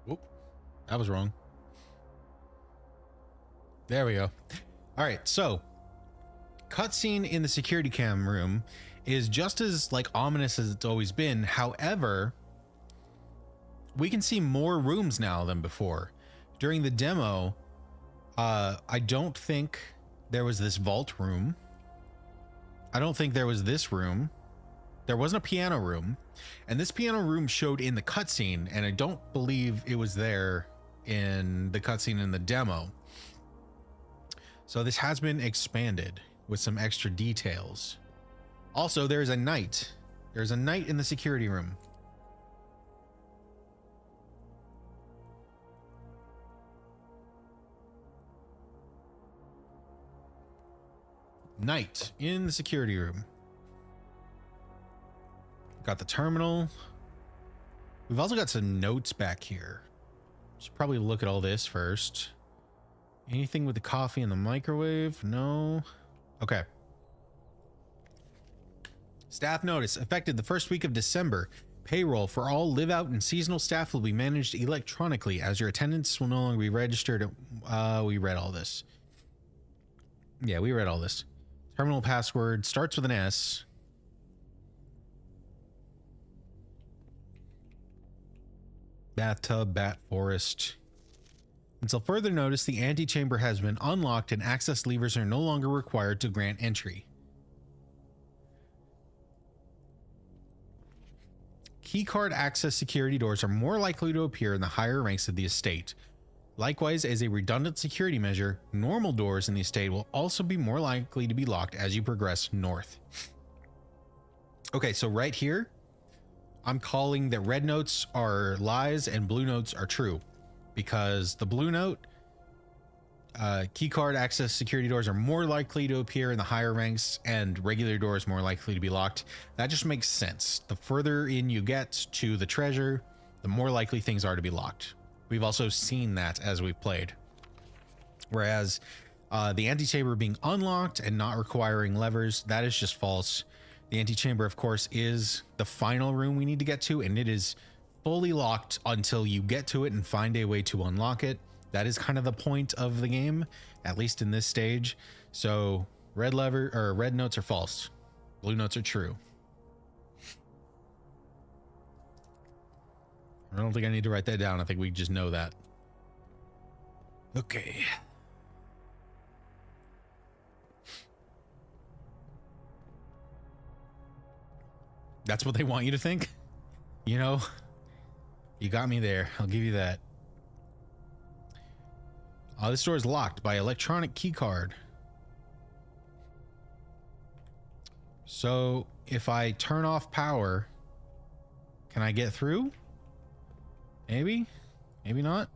Whoop, that was wrong. There we go. All right, so cutscene in the security cam room is just as like ominous as it's always been. However, we can see more rooms now than before. During the demo, I don't think there was this vault room. I don't think there was this room. There wasn't a piano room, and this piano room showed in the cutscene, and I don't believe it was there in the cutscene in the demo. So this has been expanded with some extra details. Also, there's a knight. There's a knight in the security room. Knight in the security room. Got the terminal. We've also got some notes back here. Should probably look at all this first. Anything with the coffee in the microwave? No. Okay. Staff notice. Affected the first week of December. Payroll for all live out and seasonal staff will be managed electronically, as your attendance will no longer be registered. We read all this. Yeah, we read all this. Terminal password starts with an S. Bathtub, bat forest. Until further notice, the antechamber has been unlocked and access levers are no longer required to grant entry. Keycard access security doors are more likely to appear in the higher ranks of the estate. Likewise, as a redundant security measure, normal doors in the estate will also be more likely to be locked as you progress north. Okay, so right here, I'm calling that red notes are lies and blue notes are true, because the blue note, keycard access security doors are more likely to appear in the higher ranks and regular doors more likely to be locked. That just makes sense. The further in you get to the treasure, the more likely things are to be locked. We've also seen that as we've played. Whereas the antechamber being unlocked and not requiring levers, that is just false. The antechamber, of course, is the final room we need to get to, and it is fully locked until you get to it and find a way to unlock it. That is kind of the point of the game, at least in this stage. So red notes are false. Blue notes are true. I don't think I need to write that down. I think we just know that. Okay. That's what they want you to think? You know, you got me there. I'll give you that. This door is locked by electronic key card. So if I turn off power, can I get through? Maybe, maybe not.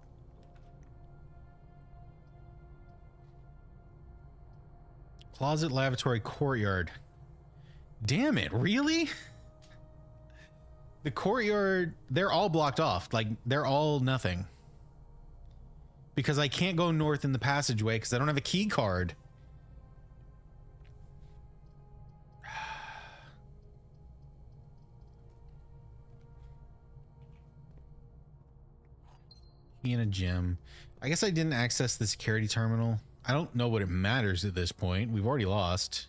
Closet, lavatory, courtyard. Damn it, really? The courtyard, they're all blocked off. Like, they're all nothing. Because I can't go north in the passageway because I don't have a key card. Key in a gym. I guess I didn't access the security terminal. I don't know what it matters at this point. We've already lost.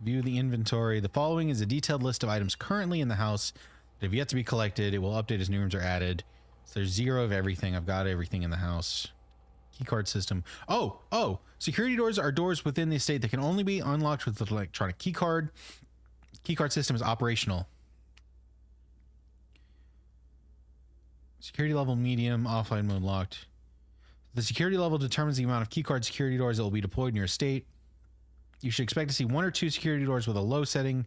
View the inventory. The following is a detailed list of items currently in the house that have yet to be collected. It will update as new rooms are added. So there's 0 of everything. I've got everything in the house. Keycard system. Oh, security doors are doors within the estate that can only be unlocked with the electronic keycard. Keycard system is operational. Security level medium, offline mode locked. The security level determines the amount of keycard security doors that will be deployed in your estate. You should expect to see 1 or 2 security doors with a low setting,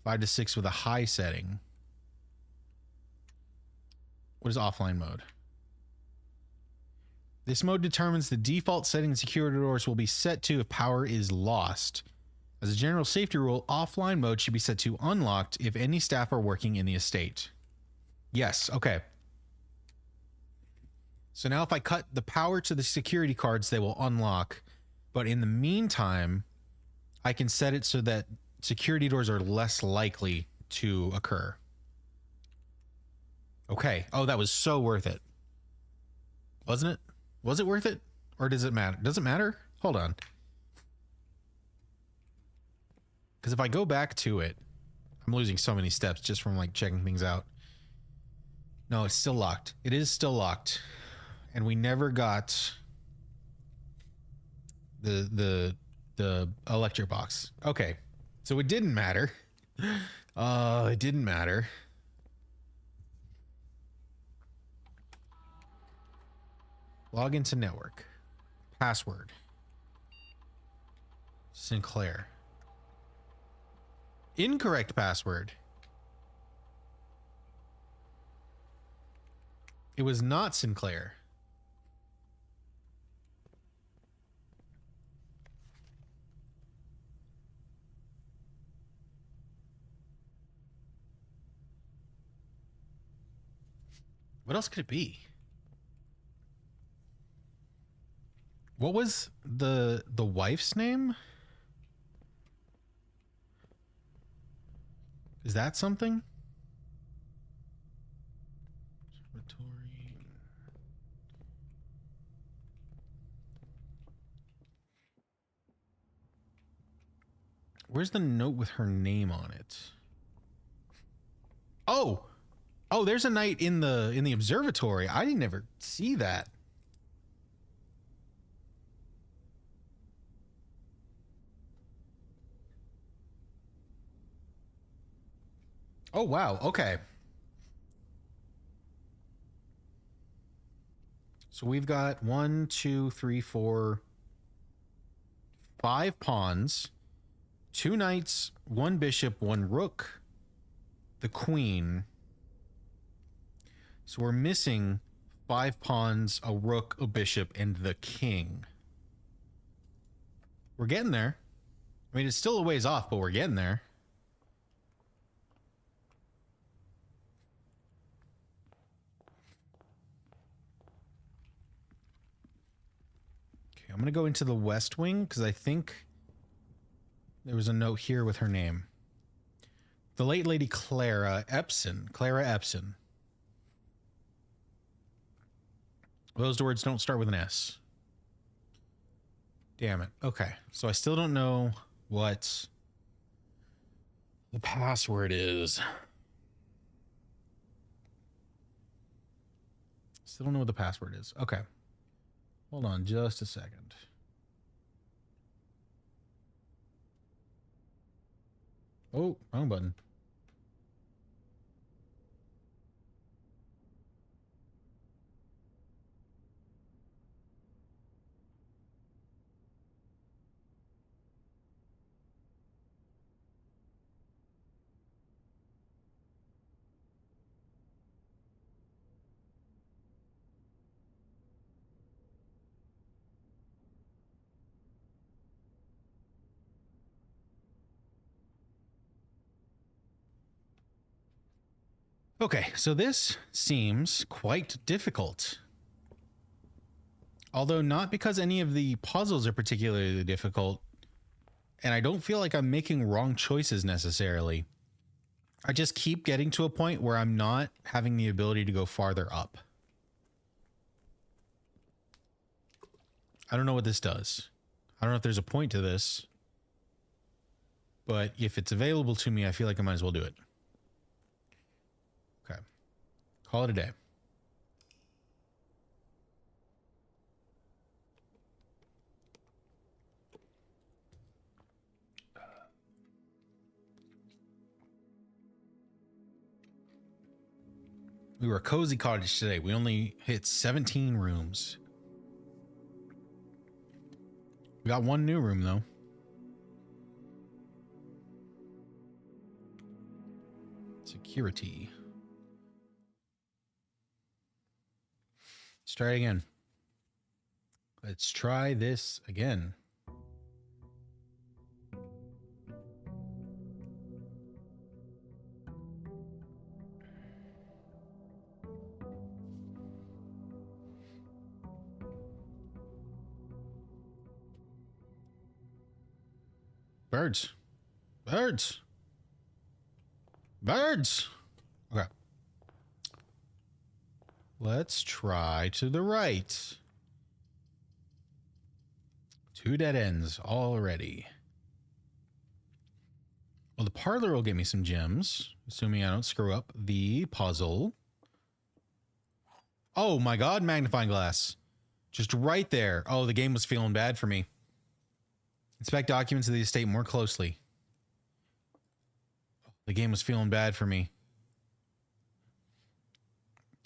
5 to 6 with a high setting. What is offline mode? This mode determines the default setting security doors will be set to if power is lost. As a general safety rule, offline mode should be set to unlocked if any staff are working in the estate. Yes, okay. So now if I cut the power to the security cards, they will unlock. But in the meantime, I can set it so that security doors are less likely to occur. Okay. Oh, that was so worth it. Wasn't it? Was it worth it? Or does it matter? Does it matter? Hold on. Because if I go back to it, I'm losing so many steps just from like checking things out. No, it's still locked. It is still locked. And we never got the electric box. Okay. So it didn't matter. It didn't matter. Log into network. Password. Sinclair. Incorrect password. It was not Sinclair. What else could it be? What was the wife's name? Is that something? Where's the note with her name on it? Oh, there's a night in the observatory. I didn't ever see that. Oh, wow. Okay. So we've got 1, 2, 3, 4, 5 pawns, 2 knights, 1 bishop, 1 rook, the queen. So we're missing 5 pawns, a rook, a bishop, and the king. We're getting there. I mean, it's still a ways off, but we're getting there. I'm going to go into the West Wing because I think there was a note here with her name. The late Lady Clara Epson. Clara Epson. Those words don't start with an S. Damn it. Okay. So I still don't know what the password is. Still don't know what the password is. Okay. Hold on just a second. Oh, wrong button. Okay, so this seems quite difficult. Although not because any of the puzzles are particularly difficult, and I don't feel like I'm making wrong choices necessarily. I just keep getting to a point where I'm not having the ability to go farther up. I don't know what this does. I don't know if there's a point to this, but if it's available to me, I feel like I might as well do it. Okay. Call it a day. We were a cozy cottage today. We only hit 17 rooms. We got one new room, though. Security. Let's try it again. Let's try this again. Birds. Birds. Birds. Okay. Let's try to the right. 2 dead ends already. Well, the parlor will get me some gems, assuming I don't screw up the puzzle. Oh my god, magnifying glass. Just right there. Oh, the game was feeling bad for me. Inspect documents of the estate more closely. The game was feeling bad for me.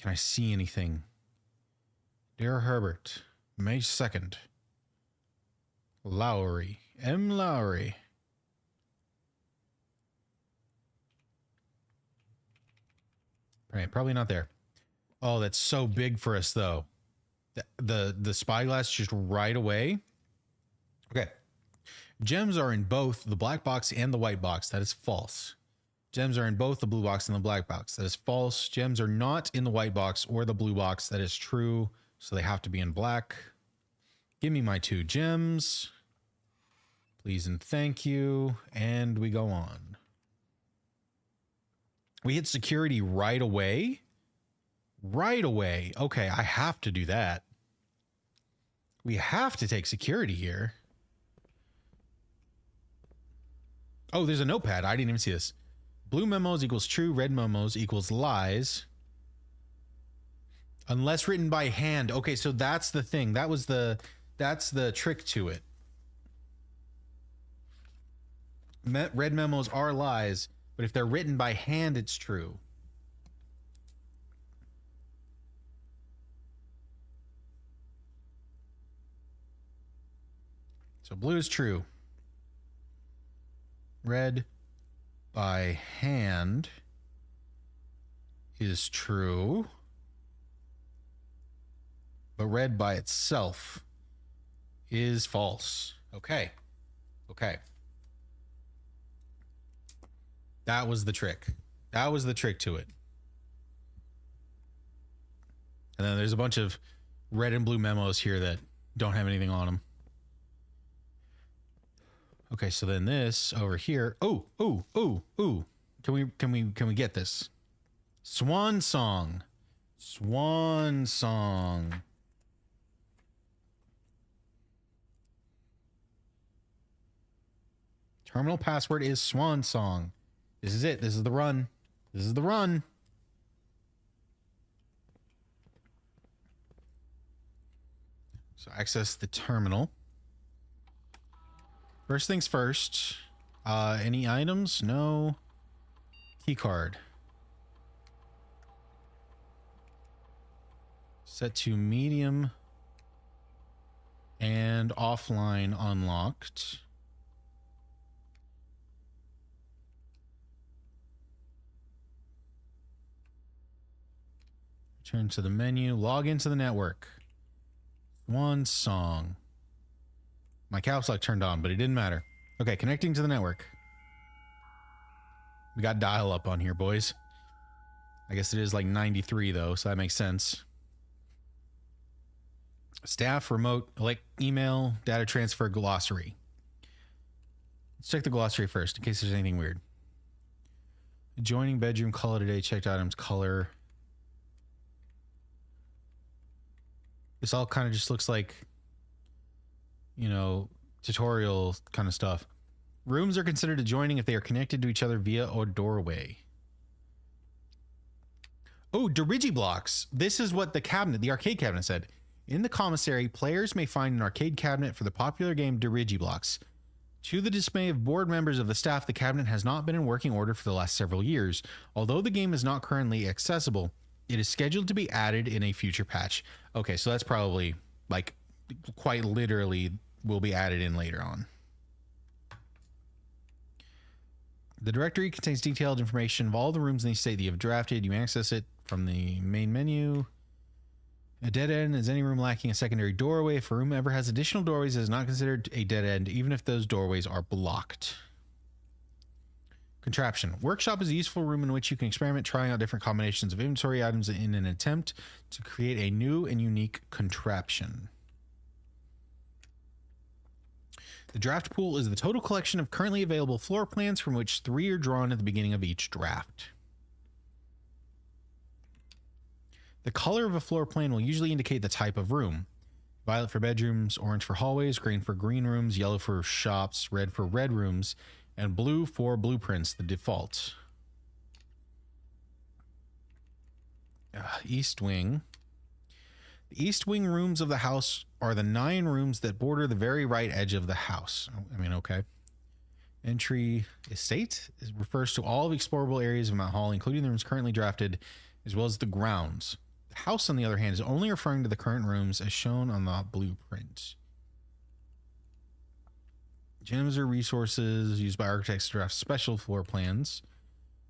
Can I see anything? Dear Herbert, May 2nd. Lowry. M. Lowry. Right, probably not there. Oh, that's so big for us, though. The spyglass just right away. Okay. Gems are in both the black box and the white box. That is false. Gems are in both the blue box and the black box. That is false. Gems are not in the white box or the blue box. That is true. So they have to be in black. Give me my 2 gems. Please and thank you. And we go on. We hit security right away. Right away. Okay, I have to do that. We have to take security here. Oh, there's a notepad. I didn't even see this. Blue memos equals true. Red memos equals lies. Unless written by hand. Okay, so that's the thing. That's the trick to it. Red memos are lies, but if they're written by hand, it's true. So blue is true. Red by hand is true, but red by itself is false. Okay. Okay. That was the trick. That was the trick to it. And then there's a bunch of red and blue memos here that don't have anything on them. Okay, so then this over here. Oh, oh, oh, oh. Can we get this? Swan song. Swan song. Terminal password is swan song. This is it. This is the run. This is the run. So access the terminal. First things first. Any items? No. Key card. Set to medium and offline unlocked. Return to the menu. Log into the network. One song. My caps lock turned on, but it didn't matter. Okay, connecting to the network. We got dial-up on here, boys. I guess it is like 93 though, so that makes sense. Staff, remote, like email, data transfer, glossary. Let's check the glossary first in case there's anything weird. Adjoining bedroom, color today, checked items, color. This all kind of just looks like, you know, tutorial kind of stuff. Rooms are considered adjoining if they are connected to each other via a doorway. Oh, Dirigiblocks. This is what the cabinet, the arcade cabinet said. In the commissary, players may find an arcade cabinet for the popular game Dirigiblocks. To the dismay of board members of the staff, the cabinet has not been in working order for the last several years. Although the game is not currently accessible, it is scheduled to be added in a future patch. Okay, so that's probably, like, quite literally will be added in later on. The directory contains detailed information of all the rooms in the estate that you have drafted. You may access it from the main menu. A dead end is any room lacking a secondary doorway. If a room ever has additional doorways, it is not considered a dead end, even if those doorways are blocked. Contraption. Workshop is a useful room in which you can experiment trying out different combinations of inventory items in an attempt to create a new and unique contraption. The draft pool is the total collection of currently available floor plans from which 3 are drawn at the beginning of each draft. The color of a floor plan will usually indicate the type of room. Violet for bedrooms, orange for hallways, green for green rooms, yellow for shops, red for red rooms, and blue for blueprints, the default. East wing. The east wing rooms of the house are the 9 rooms that border the very right edge of the house. I mean, okay. Entry estate refers to all of the explorable areas of Mount Hall, including the rooms currently drafted, as well as the grounds. The house, on the other hand, is only referring to the current rooms as shown on the blueprint. Gems are resources used by architects to draft special floor plans.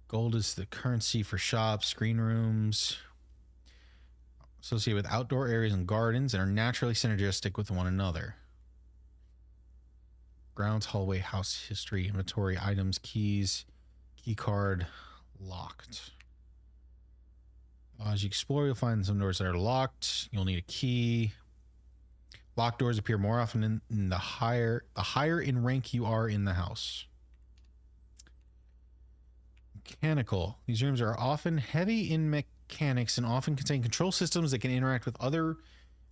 Gold is the currency for shops, green rooms, associated with outdoor areas and gardens, and are naturally synergistic with one another. Grounds, hallway, house history, inventory, items, keys, key card, locked. As you explore, you'll find some doors that are locked. You'll need a key. Locked doors appear more often in the higher in rank you are in the house. Mechanical. These rooms are often heavy in mechanics and often contain control systems that can interact with other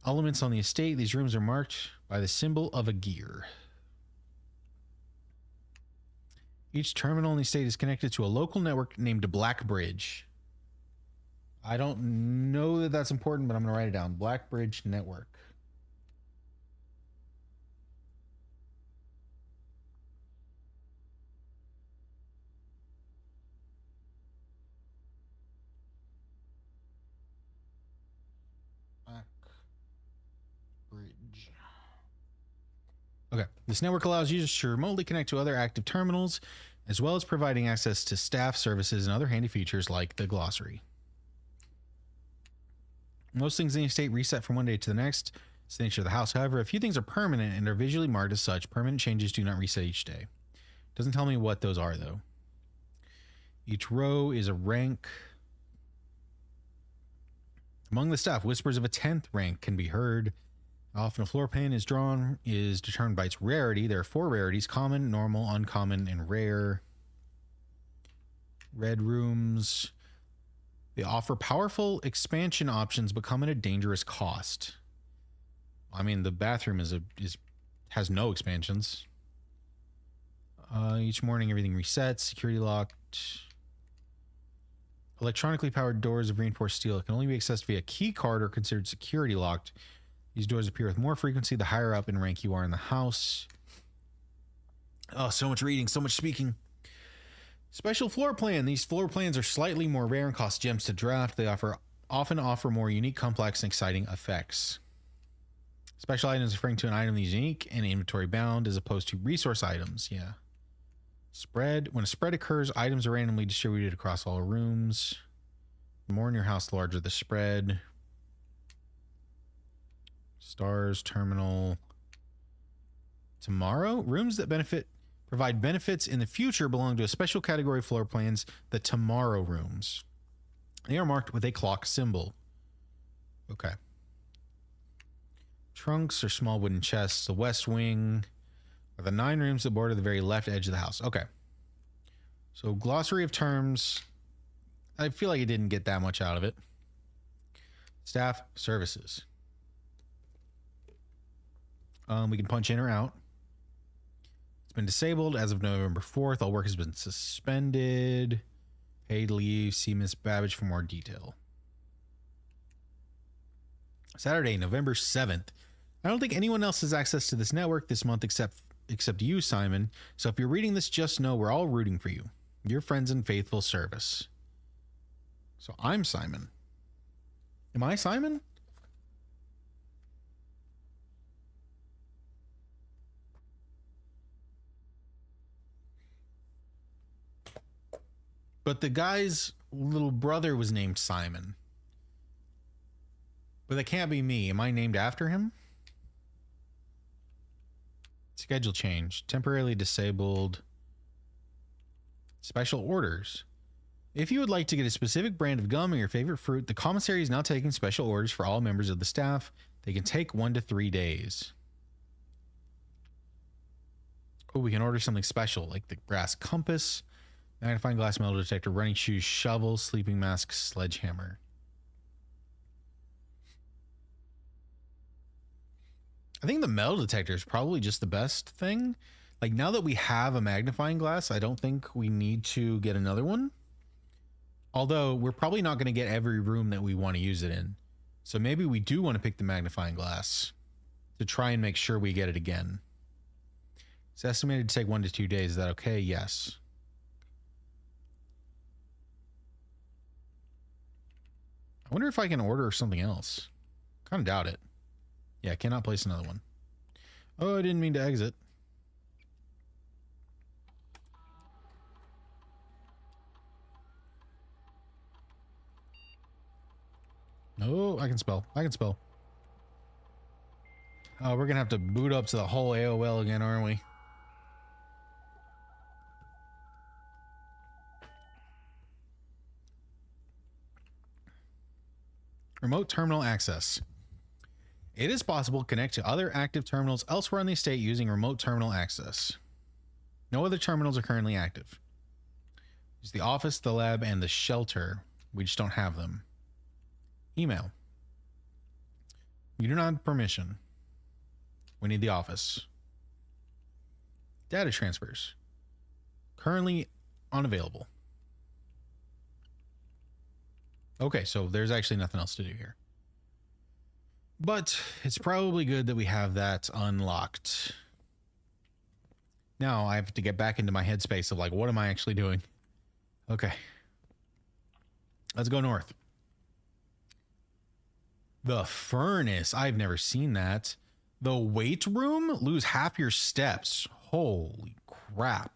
elements on the estate. These rooms are marked by the symbol of a gear. Each terminal in the estate is connected to a local network named Black Bridge. I don't know that that's important, but I'm going to write it down. Black Bridge Network. Black Bridge. Okay. This network allows users to remotely connect to other active terminals, as well as providing access to staff services and other handy features like the glossary. Most things in the estate reset from one day to the next. It's the nature of the house. However, a few things are permanent and are visually marked as such. Permanent changes do not reset each day. Doesn't tell me what those are, though. Each row is a rank. Among the staff, whispers of a 10th rank can be heard. How often a floor plan is drawn is determined by its rarity. There are 4 rarities: common, normal, uncommon, and rare. Red rooms. They offer powerful expansion options but come at a dangerous cost. I mean, the bathroom has no expansions. Each morning everything resets. Security locked. Electronically powered doors of reinforced steel can only be accessed via key card or considered security locked. These doors appear with more frequency the higher up in rank you are in the house. Oh, so much reading, so much speaking. Special floor plan. These floor plans are slightly more rare and cost gems to draft. They often offer more unique, complex, and exciting effects. Special items referring to an item that is unique and inventory bound as opposed to resource items. Yeah. Spread. When a spread occurs, items are randomly distributed across all rooms. The more in your house, the larger the spread. Stars, terminal. Tomorrow. Rooms that provide benefits in the future belong to a special category of floor plans, the tomorrow rooms. They are marked with a clock symbol. Okay. Trunks or small wooden chests. The west wing are the 9 rooms that border the very left edge of the house. Okay. So glossary of terms. I feel like it didn't get that much out of it. Staff services. We can punch in or out. It's been disabled as of November 4th. All work has been suspended. Paid leave. See Miss Babbage for more detail. Saturday, November 7th. I don't think anyone else has access to this network this month except you, Simon. So if you're reading this, just know we're all rooting for you. Your friends in faithful service. So I'm Simon. Am I Simon? But the guy's little brother was named Simon. But that can't be me. Am I named after him? Schedule change. Temporarily disabled. Special orders. If you would like to get a specific brand of gum or your favorite fruit, the commissary is now taking special orders for all members of the staff. They can take 1 to 3 days. Oh, we can order something special like the brass compass, magnifying glass, metal detector, running shoes, shovel, sleeping mask, sledgehammer. I think the metal detector is probably just the best thing. Like, now that we have a magnifying glass, I don't think we need to get another one. Although we're probably not going to get every room that we want to use it in. So maybe we do want to pick the magnifying glass to try and make sure we get it again. It's estimated to take 1 to 2 days. Is that okay? Yes. I wonder if I can order something else. Kind of doubt it. Yeah, I cannot place another one. Oh, I didn't mean to exit. No, I can spell. I can spell. Oh, we're going to have to boot up to the whole AOL again, aren't we? Remote terminal access. It is possible to connect to other active terminals elsewhere in the estate using remote terminal access. No other terminals are currently active. There's the office, the lab, and the shelter. We just don't have them. Email. You do not have permission. We need the office. Data transfers. Currently unavailable. Okay, so there's actually nothing else to do here. But it's probably good that we have that unlocked. Now I have to get back into my headspace of like, what am I actually doing? Okay. Let's go north. The furnace. I've never seen that. The weight room? Lose half your steps. Holy crap.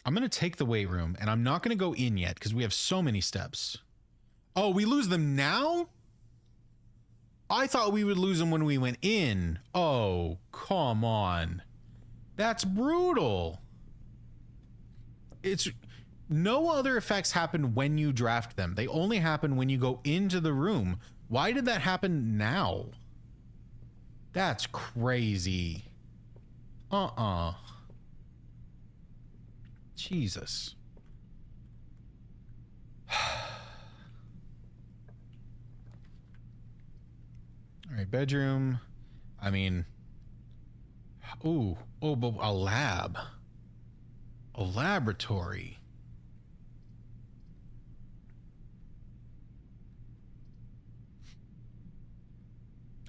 I'm going to take the weight room, and I'm not going to go in yet because we have so many steps. Oh, we lose them now? I thought we would lose them when we went in. Oh, come on. That's brutal. It's no other effects happen when you draft them. They only happen when you go into the room. Why did that happen now? That's crazy. Jesus. All right, bedroom. I mean, ooh, oh, but a lab. A laboratory.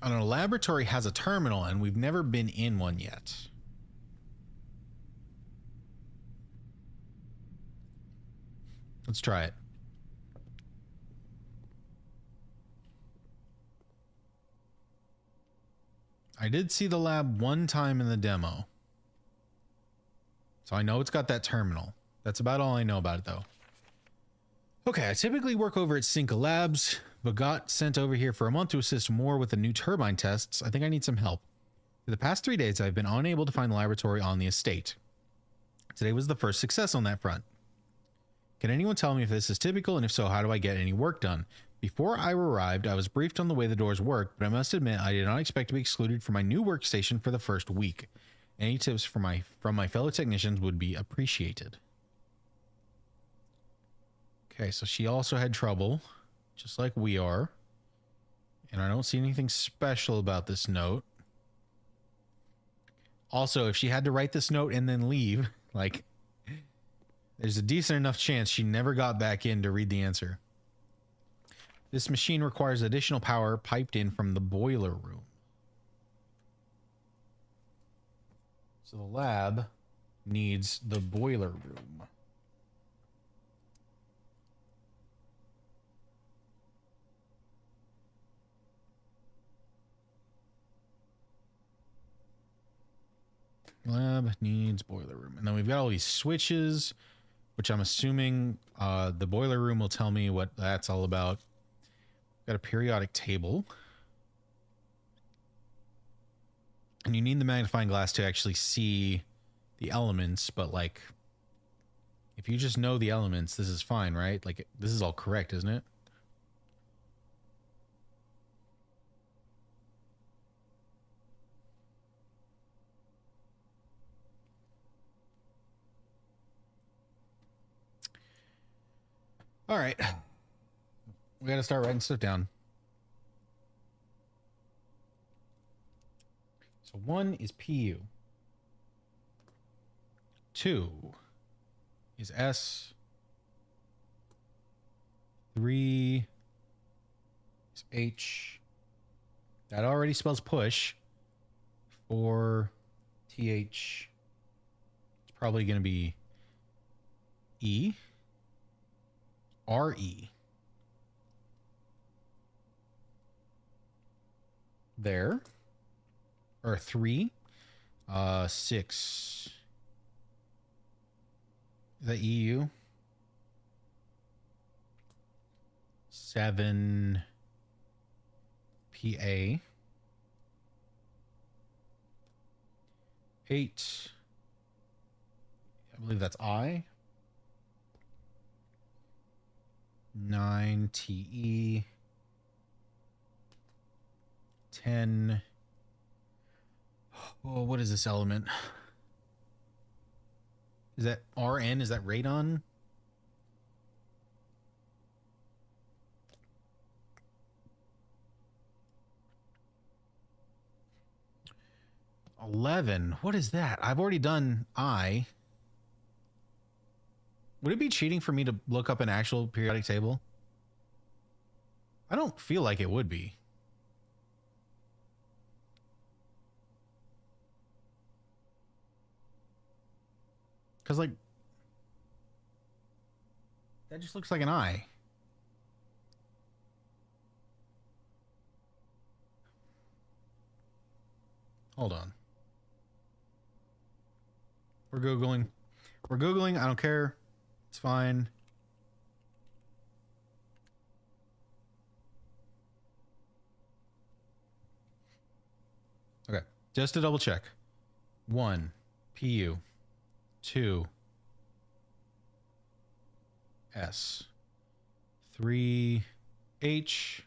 And a laboratory has a terminal, and we've never been in one yet. Let's try it. I did see the lab one time in the demo. So I know it's got that terminal. That's about all I know about it, though. Okay, I typically work over at Cinca Labs, but got sent over here for a month to assist more with the new turbine tests. I think I need some help. For the past 3 days, I've been unable to find the laboratory on the estate. Today was the first success on that front. Can anyone tell me if this is typical, and if so, how do I get any work done? Before I arrived, I was briefed on the way the doors work, but I must admit I did not expect to be excluded from my new workstation for the first week. Any tips from my fellow technicians would be appreciated. Okay, so she also had trouble, just like we are. And I don't see anything special about this note. Also, if she had to write this note and then leave, like, there's a decent enough chance she never got back in to read the answer. This machine requires additional power piped in from the boiler room. So the lab needs the boiler room. Lab needs boiler room. And then we've got all these switches, which I'm assuming the boiler room will tell me what that's all about. Got a periodic table. And you need the magnifying glass to actually see the elements, but like, if you just know the elements, this is fine, right? Like, this is all correct, isn't it? All right. We got to start writing stuff down. So 1 is PU. 2 is S. 3 is H. That already spells push. 4 TH. It's probably going to be E. RE. There. Or 3. 6. Is that EU? 7. PA. 8. I believe that's I. 9 TE. 10. Oh, what is this element? Is that RN? Is that radon? What is that? I've already done I. Would it be cheating for me to look up an actual periodic table? I don't feel like it would be. Because, like, that just looks like an eye. Hold on. We're Googling. We're Googling. I don't care. It's fine. Okay. Just to double check. 1. PU. 2. S. 3. H.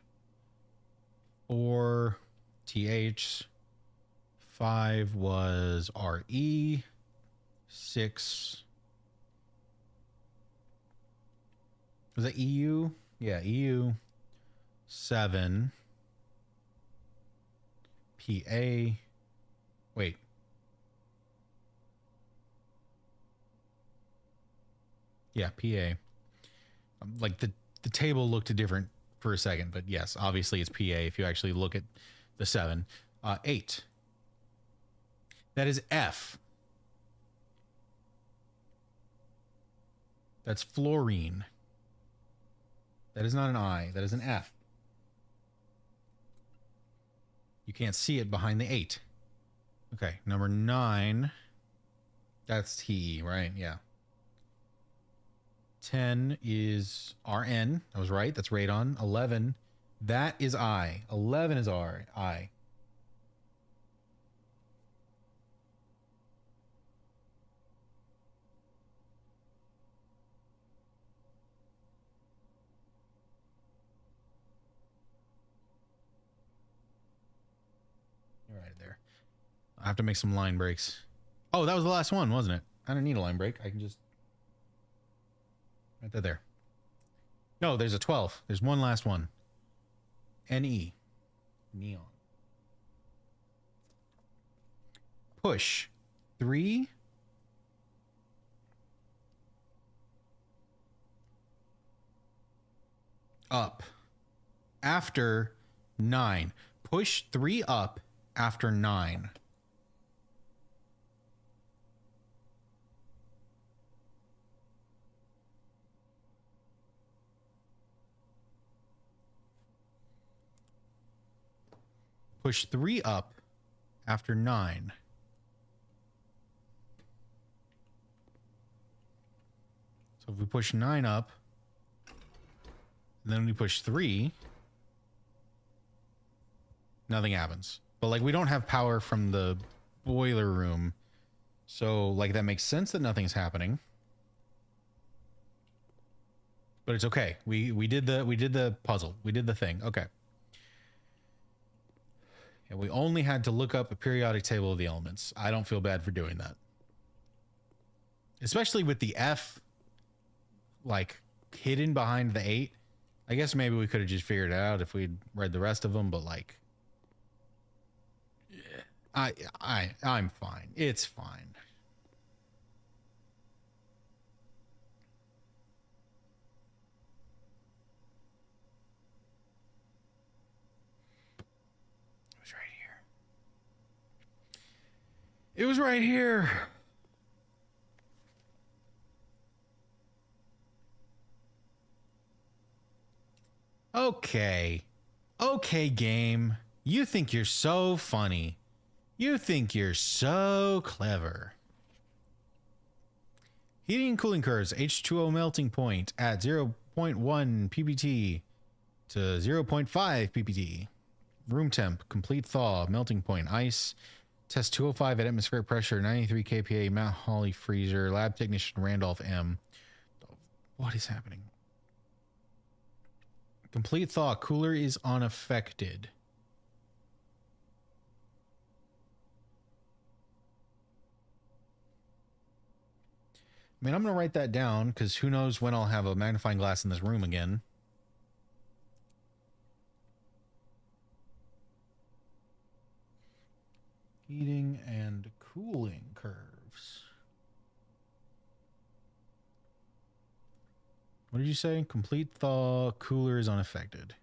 4. TH. 5 was RE. 6. Was that EU? Yeah, EU. 7. PA. Wait. Yeah, PA. Like the table looked different for a second, but yes, obviously it's PA if you actually look at the 7. 8. That is F. That's fluorine. That is not an I. That is an F. You can't see it behind the 8. Okay, number 9. That's TE, right? Yeah. 10 is RN. I was right. That's radon. 11. That is I. 11 is I. I have to make some line breaks. Oh, that was the last one, wasn't it? I don't need a line break. I can just... Right there. No, there's a 12. There's one last one. NE. Neon. Push. 3. Up. After 9. Push 3 up after 9. Push 3 up after 9. So if we push 9 up, and then we push 3, nothing happens. But like we don't have power from the boiler room, so like that makes sense that nothing's happening. But it's okay. We did the puzzle. We did the thing. Okay. And we only had to look up a periodic table of the elements. I don't feel bad for doing that. Especially with the F like hidden behind the 8. I guess maybe we could have just figured it out if we'd read the rest of them, but like I'm fine. It's fine. It was right here. Okay. Okay, game. You think you're so funny. You think you're so clever. Heating and cooling curves. H2O melting point at 0.1 ppt to 0.5 ppt. Room temp. Complete thaw. Melting point. Ice. Test 205 at atmospheric pressure, 93 kPa, Mount Holly freezer, lab technician Randolph M. What is happening? Complete thaw, cooler is unaffected. I mean, I'm going to write that down because who knows when I'll have a magnifying glass in this room again. Heating and cooling curves. What did you say? Complete thaw, cooler is unaffected.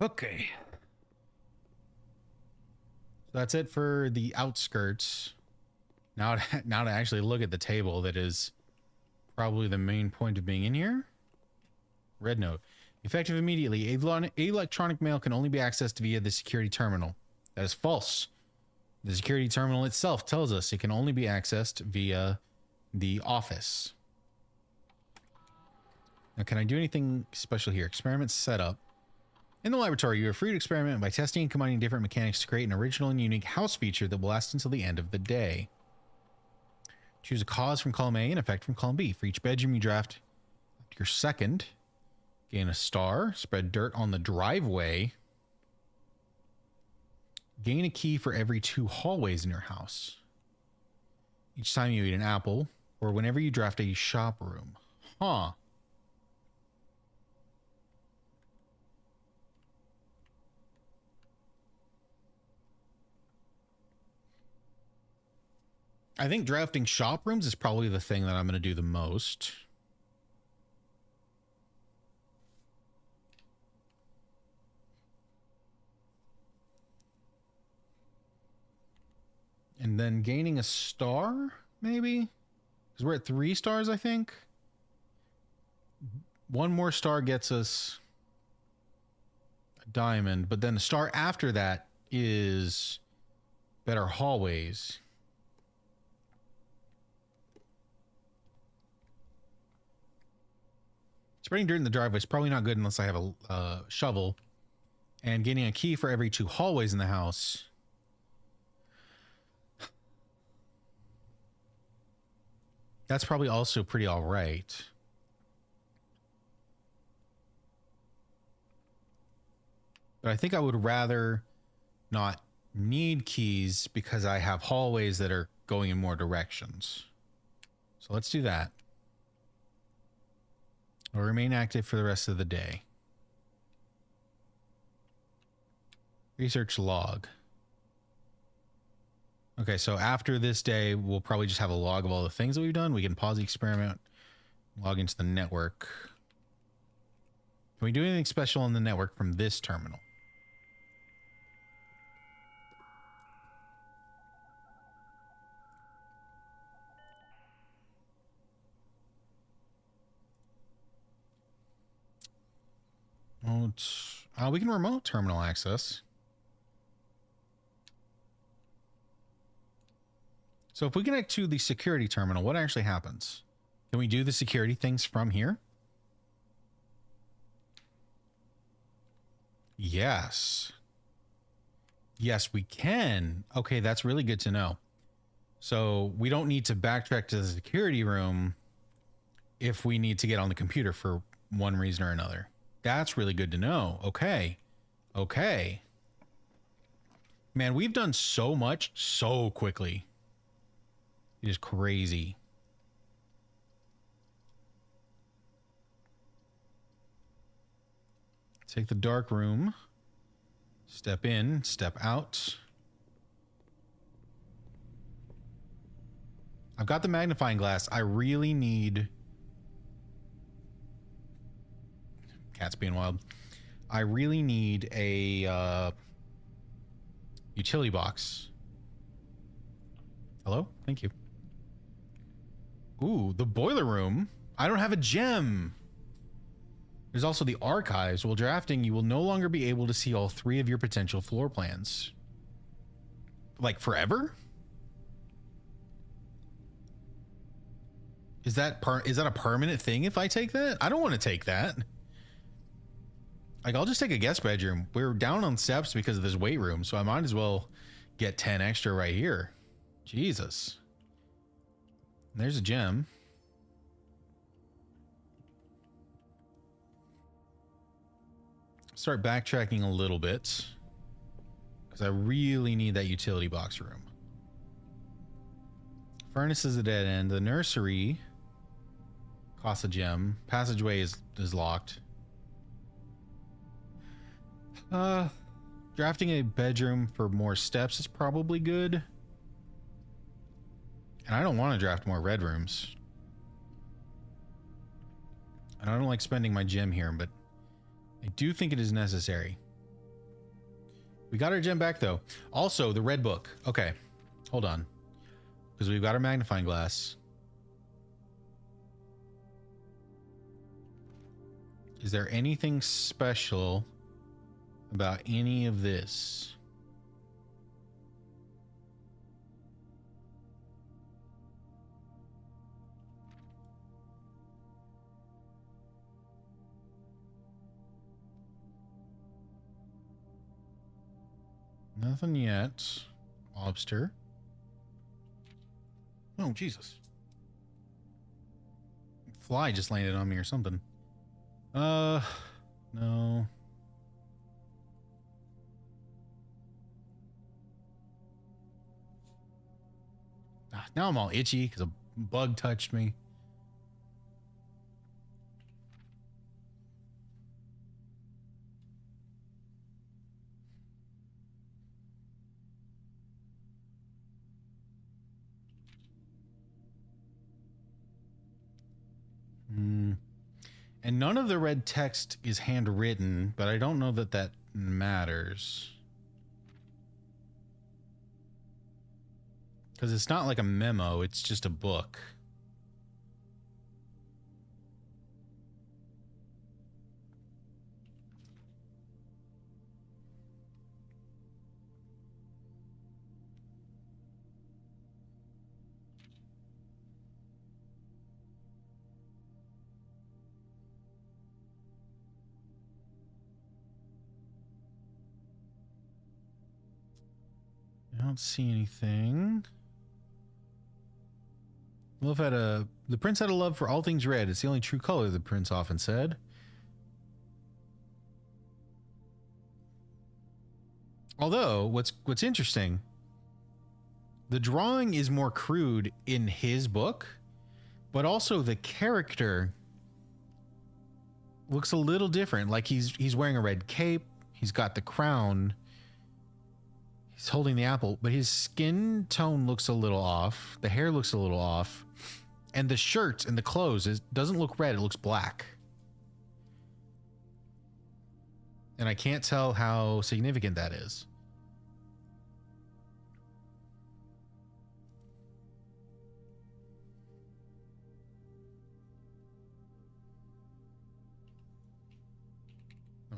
Okay. That's it for the outskirts. Now to actually look at the table that is probably the main point of being in here. Red note. Effective immediately. Electronic mail can only be accessed via the security terminal. That is false. The security terminal itself tells us it can only be accessed via the office. Now, can I do anything special here? Experiment setup. In the laboratory, you are free to experiment by testing and combining different mechanics to create an original and unique house feature that will last until the end of the day. Choose a cause from column A and effect from column B. For each bedroom you draft your second, gain a star, spread dirt on the driveway, gain a key for every 2 hallways in your house. Each time you eat an apple, or whenever you draft a shop room. Huh. I think drafting shop rooms is probably the thing that I'm going to do the most. And then gaining a star, maybe? Because we're at 3 stars, I think. 1 more star gets us a diamond, but then the star after that is better hallways. Spreading dirt in the driveway is probably not good unless I have a shovel. And getting a key for every 2 hallways in the house. That's probably also pretty all right. But I think I would rather not need keys because I have hallways that are going in more directions. So let's do that. Will remain active for the rest of the day. Research log. Okay, so after this day, we'll probably just have a log of all the things that we've done. We can pause the experiment, log into the network. Can we do anything special on the network from this terminal? We can remote terminal access. So if we connect to the security terminal, what actually happens? Can we do the security things from here? Yes. Yes, we can. Okay, that's really good to know. So we don't need to backtrack to the security room if we need to get on the computer for one reason or another. That's really good to know. Okay. Okay. Man, we've done so much so quickly. It is crazy. Take the dark room. Step in, step out. I've got the magnifying glass. I really need... Cat's being wild. I really need a utility box. Hello? Thank you. Ooh, the boiler room. I don't have a gem. There's also the archives. While drafting, you will no longer be able to see all 3 of your potential floor plans. Like forever? Is that a permanent thing if I take that? I don't want to take that. Like, I'll just take a guest bedroom. We're down on steps because of this weight room, so I might as well get 10 extra right here. Jesus. There's a gem. Start backtracking a little bit because I really need that utility box room. Furnace is a dead end. The nursery costs a gem. Passageway is locked. Drafting a bedroom for more steps is probably good. And I don't want to draft more red rooms. And I don't like spending my gem here, but I do think it is necessary. We got our gem back though. Also, the red book. Okay, hold on. Because we've got our magnifying glass. Is there anything special about any of this? Nothing yet. Lobster. Oh, Jesus. Fly just landed on me or something. No. Now I'm all itchy because a bug touched me. And none of the red text is handwritten, but I don't know that that matters. Because it's not like a memo, it's just a book. I don't see anything. The prince had a love for all things red. It's the only true color, the prince often said. Although, what's interesting, the drawing is more crude in his book, but also the character looks a little different. Like he's wearing a red cape, he's got the crown, he's holding the apple, but his skin tone looks a little off, the hair looks a little off, and the shirt and the clothes doesn't look red, it looks black. And I can't tell how significant that is.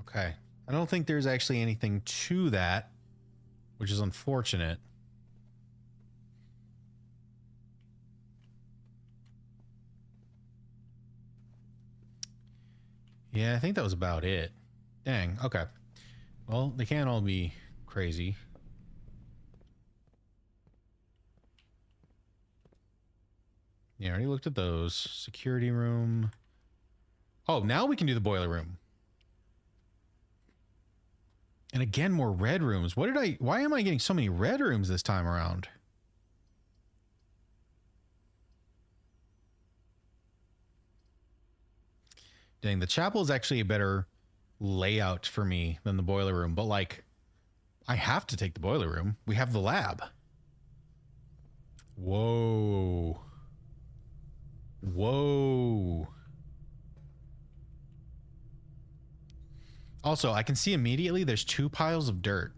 Okay. I don't think there's actually anything to that, which is unfortunate. Yeah, I think that was about it. Dang, okay. Well, they can't all be crazy. Yeah, I already looked at those. Security room. Oh, now we can do the boiler room. And again, more red rooms. Why am I getting so many red rooms this time around? Dang, the chapel is actually a better layout for me than the boiler room, but like, I have to take the boiler room. We have the lab. Whoa. Whoa. Also, I can see immediately there's 2 piles of dirt.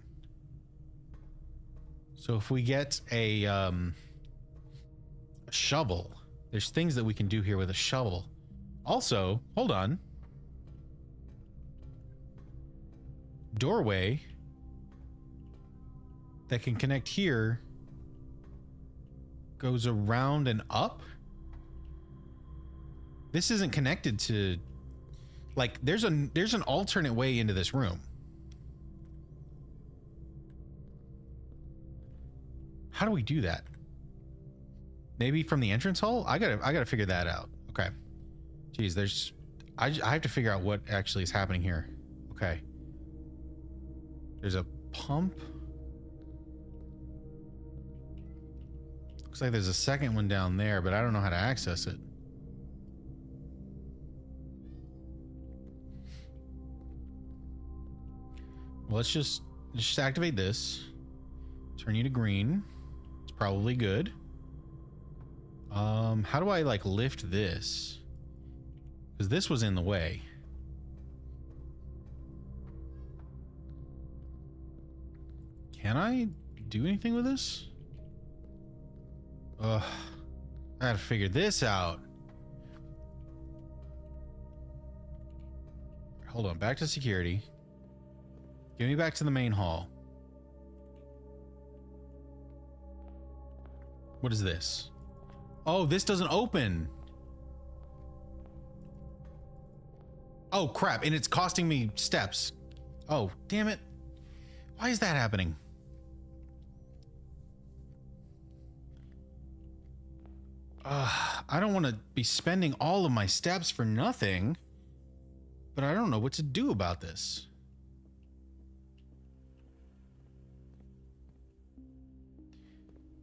So if we get a shovel, there's things that we can do here with a shovel. Also, hold on. Doorway that can connect here goes around and up. This isn't connected to, like, there's an alternate way into this room. How do we do that? Maybe from the entrance hall? I gotta figure that out. Okay. Jeez, I have to figure out what actually is happening here. Okay. There's a pump. Looks like there's a second one down there, but I don't know how to access it. Well, let's just activate this. Turn you to green. It's probably good. How do I like lift this? Because this was in the way. Can I do anything with this? Ugh. I gotta figure this out. Hold on, back to security. Get me back to the main hall. What is this? Oh, this doesn't open. Oh, crap. And it's costing me steps. Oh, damn it. Why is that happening? I don't want to be spending all of my steps for nothing, but I don't know what to do about this.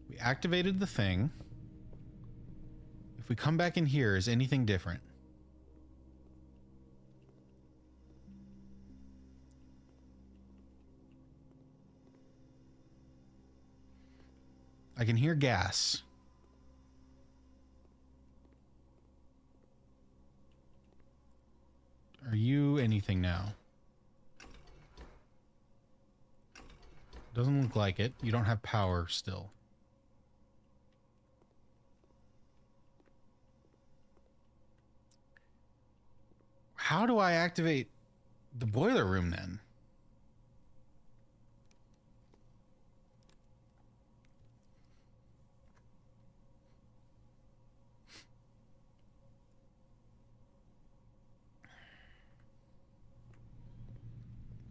We activated the thing. If we come back in here, is anything different? I can hear gas. Are you anything now? Doesn't look like it. You don't have power still. How do I activate the boiler room then?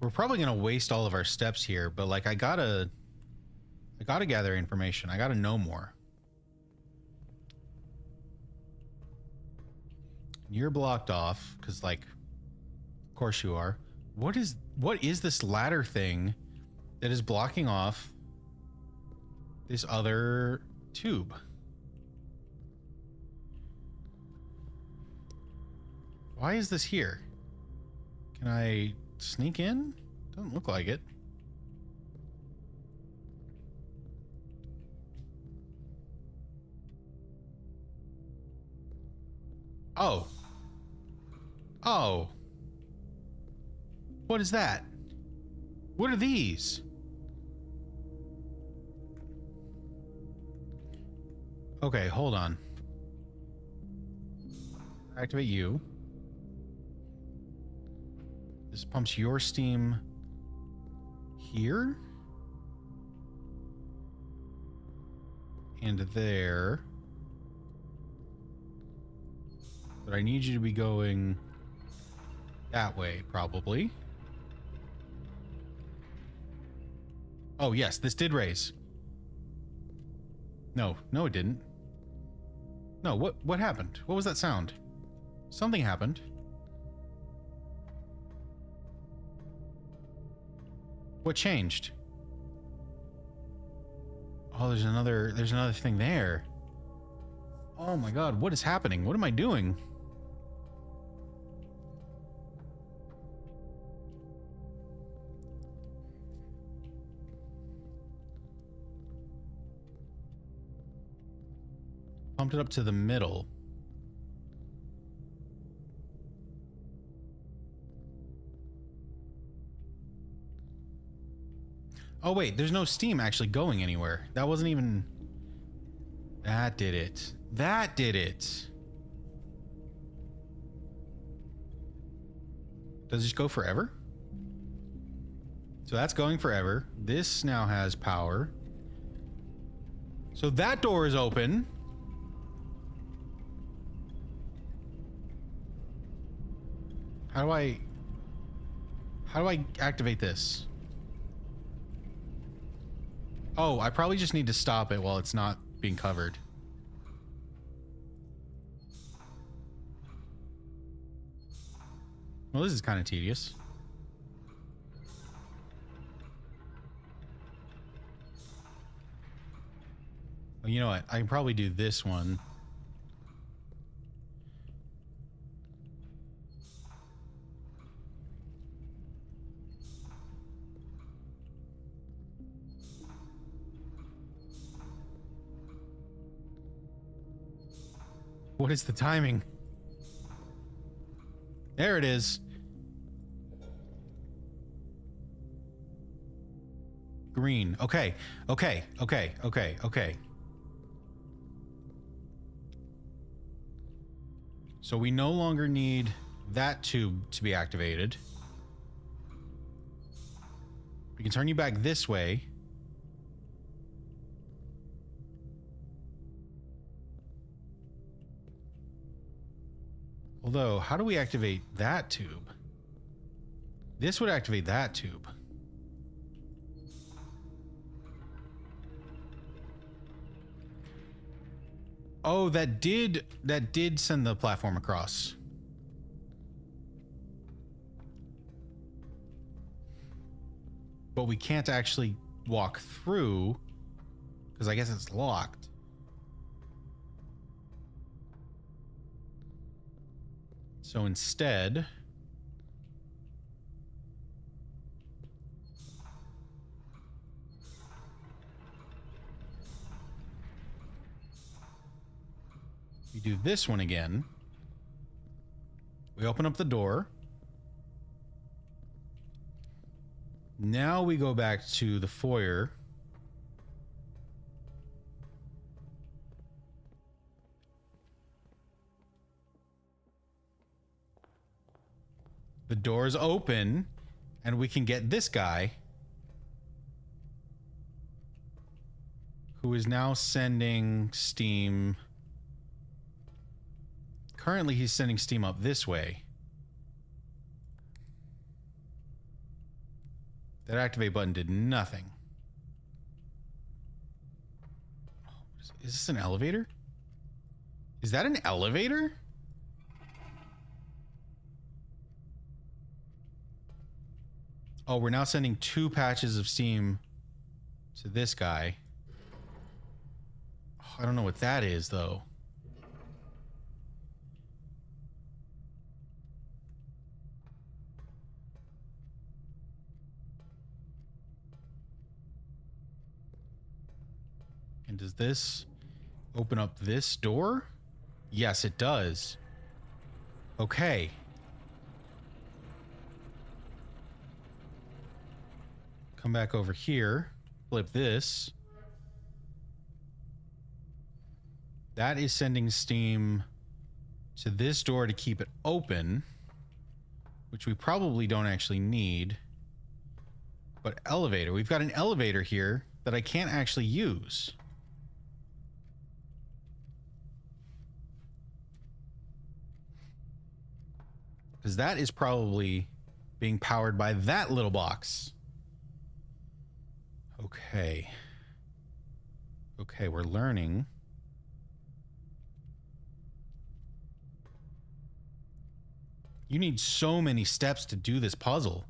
We're probably going to waste all of our steps here, but like I gotta gather information. I gotta know more. You're blocked off because, like, of course you are. What is this ladder thing that is blocking off this other tube? Why is this here? Can I sneak in? Doesn't look like it. Oh. Oh. What is that? What are these? Okay, hold on. Activate you. This pumps your steam here. And there. But I need you to be going that way, probably. Oh, yes, this did raise. No, it didn't. No, what happened? What was that sound? Something happened. What changed? Oh, there's another thing there. Oh my god, what is happening? What am I doing? Pumped it up to the middle. Oh wait, there's no steam actually going anywhere. That wasn't even... That did it. That did it. Does it just go forever? So that's going forever. This now has power. So that door is open. How do I activate this? Oh, I probably just need to stop it while it's not being covered. Well, this is kind of tedious. Well, you know what? I can probably do this one. What is the timing? There it is. Green. Okay. Okay. Okay. Okay. Okay. So we no longer need that tube to be activated. We can turn you back this way. Although, how do we activate that tube? This would activate that tube. Oh, that did send the platform across. But we can't actually walk through because I guess it's locked. So instead, we do this one again. We open up the door. Now we go back to the foyer. The door's open, and we can get this guy, who is now sending steam. Currently, he's sending steam up this way. That activate button did nothing. Is this an elevator? Is that an elevator? Oh, we're now sending 2 patches of steam to this guy. Oh, I don't know what that is, though. And does this open up this door? Yes, it does. Okay. Come back over here. Flip this. That is sending steam to this door to keep it open, which we probably don't actually need. But elevator. We've got an elevator here that I can't actually use. Because that is probably being powered by that little box. Okay. Okay, we're learning. You need so many steps to do this puzzle.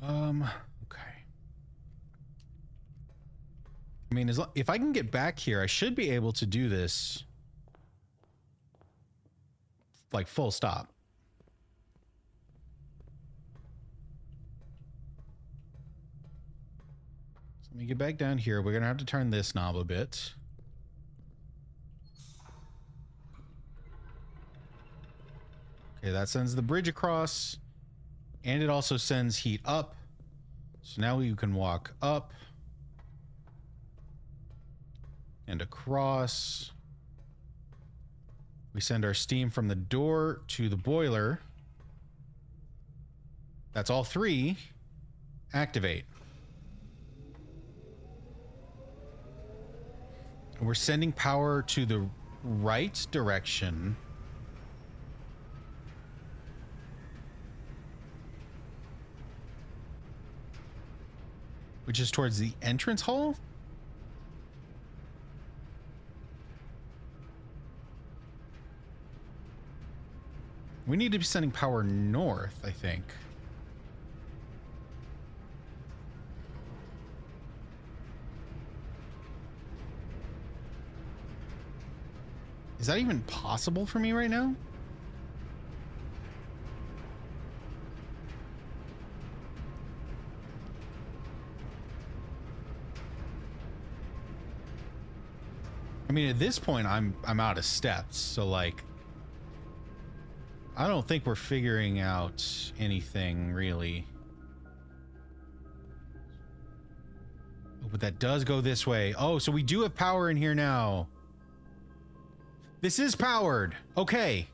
Okay. I mean, if I can get back here, I should be able to do this like full stop. So let me get back down here. We're gonna have to turn this knob a bit. Okay, that sends the bridge across, and it also sends heat up. So now you can walk up and across. We send our steam from the door to the boiler. That's all 3. Activate. And we're sending power to the right direction. Which is towards the entrance hall? We need to be sending power north, I think. Is that even possible for me right now? I mean, at this point, I'm out of steps, so like, I don't think we're figuring out anything really. Oh, but that does go this way. Oh, so we do have power in here now. This is powered. Okay.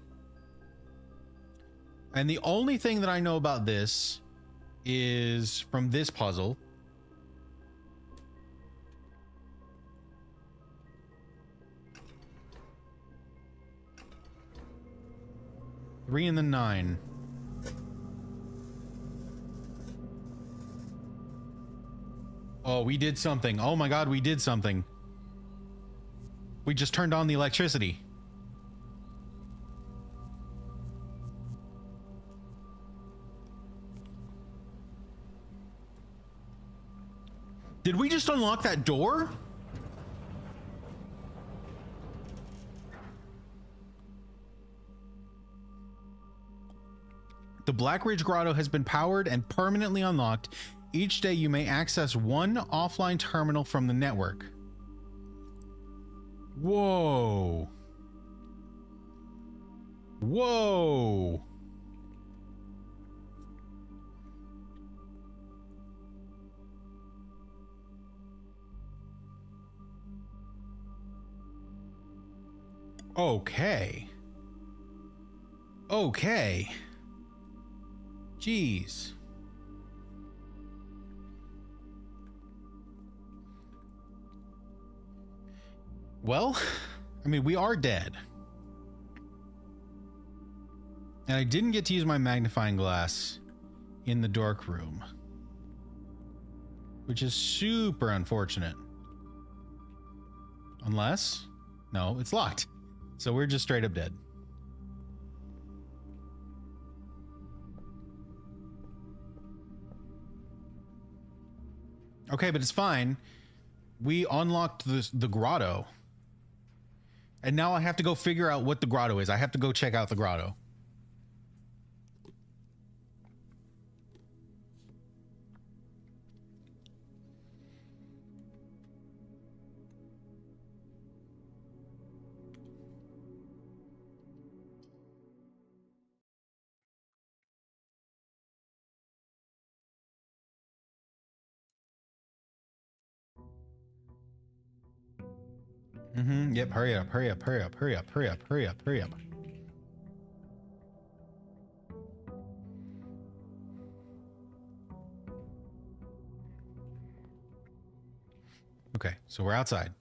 And the only thing that I know about this is from this puzzle. Three and the 9. Oh, we did something. Oh my God, we did something. We just turned on the electricity. Did we just unlock that door? The Black Ridge Grotto has been powered and permanently unlocked. Each day you may access one offline terminal from the network. Whoa. Whoa. Okay. Okay. Jeez. Well, I mean, we are dead. And I didn't get to use my magnifying glass in the dark room, which is super unfortunate. Unless... No, it's locked. So we're just straight up dead. Okay, but it's fine. We unlocked the grotto. And now I have to go figure out what the grotto is. I have to go check out the grotto. Yep, hurry up, hurry up, hurry up, hurry up, hurry up, hurry up, hurry up. Okay, so we're outside.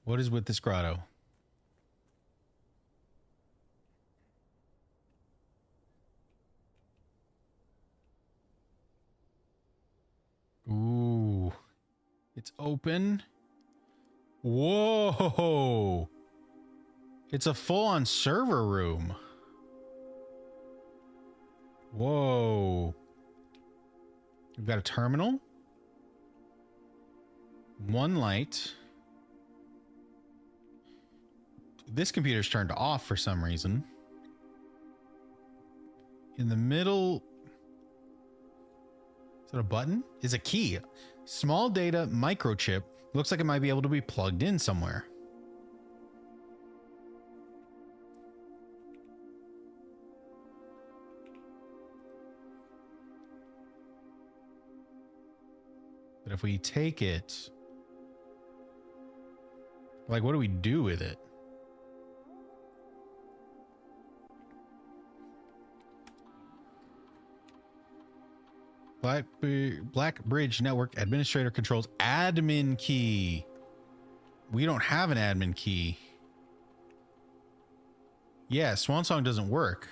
What is with this grotto? Ooh. It's open. Whoa. It's a full-on server room. Whoa. We've got a terminal. One light. This computer's turned off for some reason. In the middle... Is that a button? Is a key. Small data microchip. Looks like it might be able to be plugged in somewhere. But if we take it... Like, what do we do with it? Black Bridge Network Administrator controls admin key. We don't have an admin key. Yeah, Swan Song doesn't work.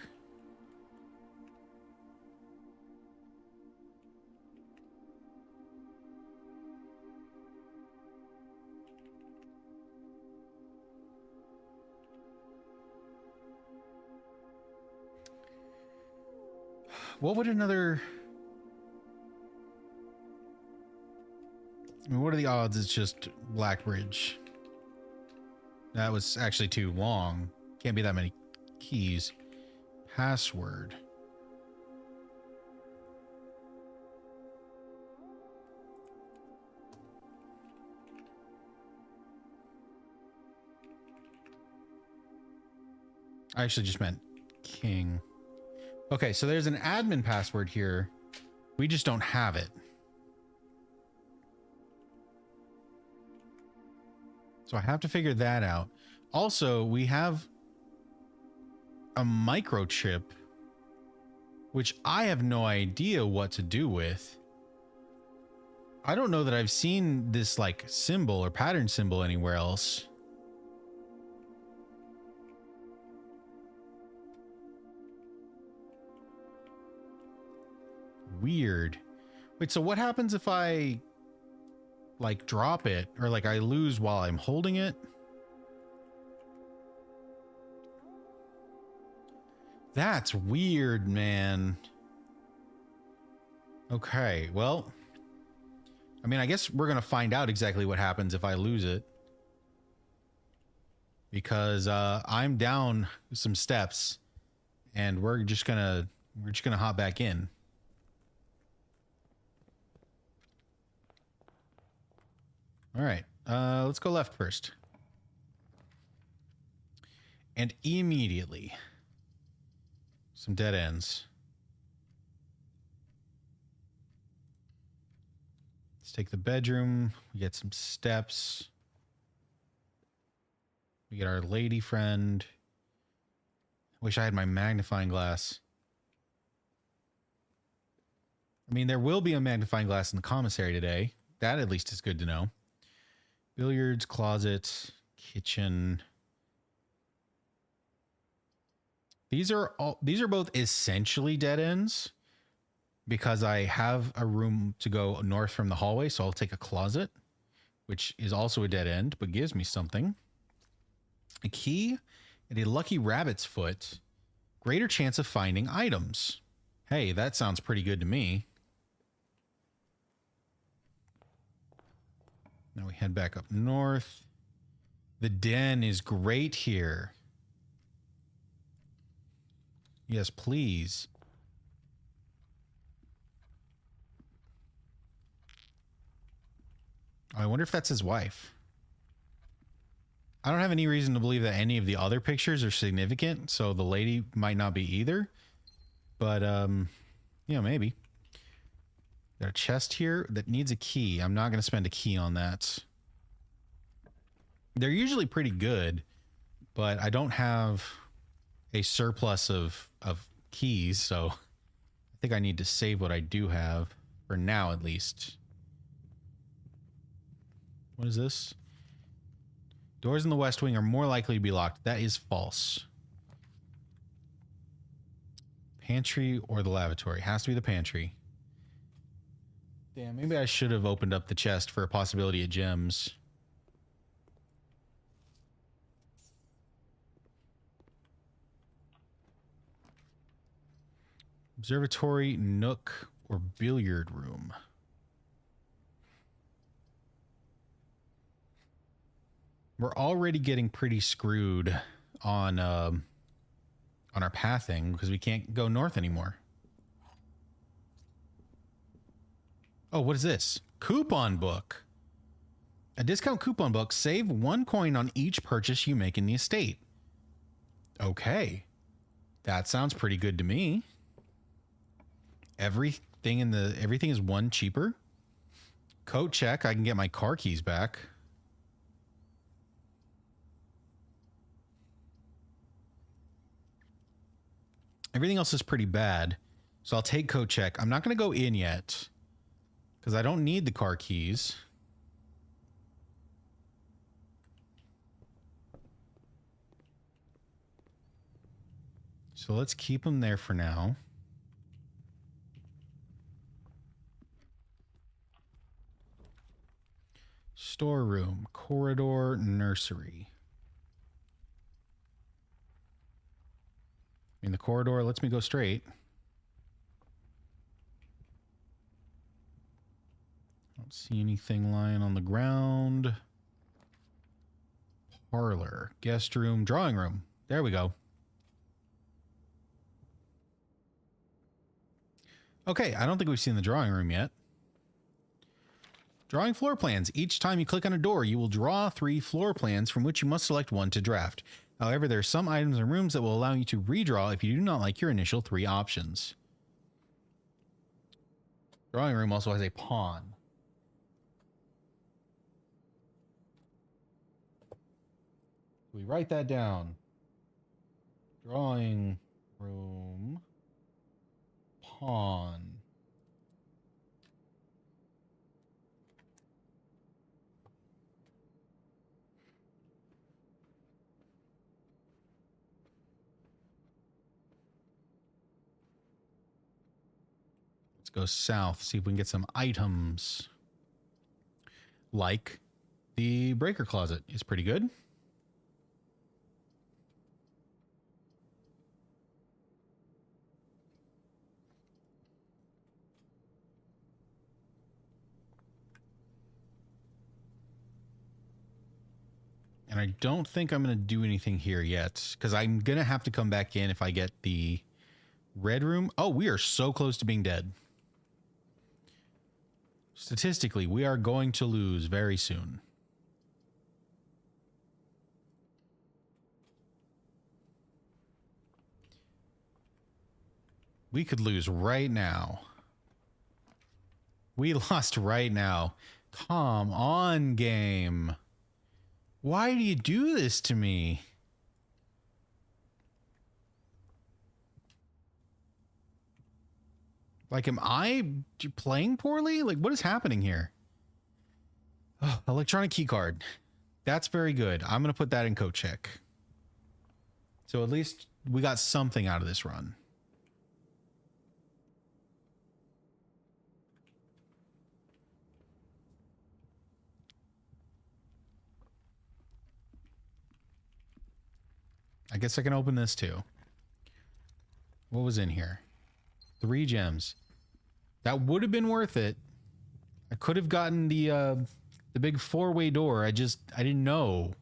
What would another... I mean, what are the odds it's just Blackbridge? That was actually too long. Can't be that many keys. Password. I actually just meant king. Okay, so there's an admin password here. We just don't have it. So I have to figure that out. Also, we have a microchip, which I have no idea what to do with. I don't know that I've seen this like symbol or pattern symbol anywhere else. Weird. Wait, so what happens if I like drop it or like I lose while I'm holding it? That's weird, man. Okay, well, I mean, I guess we're gonna find out exactly what happens if I lose it, because I'm down some steps and we're just gonna hop back in. All right, let's go left first. And immediately, some dead ends. Let's take the bedroom. We get some steps. We get our lady friend. Wish I had my magnifying glass. I mean, there will be a magnifying glass in the commissary today. That at least is good to know. Billiards, closet, kitchen. These are both essentially dead ends because I have a room to go north from the hallway, so I'll take a closet, which is also a dead end, but gives me something. A key and a lucky rabbit's foot. Greater chance of finding items. Hey, that sounds pretty good to me. Now we head back up north. The den is great here. Yes, please. I wonder if that's his wife. I don't have any reason to believe that any of the other pictures are significant, so the lady might not be either. But, yeah, maybe. Got a chest here that needs a key. I'm not going to spend a key on that. They're usually pretty good, but I don't have a surplus of keys, so I think I need to save what I do have, for now at least. What is this? Doors in the West Wing are more likely to be locked. That is false. Pantry or the lavatory? Has to be the pantry. Damn, maybe I should have opened up the chest for a possibility of gems. Observatory, nook, or billiard room. We're already getting pretty screwed on our pathing because we can't go north anymore. Oh, what is this? Coupon book. A discount coupon book. Save 1 coin on each purchase you make in the estate. Okay. That sounds pretty good to me. Everything is 1 cheaper. Coat check. I can get my car keys back. Everything else is pretty bad. So I'll take coat check. I'm not going to go in yet because I don't need the car keys. So let's keep them there for now. Storeroom, corridor, nursery. In the corridor lets me go straight. Don't see anything lying on the ground. Parlor, guest room, drawing room. There we go. Okay, I don't think we've seen the drawing room yet. Drawing floor plans. Each time you click on a door, you will draw 3 floor plans from which you must select 1 to draft. However, there are some items and rooms that will allow you to redraw if you do not like your initial 3 options. Drawing room also has a pawn. We write that down. Drawing room, pawn. Let's go south, see if we can get some items. Like the breaker closet is pretty good. And I don't think I'm going to do anything here yet because I'm going to have to come back in if I get the red room. Oh, we are so close to being dead. Statistically, we are going to lose very soon. We could lose right now. We lost right now. Come on, game. Why do you do this to me? Like, am I playing poorly? Like, what is happening here? Oh, electronic key card. That's very good. I'm going to put that in coat check. So at least we got something out of this run. I guess I can open this too. What was in here? 3 gems. That would have been worth it. I could have gotten the big 4-way door. I didn't know.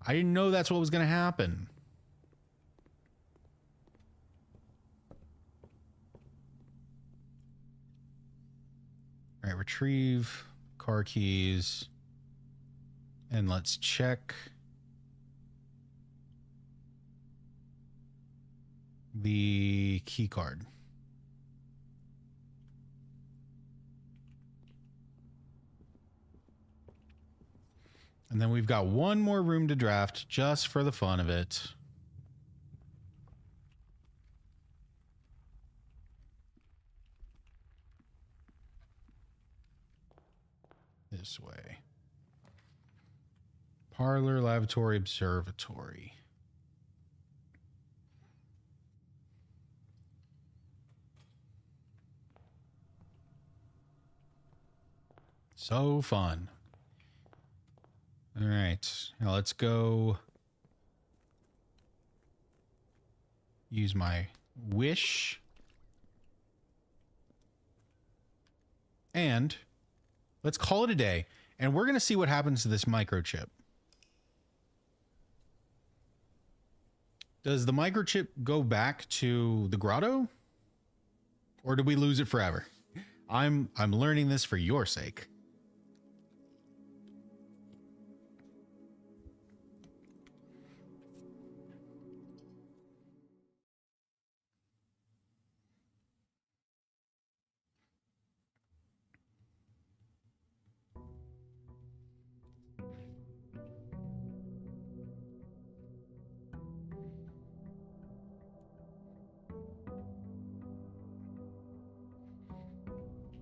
I didn't know that's what was going to happen. All right, retrieve car keys. And let's check the key card. And then we've got one more room to draft just for the fun of it. This way. Parlor, lavatory, observatory. So fun. All right, now let's go use my wish. And let's call it a day. And we're going to see what happens to this microchip. Does the microchip go back to the grotto? Or do we lose it forever? I'm learning this for your sake.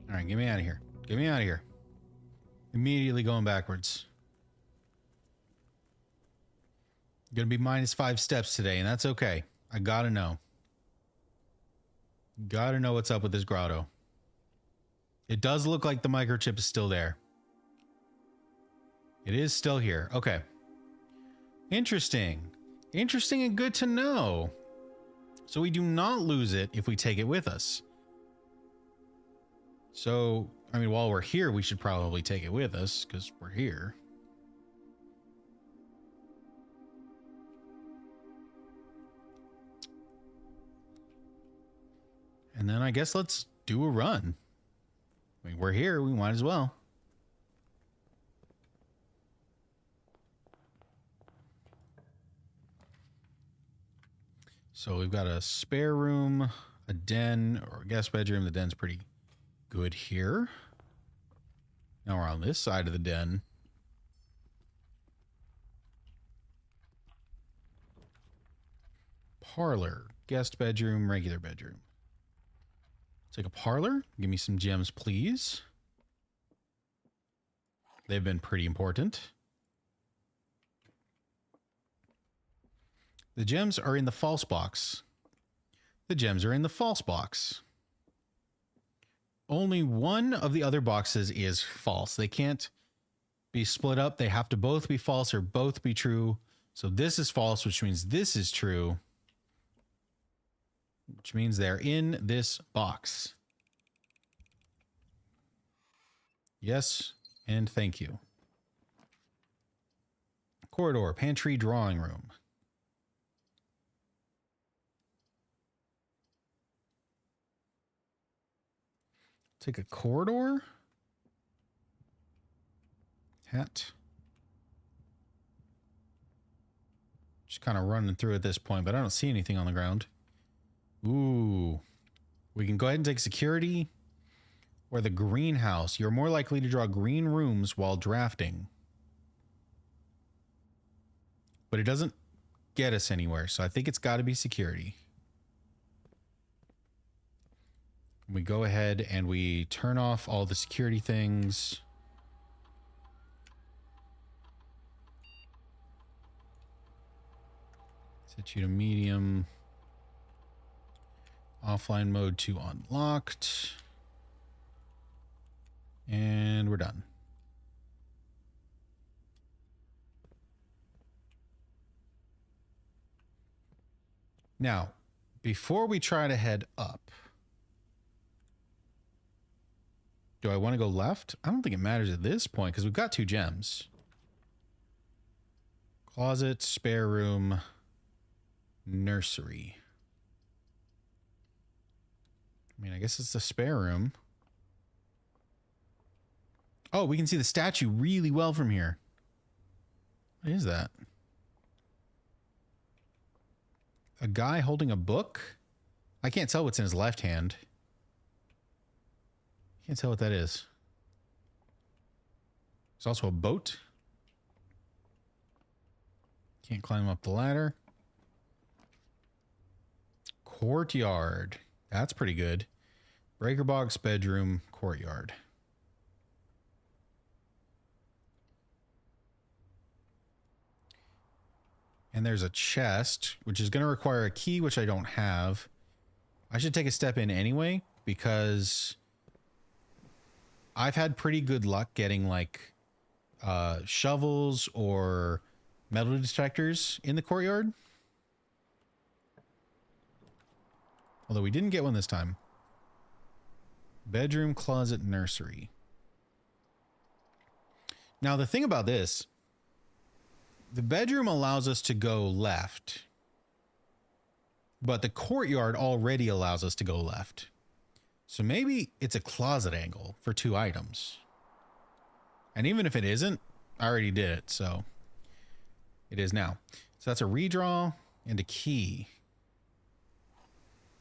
All right, get me out of here. Get me out of here. Immediately going backwards. Gonna be -5 steps today, and that's okay. I gotta know. Gotta know what's up with this grotto. It does look like the microchip is still there. It is still here. Okay. Interesting. Interesting and good to know. So we do not lose it if we take it with us. So, I mean, while we're here, we should probably take it with us because we're here. And then I guess let's do a run. I mean, we're here. We might as well. So we've got a spare room, a den, or a guest bedroom. The den's pretty good here. Now we're on this side of the den. Parlor, guest bedroom, regular bedroom. Take a parlor. Give me some gems, please. They've been pretty important. The gems are in the false box. The gems are in the false box. Only one of the other boxes is false. They can't be split up. They have to both be false or both be true. So this is false, which means this is true. Which means they're in this box. Yes, and thank you. Corridor, pantry, drawing room. Take a corridor. Hat. Just kind of running through at this point, but I don't see anything on the ground. Ooh. We can go ahead and take security or the greenhouse. You're more likely to draw green rooms while drafting. But it doesn't get us anywhere, so I think it's got to be security. We go ahead and we turn off all the security things. Set you to medium. Offline mode to unlocked. And we're done. Now, before we try to head up, do I want to go left? I don't think it matters at this point because we've got 2 gems. Closet, spare room, nursery. I mean, I guess it's the spare room. Oh, we can see the statue really well from here. What is that? A guy holding a book? I can't tell what's in his left hand. Can't tell what that is. There's also a boat. Can't climb up the ladder. Courtyard. That's pretty good. Breaker box, bedroom, courtyard. And there's a chest, which is going to require a key, which I don't have. I should take a step in anyway, because I've had pretty good luck getting like shovels or metal detectors in the courtyard. Although we didn't get one this time. Bedroom, closet, nursery. Now the thing about this, the bedroom allows us to go left, but the courtyard already allows us to go left. So maybe it's a closet angle for 2 items. And even if it isn't, I already did it, so it is now. So that's a redraw and a key.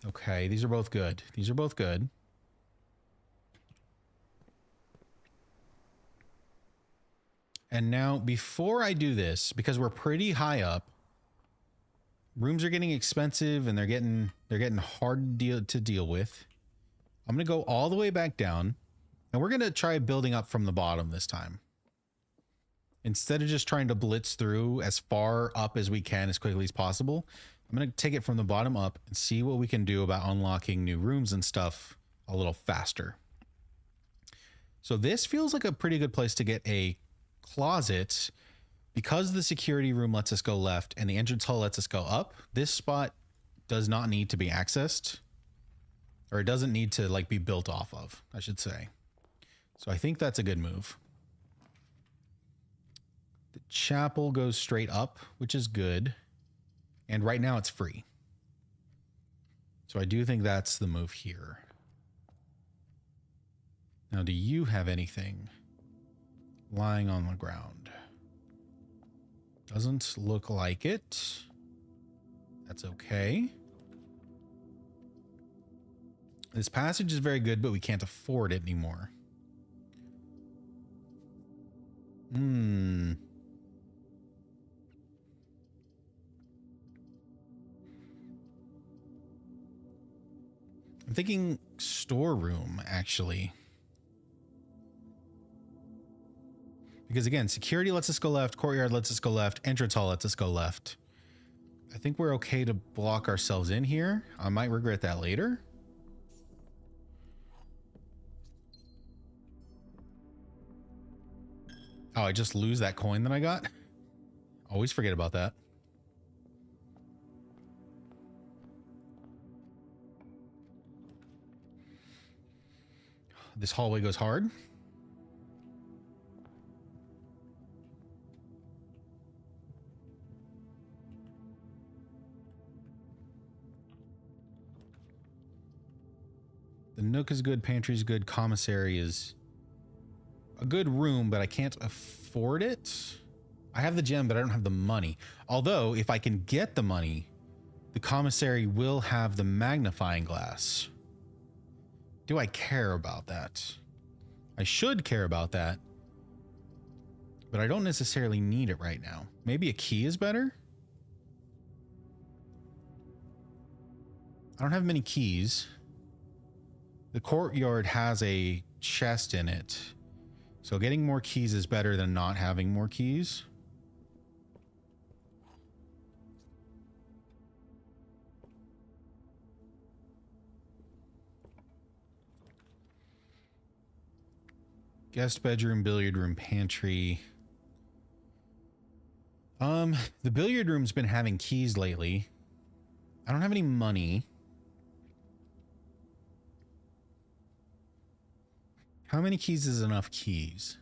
Okay, these are both good. These are both good. And now, before I do this, because we're pretty high up, rooms are getting expensive and they're getting hard to deal with. I'm gonna go all the way back down, and we're gonna try building up from the bottom this time. Instead of just trying to blitz through as far up as we can as quickly as possible, I'm gonna take it from the bottom up and see what we can do about unlocking new rooms and stuff a little faster. So this feels like a pretty good place to get a closet, because the security room lets us go left and the entrance hall lets us go up. This spot does not need to be accessed, or it doesn't need to like be built off of, I should say. So I think that's a good move. The chapel goes straight up, which is good. And right now it's free. So I do think that's the move here. Now, do you have anything lying on the ground? Doesn't look like it. That's okay. This passage is very good, but we can't afford it anymore. I'm thinking storeroom, actually. Because again, security lets us go left, courtyard lets us go left, entrance hall lets us go left. I think we're okay to block ourselves in here. I might regret that later. Oh, I just lose that coin that I got? Always forget about that. This hallway goes hard. The nook is good, pantry is good, commissary is a good room, but I can't afford it. I have the gem, but I don't have the money. Although, if I can get the money, the commissary will have the magnifying glass. Do I care about that? I should care about that, but I don't necessarily need it right now. Maybe a key is better? I don't have many keys. The courtyard has a chest in it, so getting more keys is better than not having more keys. Guest bedroom, billiard room, pantry. The billiard room's been having keys lately. I don't have any money. How many keys is enough keys?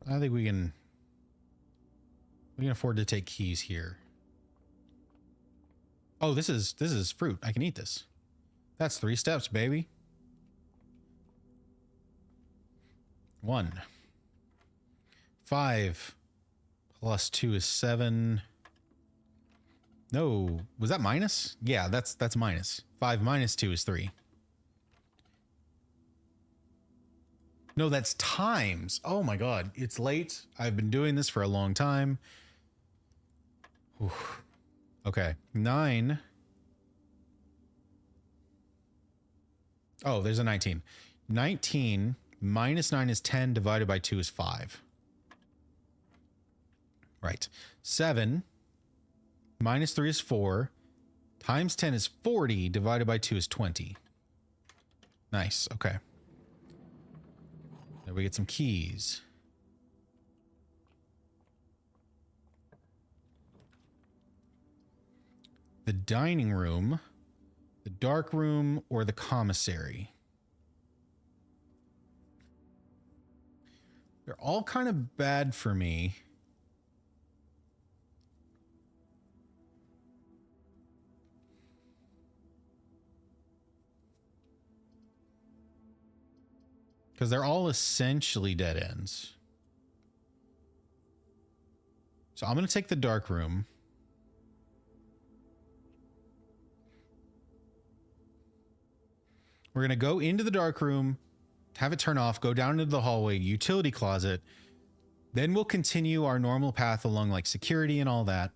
I think we can afford to take keys here. Oh, this is fruit. I can eat this. That's 3 steps, baby. 1. 5 plus 2 is 7. No, was that minus? Yeah, that's minus. 5 minus 2 is 3. No, that's times. Oh my god, it's late. I've been doing this for a long time. Whew. Okay, 9. Oh, there's a 19. 19 minus 9 is 10, divided by 2 is 5. Right. 7 minus 3 is 4, times 10 is 40, divided by 2 is 20. Nice, okay. Then we get some keys. The dining room, the dark room, or the commissary. They're all kind of bad for me. Because they're all essentially dead ends. So I'm going to take the dark room. We're going to go into the dark room, have it turn off, go down into the hallway, utility closet. Then we'll continue our normal path along like security and all that.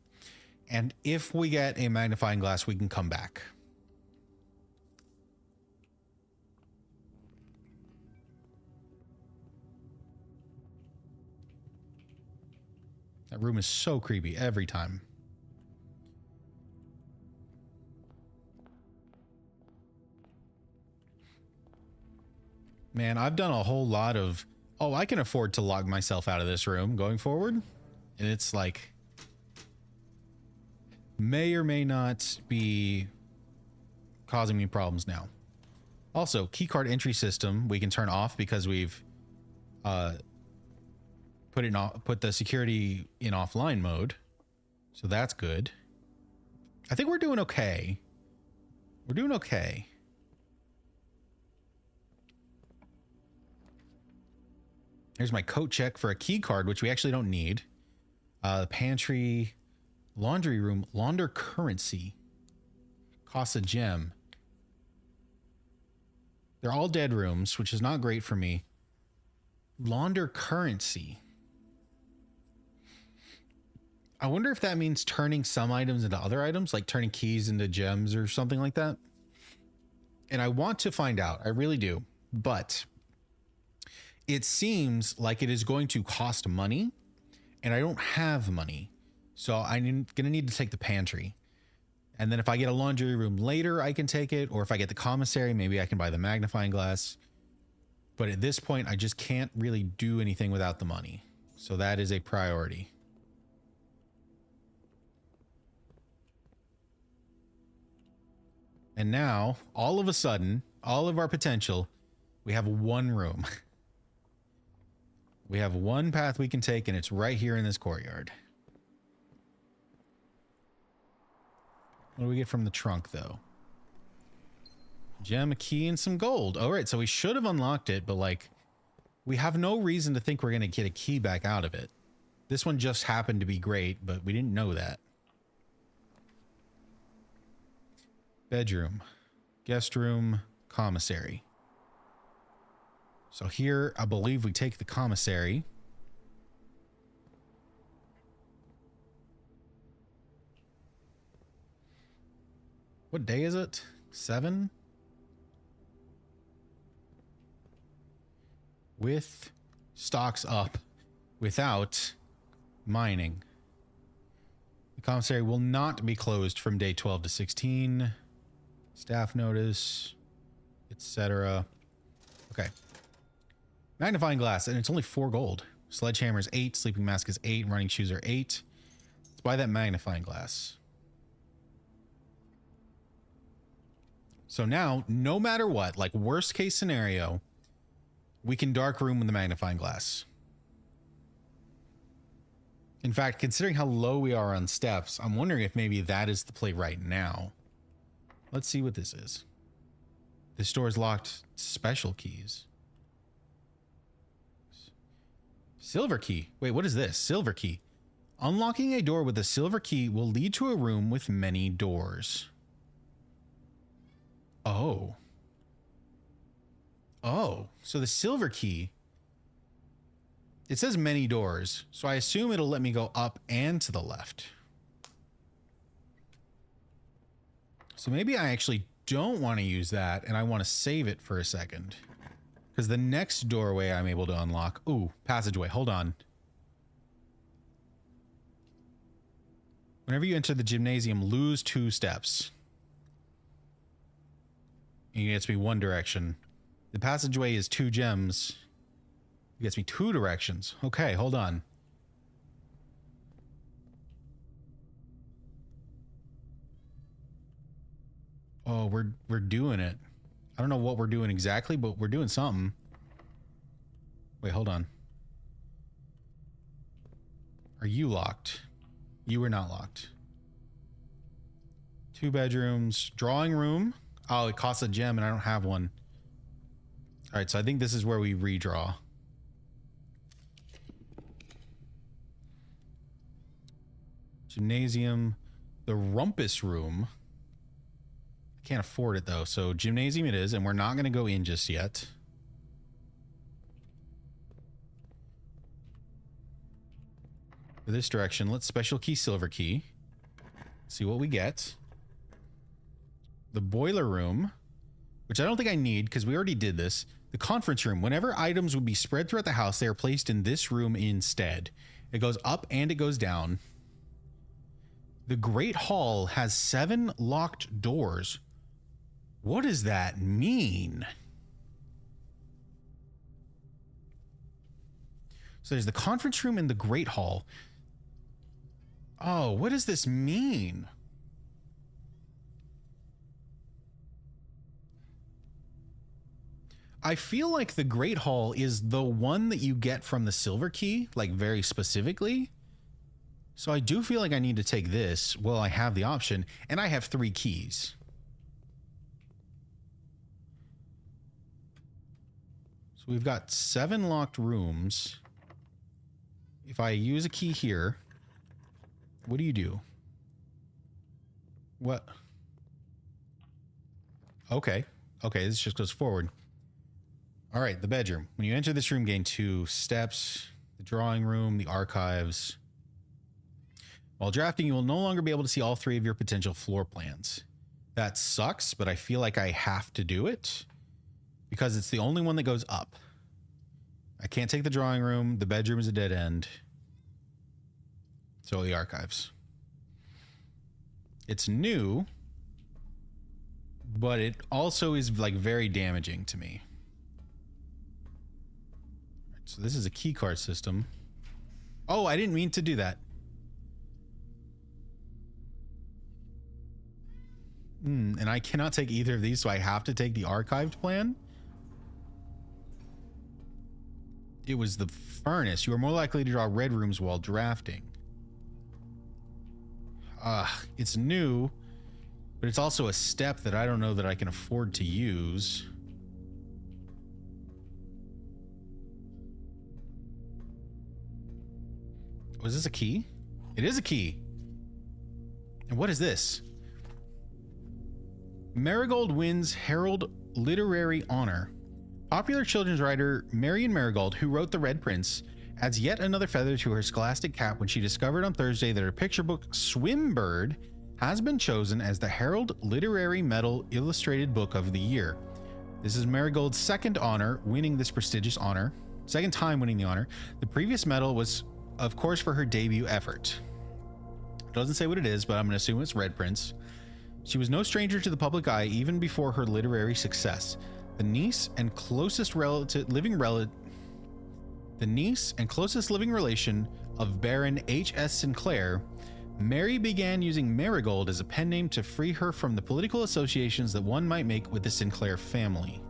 And if we get a magnifying glass, we can come back. That room is so creepy every time. Man, I've done a whole lot of, oh, I can afford to log myself out of this room going forward. And it's like, may or may not be causing me problems now. Also, keycard entry system we can turn off because we've put the security in offline mode. So that's good. I think we're doing okay. We're doing okay. Here's my coat check for a key card, which we actually don't need. Pantry, laundry room, launder currency. Costs a gem. They're all dead rooms, which is not great for me. Launder currency. I wonder if that means turning some items into other items, like turning keys into gems or something like that. And I want to find out. I really do. But it seems like it is going to cost money, and I don't have money. So I'm going to need to take the pantry. And then if I get a laundry room later, I can take it. Or if I get the commissary, maybe I can buy the magnifying glass. But at this point, I just can't really do anything without the money. So that is a priority. And now, all of a sudden, all of our potential, we have one room. We have one path we can take, and it's right here in this courtyard. What do we get from the trunk, though? Gem, a key, and some gold. All right, so we should have unlocked it, but, like, we have no reason to think we're going to get a key back out of it. This one just happened to be great, but we didn't know that. Bedroom, guest room, commissary. So here, I believe we take the commissary. What day is it? 7? With stocks up, without mining. The commissary will not be closed from day 12 to 16. Staff notice, etc. Okay. Magnifying glass, and it's only 4 gold. Sledgehammer is 8, sleeping mask is 8, running shoes are 8. Let's buy that magnifying glass. So now, no matter what, like worst case scenario, we can dark room with the magnifying glass. In fact, considering how low we are on steps, I'm wondering if maybe that is the play right now. Let's see what this is. This door is locked. Special keys. Silver key. Wait, what is this? Silver key. Unlocking a door with a silver key will lead to a room with many doors. Oh. Oh, so the silver key, it says many doors, so I assume it'll let me go up and to the left. So maybe I actually don't want to use that and I want to save it for a second. Because the next doorway I'm able to unlock. Ooh, passageway. Hold on. Whenever you enter the gymnasium, lose 2 steps. It gets me 1 direction. The passageway is 2 gems. It gets me 2 directions. Okay, hold on. Oh, we're doing it. I don't know what we're doing exactly, but we're doing something. Wait, hold on. Are you locked? You were not locked. 2 bedrooms. Drawing room. Oh, it costs a gem and I don't have one. All right, so I think this is where we redraw. Gymnasium. The rumpus room. I can't afford it though, so gymnasium it is, and we're not going to go in just yet. For this direction, let's special key silver key. See what we get. The boiler room, which I don't think I need because we already did this. The conference room. Whenever items would be spread throughout the house, they are placed in this room instead. It goes up and it goes down. The Great Hall has 7 locked doors. What does that mean? So there's the conference room and the Great Hall. Oh, what does this mean? I feel like the Great Hall is the one that you get from the silver key, like very specifically. So I do feel like I need to take this. Well, I have the option, and I have 3 keys. So we've got 7 locked rooms. If I use a key here, what do you do? What? Okay. Okay, this just goes forward. All right, the bedroom. When you enter this room, gain 2 steps. The drawing room, the archives. While drafting, you will no longer be able to see all 3 of your potential floor plans. That sucks, but I feel like I have to do it because it's the only one that goes up. I can't take the drawing room. The bedroom is a dead end. So the archives. It's new, but it also is like very damaging to me. So this is a key card system. Oh, I didn't mean to do that. And I cannot take either of these, so I have to take the archived plan. It was the furnace. You are more likely to draw red rooms while drafting. It's new, but it's also a step that I don't know that I can afford to use. Was this a key? It is a key. And what is this? Marigold wins Herald Literary Honor. Popular children's writer Marion Marigold, who wrote The Red Prince, adds yet another feather to her scholastic cap when she discovered on Thursday that her picture book Swimbird has been chosen as the Herald Literary Medal Illustrated Book of the Year. This is Marigold's second honor, winning this prestigious honor. Second time winning the honor. The previous medal was, of course, for her debut effort. It doesn't say what it is, but I'm going to assume it's Red Prince. She was no stranger to the public eye even before her literary success. The niece and closest living relation of Baron H.S. Sinclair, Mary began using Marigold as a pen name to free her from the political associations that one might make with the Sinclair family.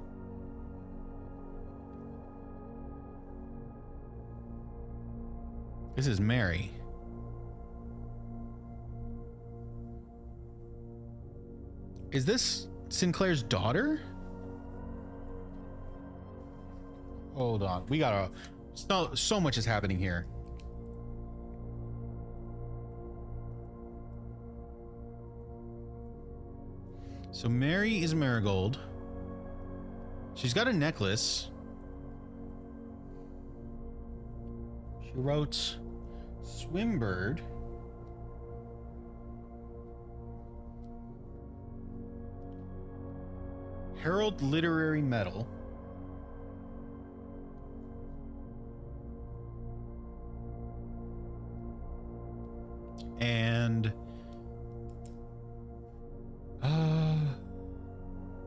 This is Mary. Is this Sinclair's daughter? Hold on. We gotta... So much is happening here. So Mary is Marigold. She's got a necklace. She wrote Swimbird. Herald Literary Medal. And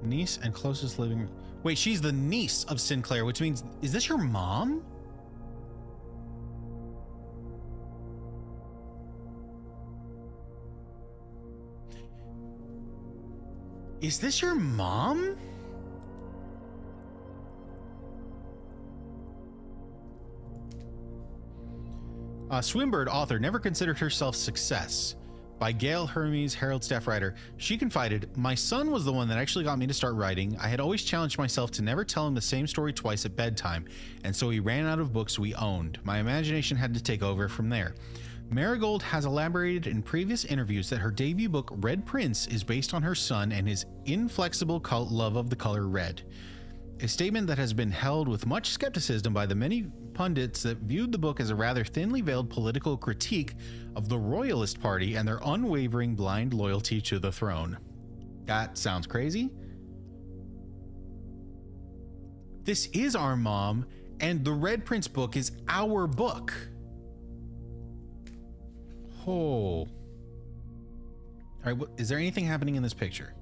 niece and closest living. Wait, she's the niece of Sinclair, which means, is this your mom? Is this your mom? Swimbird author never considered herself success. By Gail Hermes, Herald staff writer. She confided, "My son was the one that actually got me to start writing. I had always challenged myself to never tell him the same story twice at bedtime, and so he ran out of books we owned. My imagination had to take over from there." Marigold has elaborated in previous interviews that her debut book, Red Prince, is based on her son and his inflexible love of the color red. A statement that has been held with much skepticism by the many pundits that viewed the book as a rather thinly veiled political critique of the Royalist Party and their unwavering blind loyalty to the throne. That sounds crazy. This is our mom, and the Red Prince book is our book. Oh. All right, is there anything happening in this picture?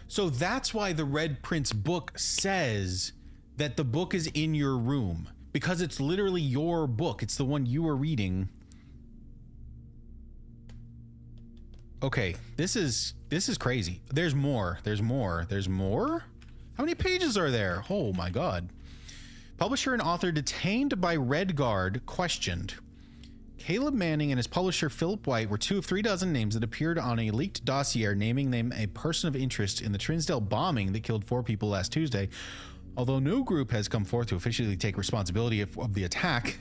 So that's why the Red Prince book says that the book is in your room, because it's literally your book. It's the one you are reading. Okay, this is crazy. There's more. There's more. There's more? How many pages are there? Oh my God. Publisher and author detained by Red Guard questioned. Caleb Manning and his publisher Philip White were 2 of 3 dozen names that appeared on a leaked dossier naming them a person of interest in the Trinsdale bombing that killed 4 people last Tuesday. Although no group has come forth to officially take responsibility of the attack,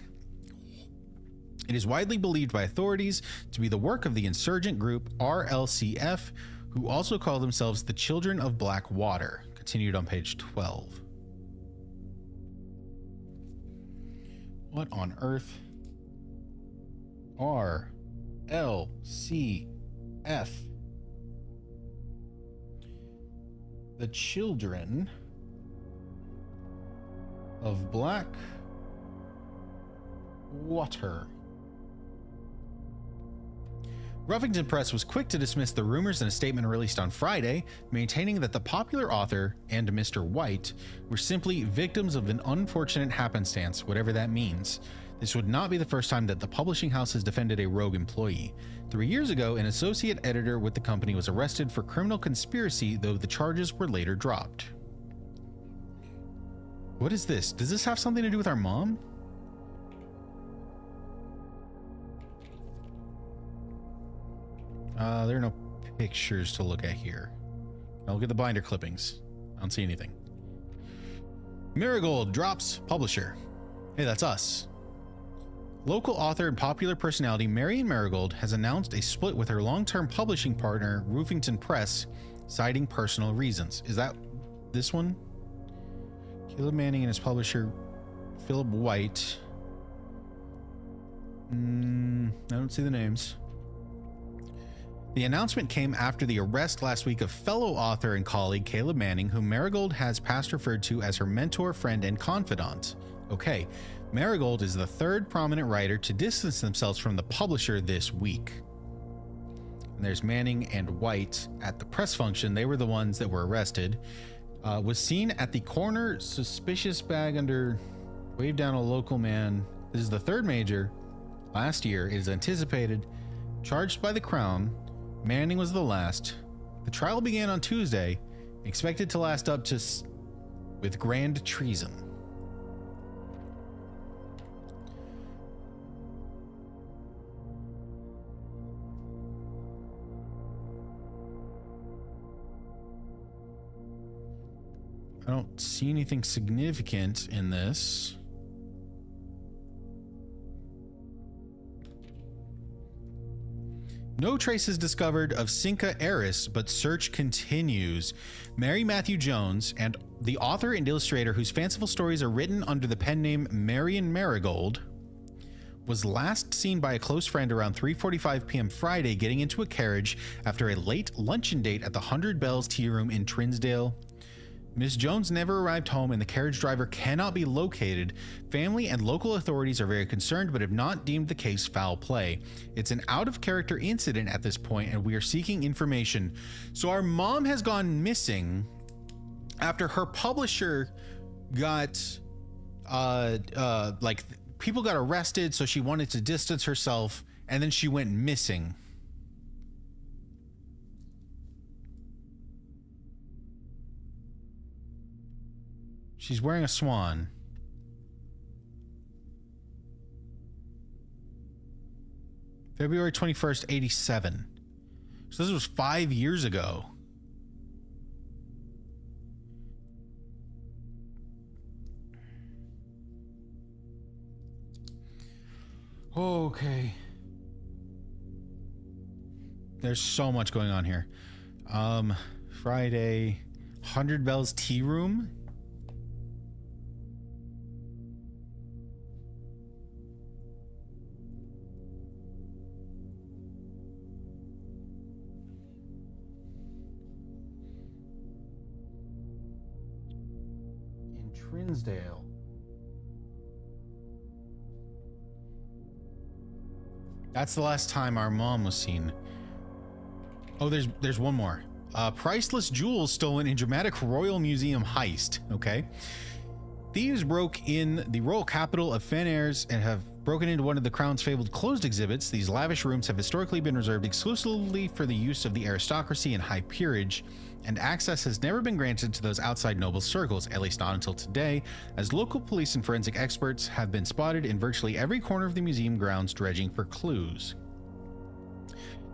it is widely believed by authorities to be the work of the insurgent group RLCF, who also call themselves the Children of Black Water. Continued on page 12. What on earth? RLCF. The Children of Black Water. Ruffington Press was quick to dismiss the rumors in a statement released on Friday, maintaining that the popular author and Mr. White were simply victims of an unfortunate happenstance, whatever that means. This would not be the first time that the publishing house has defended a rogue employee. 3 years ago, an associate editor with the company was arrested for criminal conspiracy, though the charges were later dropped. What is this? Does this have something to do with our mom? There are no pictures to look at here. I'll look at the binder clippings. I don't see anything. Marigold drops publisher. Hey, that's us. Local author and popular personality Marion Marigold has announced a split with her long-term publishing partner, Ruffington Press, citing personal reasons. Is that this one? Caleb Manning and his publisher, Philip White. I don't see the names. The announcement came after the arrest last week of fellow author and colleague Caleb Manning, whom Marigold has past referred to as her mentor, friend, and confidant. Okay, Marigold is the third prominent writer to distance themselves from the publisher this week. And there's Manning and White at the press function. They were the ones that were arrested. Was seen at the corner, suspicious bag under, waved down a local man This is the third major last year. It is anticipated. Charged by the Crown. Manning was the last. The trial began on Tuesday. Expected to last up to with grand treason. I don't see anything significant in this. No traces discovered of Cinca heiress, but search continues. Mary Matthew Jones, and the author and illustrator whose fanciful stories are written under the pen name Marion Marigold, was last seen by a close friend around 3:45 p.m. Friday getting into a carriage after a late luncheon date at the 100 Bells Tea Room in Trinsdale. Ms. Jones never arrived home and the carriage driver cannot be located. Family and local authorities are very concerned but have not deemed the case foul play. It's an out-of-character incident at this point and we are seeking information. So our mom has gone missing after her publisher got, people got arrested, so she wanted to distance herself and then she went missing. She's wearing a swan. February 21st, 87. So this was 5 years ago. Okay. There's so much going on here. Friday, 100 Bells Tea Room. Trinsdale. That's the last time our mom was seen. Oh, there's one more. Priceless jewels stolen in dramatic Royal Museum heist. Okay. Thieves broke in the royal capital of Fenairs and have broken into one of the Crown's fabled closed exhibits. These lavish rooms have historically been reserved exclusively for the use of the aristocracy and high peerage, and access has never been granted to those outside noble circles, at least not until today, as local police and forensic experts have been spotted in virtually every corner of the museum grounds dredging for clues.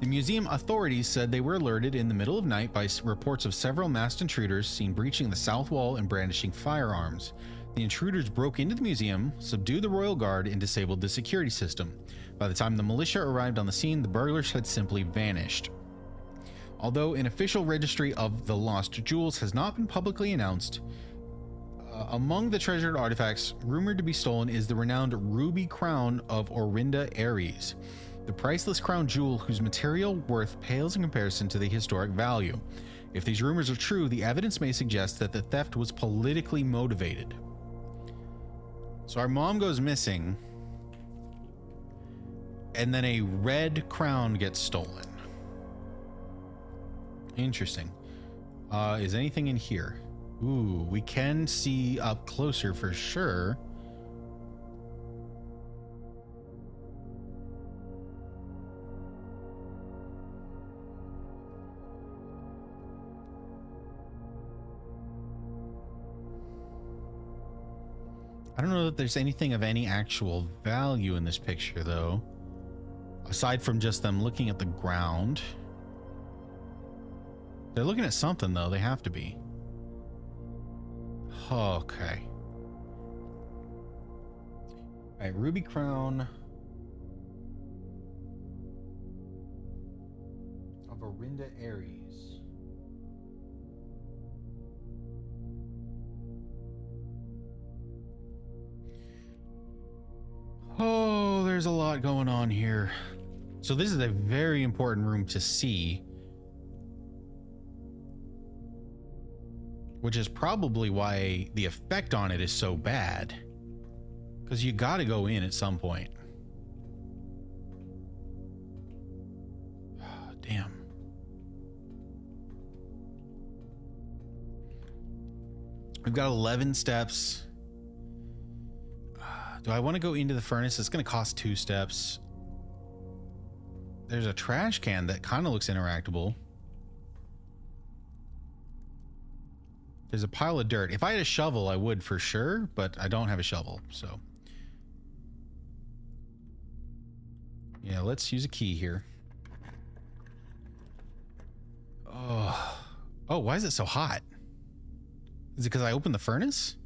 The museum authorities said they were alerted in the middle of night by reports of several masked intruders seen breaching the south wall and brandishing firearms. The intruders broke into the museum, subdued the royal guard, and disabled the security system. By the time the militia arrived on the scene, the burglars had simply vanished. Although an official registry of the lost jewels has not been publicly announced, among the treasured artifacts rumored to be stolen is the renowned ruby crown of Orinda Aries, the priceless crown jewel whose material worth pales in comparison to the historic value. If these rumors are true, the evidence may suggest that the theft was politically motivated. So our mom goes missing, and then a red crown gets stolen. Interesting. Is anything in here? Ooh, we can see up closer for sure. I don't know that there's anything of any actual value in this picture, though. Aside from just them looking at the ground. They're looking at something, though. They have to be. Okay. All right, ruby crown of Orinda Aries. Oh, there's a lot going on here. So this is a very important room to see, which is probably why the effect on it is so bad, because you got to go in at some point. Damn. We've got 11 steps. Do I want to go into the furnace? It's going to cost 2 steps. There's a trash can that kind of looks interactable. There's a pile of dirt. If I had a shovel, I would for sure, but I don't have a shovel, so. Yeah, let's use a key here. Oh, why is it so hot? Is it because I opened the furnace?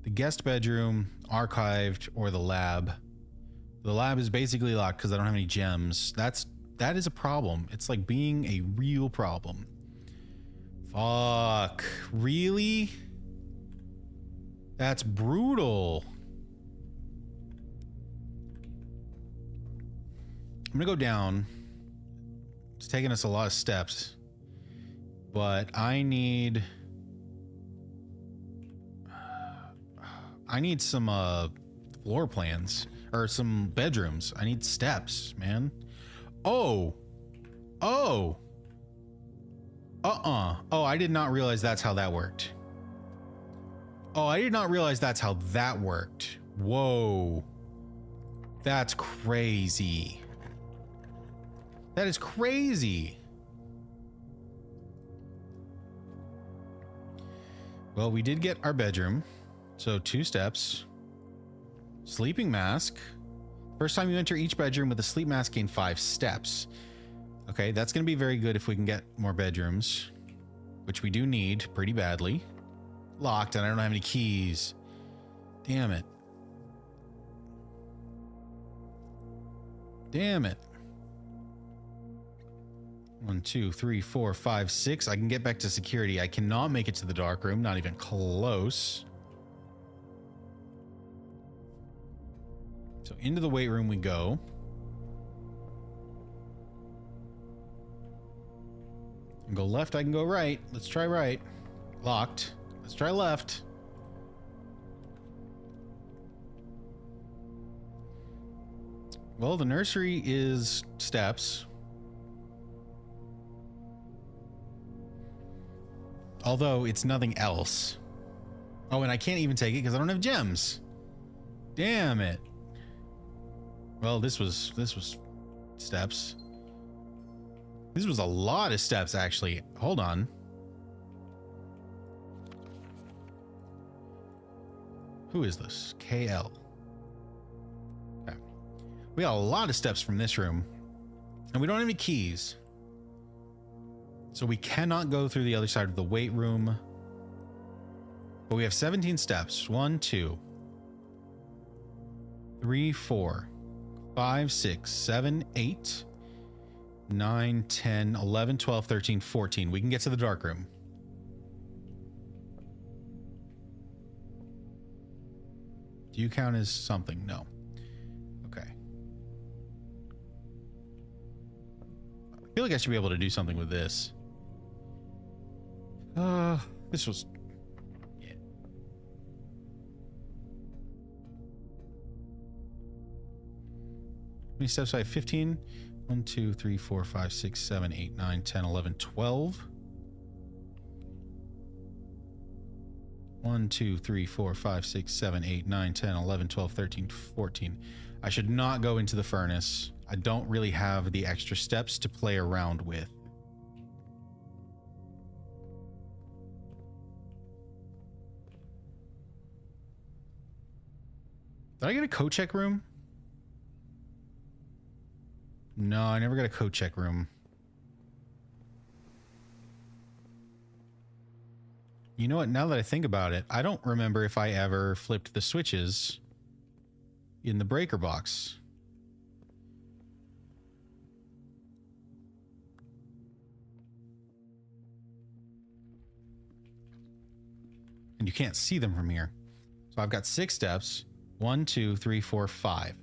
The guest bedroom, archived, or the lab. The lab is basically locked because I don't have any gems. That is a problem. It's like being a real problem. Fuck. Really? That's brutal. I'm gonna go down. It's taking us a lot of steps, but I need some floor plans or some bedrooms. I need steps, man. Oh, I did not realize that's how that worked. Whoa. That's crazy. That is crazy. Well, we did get our bedroom. So 2 steps. Sleeping mask. First time you enter each bedroom with a sleep mask, gain 5 steps. Okay, that's going to be very good if we can get more bedrooms, which we do need pretty badly. Locked, and I don't have any keys. Damn it. Damn it. 1, 2, 3, 4, 5, 6. I can get back to security. I cannot make it to the dark room. Not even close. So into the weight room we go. I can go left, I can go right. Let's try right. Locked. Let's try left. Well, the nursery is steps. Although it's nothing else. Oh, and I can't even take it because I don't have gems. Damn it. Well, this was steps. This was a lot of steps, actually. Hold on. Who is this? KL. Okay. We got a lot of steps from this room. And we don't have any keys. So we cannot go through the other side of the weight room. But we have 17 steps. 1, 2, 3, 4, 5, 6, 7, 8, 9, 10, 11, 12, 13, 14. We can get to the dark room. Do you count as something? No. Okay. I feel like I should be able to do something with this. This was... Yeah. How many steps do I have? 15? 1, 2, 3, 4, 5, 6, 7, 8, 9, 10, 11, 12. 1, 2, 3, 4, 5, 6, 7, 8, 9, 10, 11, 12, 13, 14. I should not go into the furnace. I don't really have the extra steps to play around with. Did I get a coat check room? No, I never got a coat check room. You know what? Now that I think about it, I don't remember if I ever flipped the switches in the breaker box. And you can't see them from here. So I've got 6 steps. 1, 2, 3, 4, 5.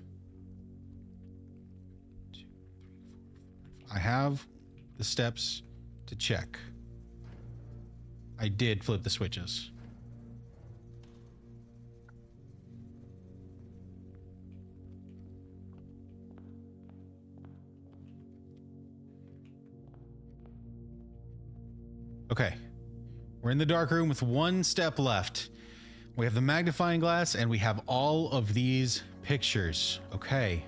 I have the steps to check. I did flip the switches. Okay. We're in the dark room with 1 step left. We have the magnifying glass and we have all of these pictures. Okay.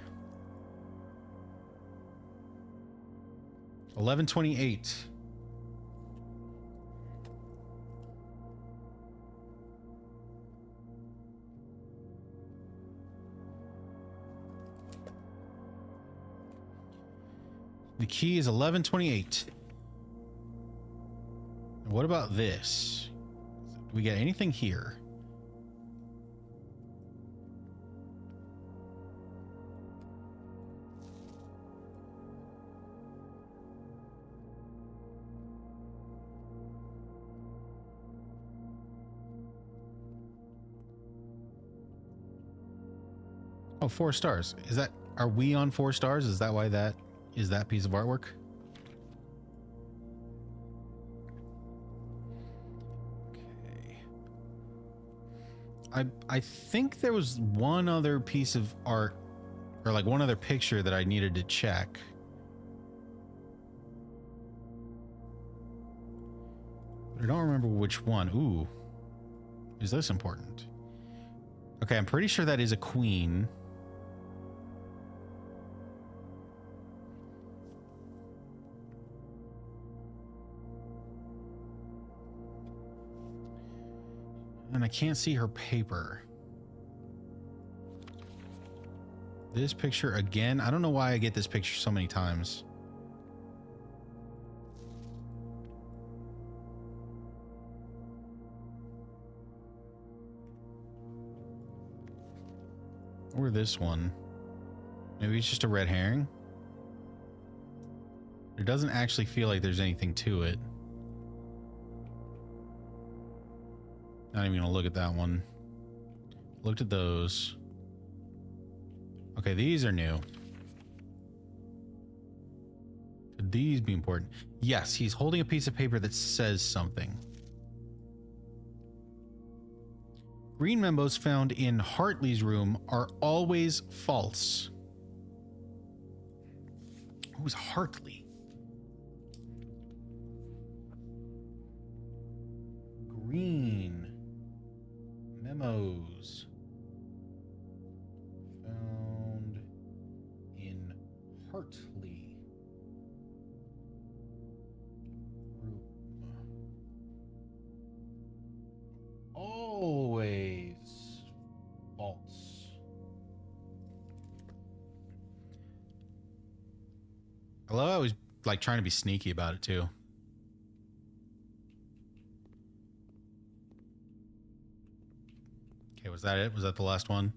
11:28. The key is 11:28. What about this? Do we get anything here? Oh, 4 stars. Is that, are we on 4 stars? Is that why that is that piece of artwork? Okay. I think there was one other piece of art, or like one other picture that I needed to check. But I don't remember which one. Ooh. Is this important? Okay, I'm pretty sure that is a queen. And I can't see her paper. This picture again. I don't know why I get this picture so many times. Or this one. Maybe it's just a red herring. It doesn't actually feel like there's anything to it. Not even gonna look at that one. Looked at those. Okay, these are new. Could these be important? Yes, he's holding a piece of paper that says something. Green memos found in Hartley's room are always false. Who's Hartley? Green memos found in Hartley room. Always false. I love how I was like trying to be sneaky about it too. Okay, was that it? Was that the last one?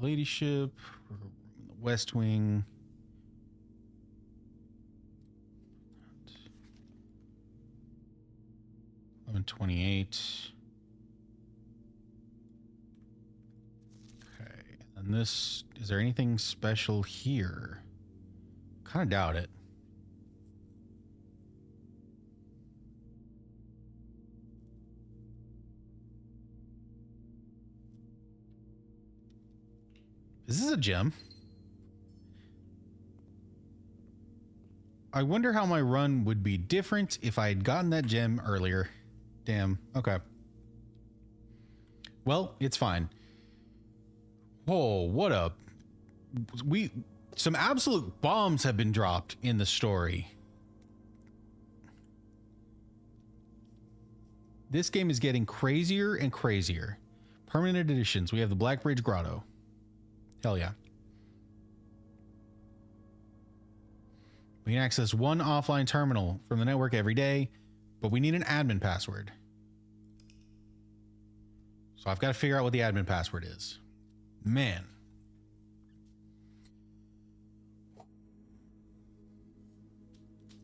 Ladyship, West Wing. 11:28. Okay, and this, is there anything special here? Kind of doubt it. Is this a gem? I wonder how my run would be different if I had gotten that gem earlier. Damn. Okay. Well, it's fine. Whoa, what up? Some absolute bombs have been dropped in the story. This game is getting crazier and crazier. Permanent editions. We have the Blackbridge Grotto. Hell yeah. We can access one offline terminal from the network every day, but we need an admin password. So I've got to figure out what the admin password is. Man.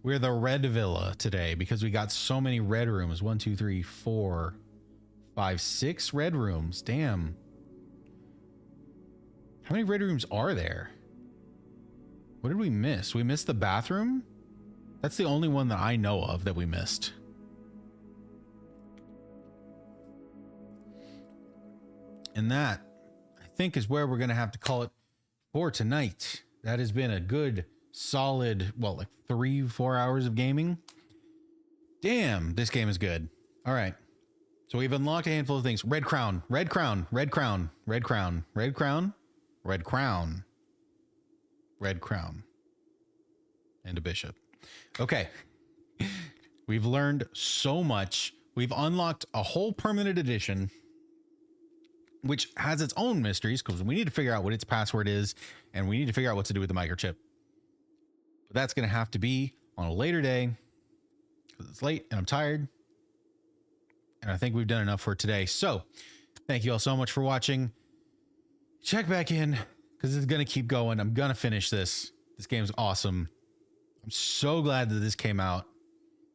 We're the red villa today because we got so many red rooms. 1, 2, 3, 4, 5, 6 red rooms. Damn. How many red rooms are there? What did we miss? We missed the bathroom? That's the only one that I know of that we missed. And that, I think, is where we're going to have to call it for tonight. That has been a good, solid, well, like 3-4 hours of gaming. Damn, this game is good. All right. So we've unlocked a handful of things. Red crown, red crown, red crown, red crown, red crown, red crown, red crown, and a bishop. Okay. We've learned so much. We've unlocked a whole permanent edition, which has its own mysteries because we need to figure out what its password is, and we need to figure out what to do with the microchip. But that's going to have to be on a later day because it's late and I'm tired. And I think we've done enough for today. So thank you all so much for watching. Check back in because it's going to keep going. I'm going to finish this. This game's awesome. I'm so glad that this came out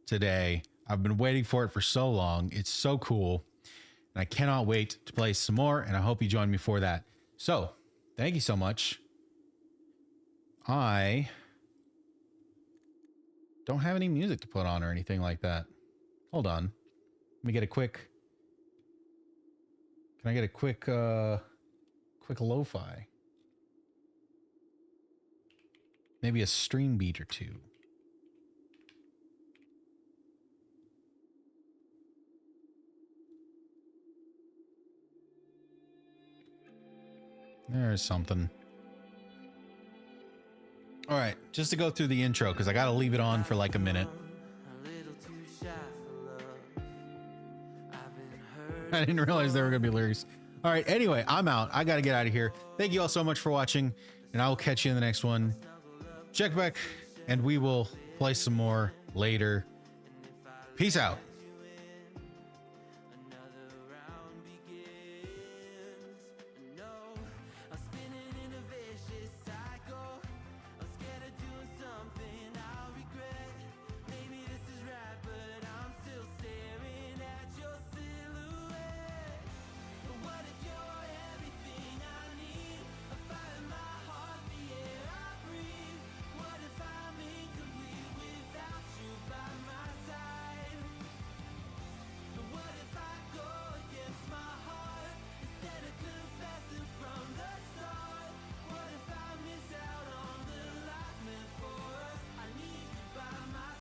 today. I've been waiting for it for so long. It's so cool. And I cannot wait to play some more. And I hope you join me for that. So thank you so much. I don't have any music to put on or anything like that. Hold on. Let me get a quick. Can I get a quick lo-fi? Maybe a stream beat or two. There's something. All right, just to go through the intro because I got to leave it on for like a minute. I didn't realize there were going to be lyrics. All right. Anyway, I'm out. I got to get out of here. Thank you all so much for watching, and I will catch you in the next one. Check back, and we will play some more later. Peace out.